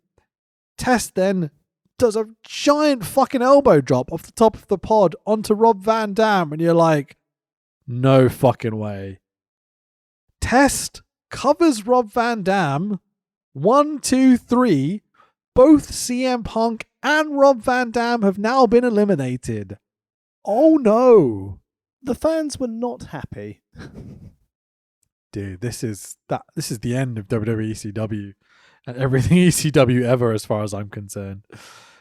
Test then does a giant fucking elbow drop off the top of the pod onto Rob Van Dam, and you're like, no fucking way. Test covers Rob Van Dam. 1, 2, 3. Both CM Punk and Rob Van Dam have now been eliminated. Oh no. The fans were not happy. Dude, this is the end of WWE ECW and everything ECW ever as far as I'm concerned.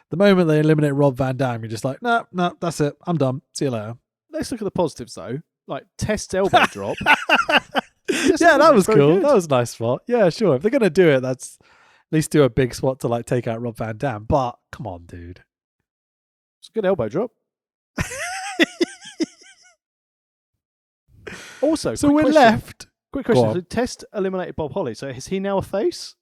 The moment they eliminate Rob Van Dam, you're just like, no, that's it. I'm done. See you later. Let's look at the positives though. Like Test's elbow drop. Yeah, that was cool. Good. That was a nice spot. Yeah, sure. If they're gonna do it, that's at least do a big spot to like take out Rob Van Dam. But come on, dude. It's a good elbow drop. Also, so we're question. left. Quick question. So Test eliminated Bob Holly. So is he now a face?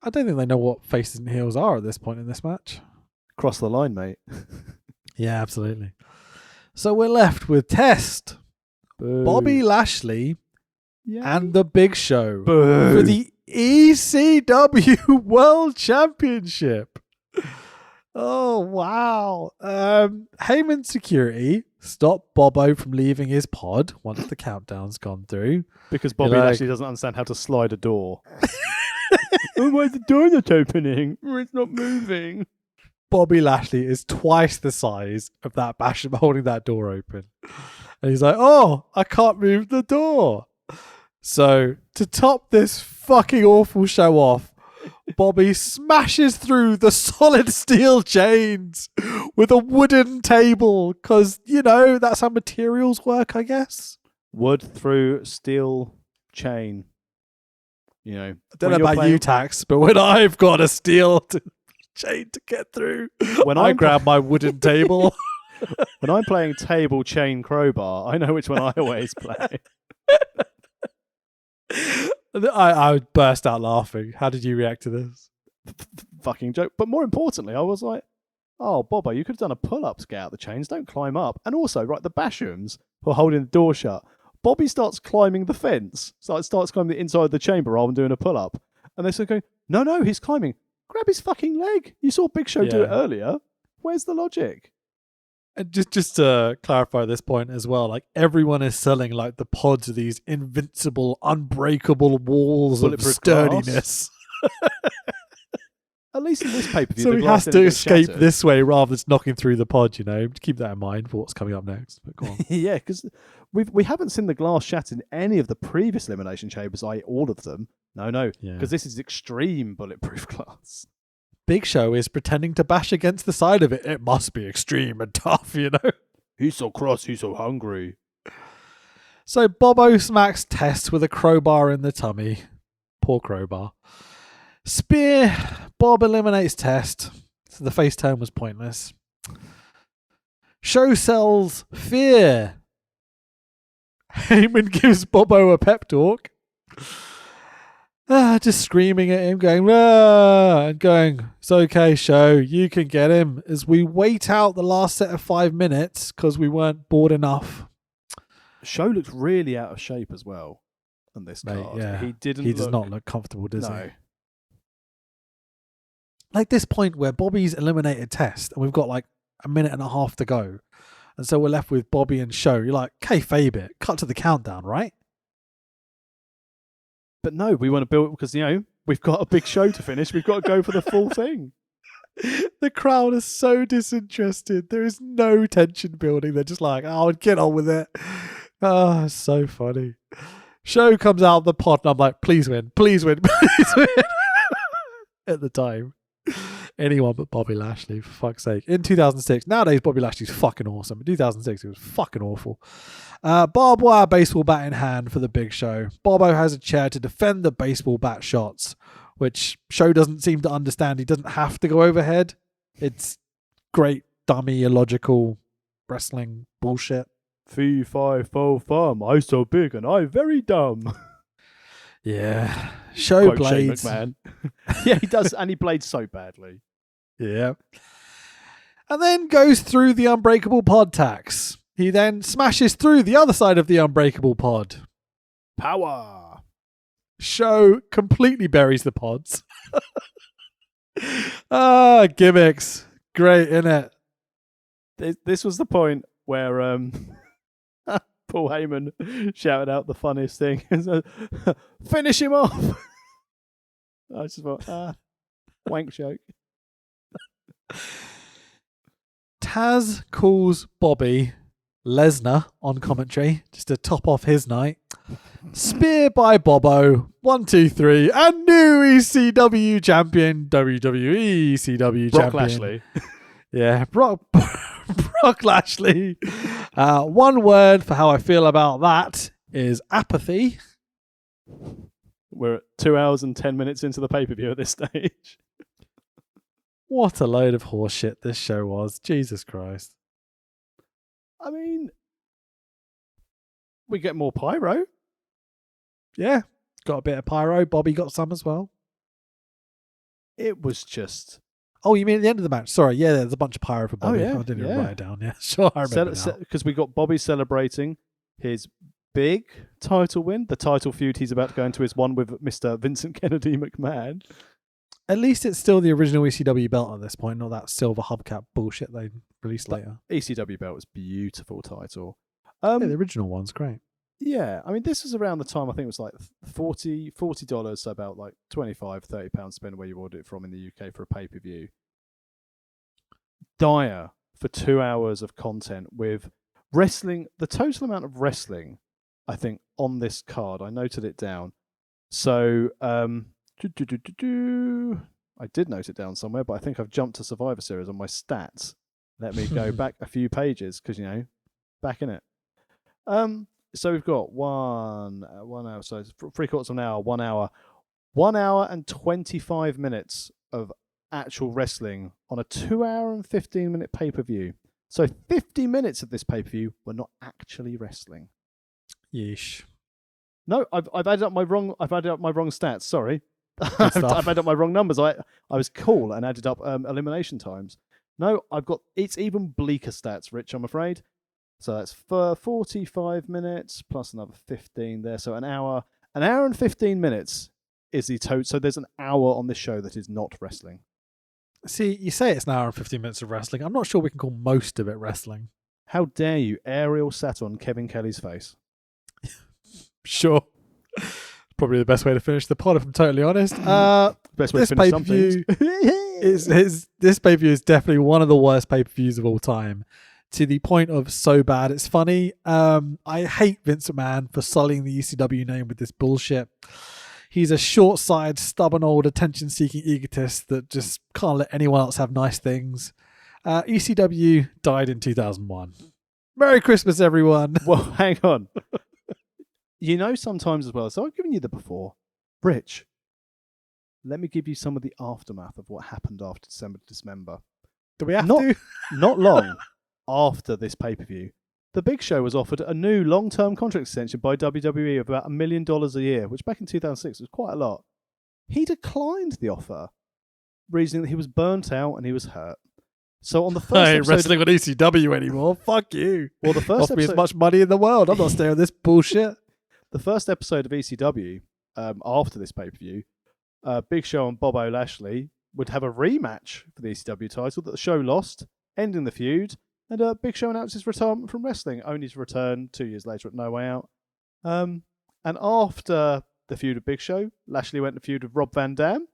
I don't think they know what faces and heels are at this point in this match. Cross the line, mate. Yeah, absolutely. So we're left with Test, Boo. Bobby Lashley, Yeah. and the Big Show Boo. for the ECW World Championship. Oh, wow. Heyman Security stopped Bobo from leaving his pod once the countdown's gone through. Because Bobby Lashley doesn't understand how to slide a door. Oh, why's the door not opening? It's not moving. Bobby Lashley is twice the size of that Basham holding that door open. And he's like, oh, I can't move the door. So to top this fucking awful show off, Bobby smashes through the solid steel chains with a wooden table because, you know, that's how materials work, I guess. Wood through steel chain. You know. I don't know about you, Tax, but when I've got a steel chain to get through, When I I'm grab my wooden table. When I'm playing table chain crowbar, I know which one I always play. I would burst out laughing. How did you react to this? Fucking joke. But more importantly, I was like, oh, Bobo, you could have done a pull-up to get out the chains. Don't climb up. And also, right, the Bashams who are holding the door shut. Bobby starts climbing the fence. So it starts climbing the inside of the chamber rather than doing a pull-up. And they're sort of going, no, he's climbing. Grab his fucking leg. You saw Big Show do it earlier. Where's the logic? And just to clarify this point as well, like everyone is selling like the pods of these invincible, unbreakable walls of sturdiness. At least in this pay-per-view, so he has to escape this way rather than knocking through the pod, you know. Keep that in mind for what's coming up next. But go on. Yeah, because we haven't seen the glass shattered in any of the previous Elimination Chambers, i.e. all of them. No, because this is extreme bulletproof glass. Big Show is pretending to bash against the side of it. It must be extreme and tough, you know. He's so cross, he's so hungry. So Bobo smacks Test with a crowbar in the tummy. Poor crowbar. Spear. Bob eliminates Test. So the face turn was pointless. Show sells fear. Heyman gives Bobo a pep talk. Just screaming at him, going, and going, it's okay, Show, you can get him, as we wait out the last set of 5 minutes because we weren't bored enough. Show looks really out of shape as well on this card. Yeah. He does not look comfortable, does he? No. Like this point where Bobby's eliminated Test and we've got like a minute and a half to go. And so we're left with Bobby and Show. You're like, kayfabe it, cut to the countdown, right? But no, we want to build it because, you know, we've got a big show to finish. We've got to go for the full thing. The crowd is so disinterested. There is no tension building. They're just like, oh, get on with it. Oh, it's so funny. Show comes out of the pod and I'm like, please win, please win, please win. At the time. Anyone but Bobby Lashley, for fuck's sake. In 2006, nowadays Bobby Lashley's fucking awesome. In 2006, he was fucking awful. Barbed wire baseball bat in hand for the Big Show. Bobo has a chair to defend the baseball bat shots, which Show doesn't seem to understand. He doesn't have to go overhead. It's great, dummy, illogical wrestling bullshit. Fee, fi, fo, fum. I so big and I very dumb. Yeah. Show Quote blades. Shane McMahon. Yeah, he does, and he blades so badly. Yeah. and then goes through the unbreakable pod tax. He then smashes through the other side of the unbreakable pod. Power. Show completely buries the pods. Gimmicks. Great, innit? This was the point where Paul Heyman shouted out the funniest thing. Finish him off. I just thought, wank joke. Taz calls Bobby Lesnar on commentary just to top off his night. Spear by Bobo. 1, 2, 3. And new ECW champion. WWE ECW Brock champion. Lashley. Yeah, Brock Lashley. One word for how I feel about that is apathy. We're at 2 hours and 10 minutes into the pay-per-view at this stage. What a load of horseshit this show was. Jesus Christ. I mean, we get more pyro. Yeah, got a bit of pyro. Bobby got some as well. It was just... Oh, you mean at the end of the match? Sorry, yeah, there's a bunch of pyro for Bobby. yeah, I didn't even yeah. write it down. Yeah, sure, I remember now. Because we got Bobby celebrating his big title win, the title feud he's about to go into is one with Mr. Vincent Kennedy McMahon. At least it's still the original ECW belt at this point, not that silver hubcap bullshit they released later. ECW belt was beautiful title. Yeah, the original one's great. Yeah, I mean, this was around the time, I think it was like $40, so about like £25-30 spent where you ordered it from in the UK for a pay-per-view. Dire for 2 hours of content with wrestling, the total amount of wrestling, I think, on this card, I noted it down. So, I did note it down somewhere, but I think I've jumped to Survivor Series on my stats. Let me go back a few pages, because, you know, back in it. So we've got 1 hour, so it's 3/4 of an hour, 1 hour. 1 hour and 25 minutes of actual wrestling on a 2 hour and 15-minute pay-per-view. So 50 minutes of this pay-per-view were not actually wrestling. Yeesh. No, I've added up my wrong stats, sorry. I've added up my wrong numbers. I was cool and added up elimination times. No, it's even bleaker stats, Rich, I'm afraid. So that's for 45 minutes plus another 15 there. So an hour and 15 minutes is the total. So there's an hour on this show that is not wrestling. See, you say it's an hour and 15 minutes of wrestling. I'm not sure we can call most of it wrestling. How dare you? Ariel sat on Kevin Kelly's face. Sure. Probably the best way to finish the pod, if I'm totally honest. Best way to finish some things. This pay-per-view is definitely one of the worst pay-per-views of all time. To the point of so bad it's funny. I hate Vince McMahon for sullying the ECW name with this bullshit. He's a short-sighted, stubborn old attention-seeking egotist that just can't let anyone else have nice things. ECW died in 2001. Merry Christmas, everyone. Well, hang on. You know, sometimes as well, so I've given you the before. Rich, let me give you some of the aftermath of what happened after December to Dismember. Do we have to? Not long after this pay-per-view, the Big Show was offered a new long-term contract extension by WWE of about $1 million a year, which back in 2006 was quite a lot. He declined the offer, reasoning that he was burnt out and he was hurt. So on the first I ain't episode wrestling on ECW anymore. Fuck you. Well, the first Offer me as episode, much money in the world. I'm not staying on this bullshit. the first episode of ECW, after this pay-per-view, Big Show and Bobo Lashley would have a rematch for the ECW title that the show lost, ending the feud. And Big Show announced his retirement from wrestling, only to return 2 years later at No Way Out. And after the feud with Big Show, Lashley went to feud with Rob Van Dam.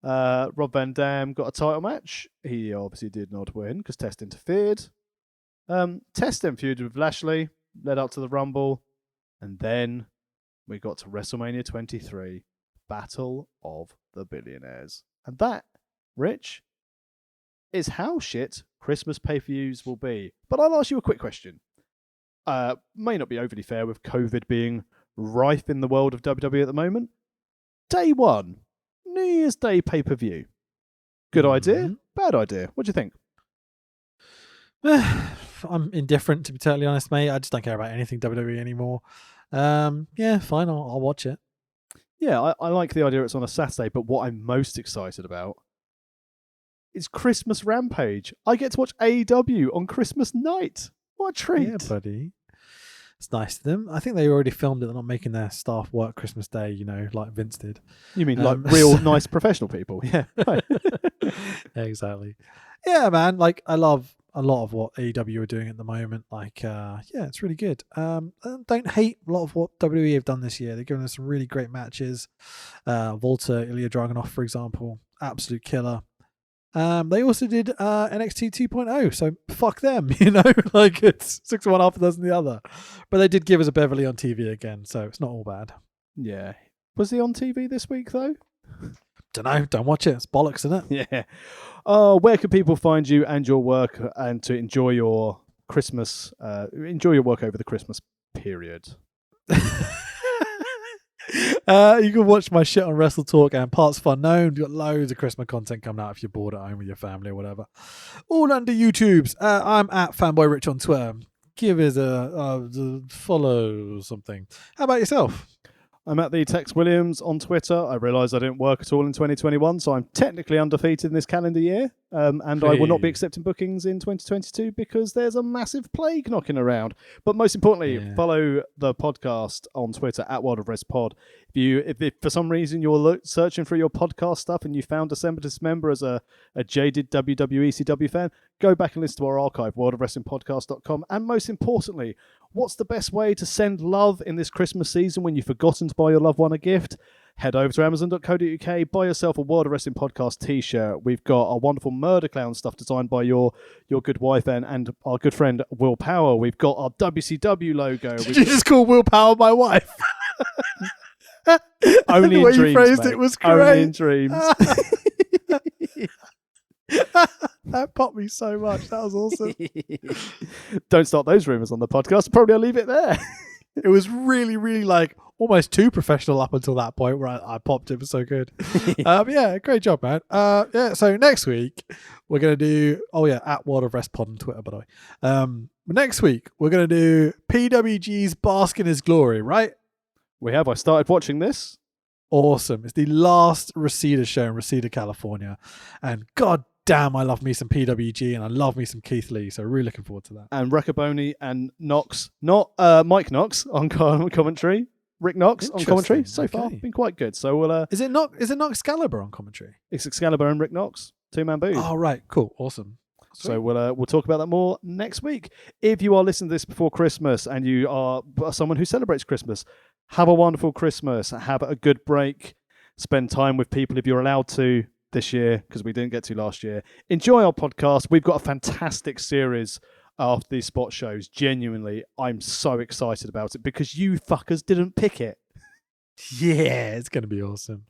Rob Van Dam got a title match. He obviously did not win because Test interfered. Test then feuded with Lashley, led up to the Rumble. And then we got to WrestleMania 23, Battle of the Billionaires. And that, Rich, is how shit Christmas pay-per-views will be. But I'll ask you a quick question. May not be overly fair with COVID being rife in the world of WWE at the moment. Day one, New Year's Day pay-per-view. Good idea? Bad idea? What do you think? I'm indifferent, to be totally honest, mate. I just don't care about anything WWE anymore. Yeah, fine. I'll watch it. Yeah, I like the idea it's on a Saturday, but what I'm most excited about It's Christmas Rampage. I get to watch AEW on Christmas night. What a treat. Yeah, buddy. It's nice of them. I think they already filmed it. They're not making their staff work Christmas Day, like Vince did. You mean like real nice professional people? Yeah. Right. Exactly. Yeah, man. Like, I love a lot of what AEW are doing at the moment. Like, yeah, it's really good. I don't hate a lot of what WWE have done this year. They're giving us some really great matches. Volta, Ilya Dragunov, for example, absolute killer. They also did NXT 2.0, so fuck them, like it's 6 one half a dozen the other. But they did give us a Beverly on TV again, so it's not all bad. Yeah. Was he on TV this week though? Dunno, don't watch it. It's bollocks, isn't it? Yeah. Where can people find you and your work and to enjoy your Christmas, enjoy your work over the Christmas period? You can watch my shit on Wrestle Talk and Parts of Unknown. We've got loads of Christmas content coming out if you're bored at home with your family or whatever. All under YouTube's. I'm at Fanboy Rich on Twitter. Give us a follow or something. How about yourself? I'm at the Tex Williams on Twitter. I realise I didn't work at all in 2021, so I'm technically undefeated in this calendar year. And I will not be accepting bookings in 2022 because there's a massive plague knocking around. But most importantly, follow the podcast on Twitter at World of Rest Pod. If for some reason you're searching for your podcast stuff and you found December to Dismember as a jaded WWE ECW fan, go back and listen to our archive, worldofwrestlingpodcast.com. And most importantly, what's the best way to send love in this Christmas season when you've forgotten to buy your loved one a gift? Head over to amazon.co.uk, buy yourself a World of Wrestling Podcast t-shirt. We've got a wonderful Murder Clown stuff designed by your good wife and our good friend Will Power. We've got our WCW logo. Did you just call Will Power my wife? Only the way in dreams, you phrased mate. it was great. Only in dreams. That popped me so much. That was awesome. Don't start those rumours on the podcast. Probably I'll leave it there. It was really, really like almost too professional up until that point where I popped it. It was so good. Yeah, great job, man. So next week we're going to do, at World of Rest Pod on Twitter, by the way. Next week we're going to do PWG's Bask in His Glory, right? We have. I started watching this. Awesome. It's the last Reseda show in Reseda, California. And god damn, I love me some PWG and I love me some Keith Lee. So really looking forward to that. And Riccaboni and Knox, not Mike Knox on commentary. Rick Knox on commentary so far. Been quite good. So we'll Is it not Excalibur on commentary? It's Excalibur and Rick Knox. 2-man booth. Oh right, cool. Awesome. Sweet. So we'll talk about that more next week. If you are listening to this before Christmas and you are someone who celebrates Christmas, have a wonderful Christmas. Have a good break. Spend time with people if you're allowed to this year, because we didn't get to last year. Enjoy our podcast. We've got a fantastic series after these spot shows. Genuinely, I'm so excited about it because you fuckers didn't pick it. Yeah, it's going to be awesome.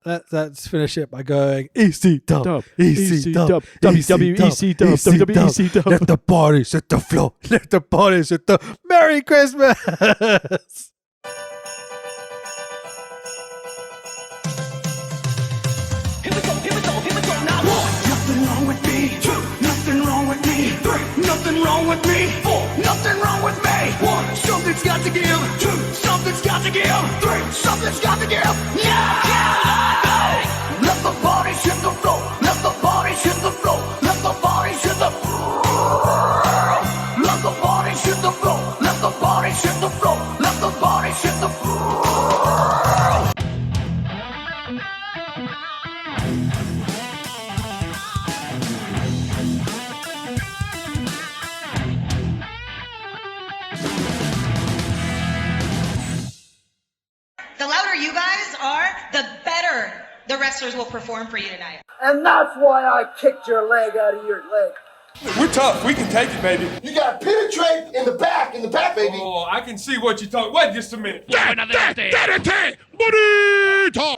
Let's finish it by going ECW, ECW, WWE, ECW. Let the party hit the floor. Let the party hit the Merry Christmas. Here we go now. 1, nothing wrong with me. 2, nothing wrong with me. 3, nothing wrong with me. 4, nothing wrong with me. 1, something's got to give. 2, something's got to give. 3, something's got to give. Yeah! Let the bodies hit the floor. Let the bodies hit the floor. Let the bodies hit the floor. Let the bodies hit the floor. Let the bodies hit the floor. Let the bodies hit the floor. The louder you guys are, the better the wrestlers will perform for you tonight. And that's why I kicked your leg out of your leg. We're tough. We can take it, baby. You gotta penetrate in the back, baby. Oh, I can see what you're talking. Wait just a minute. Money talk.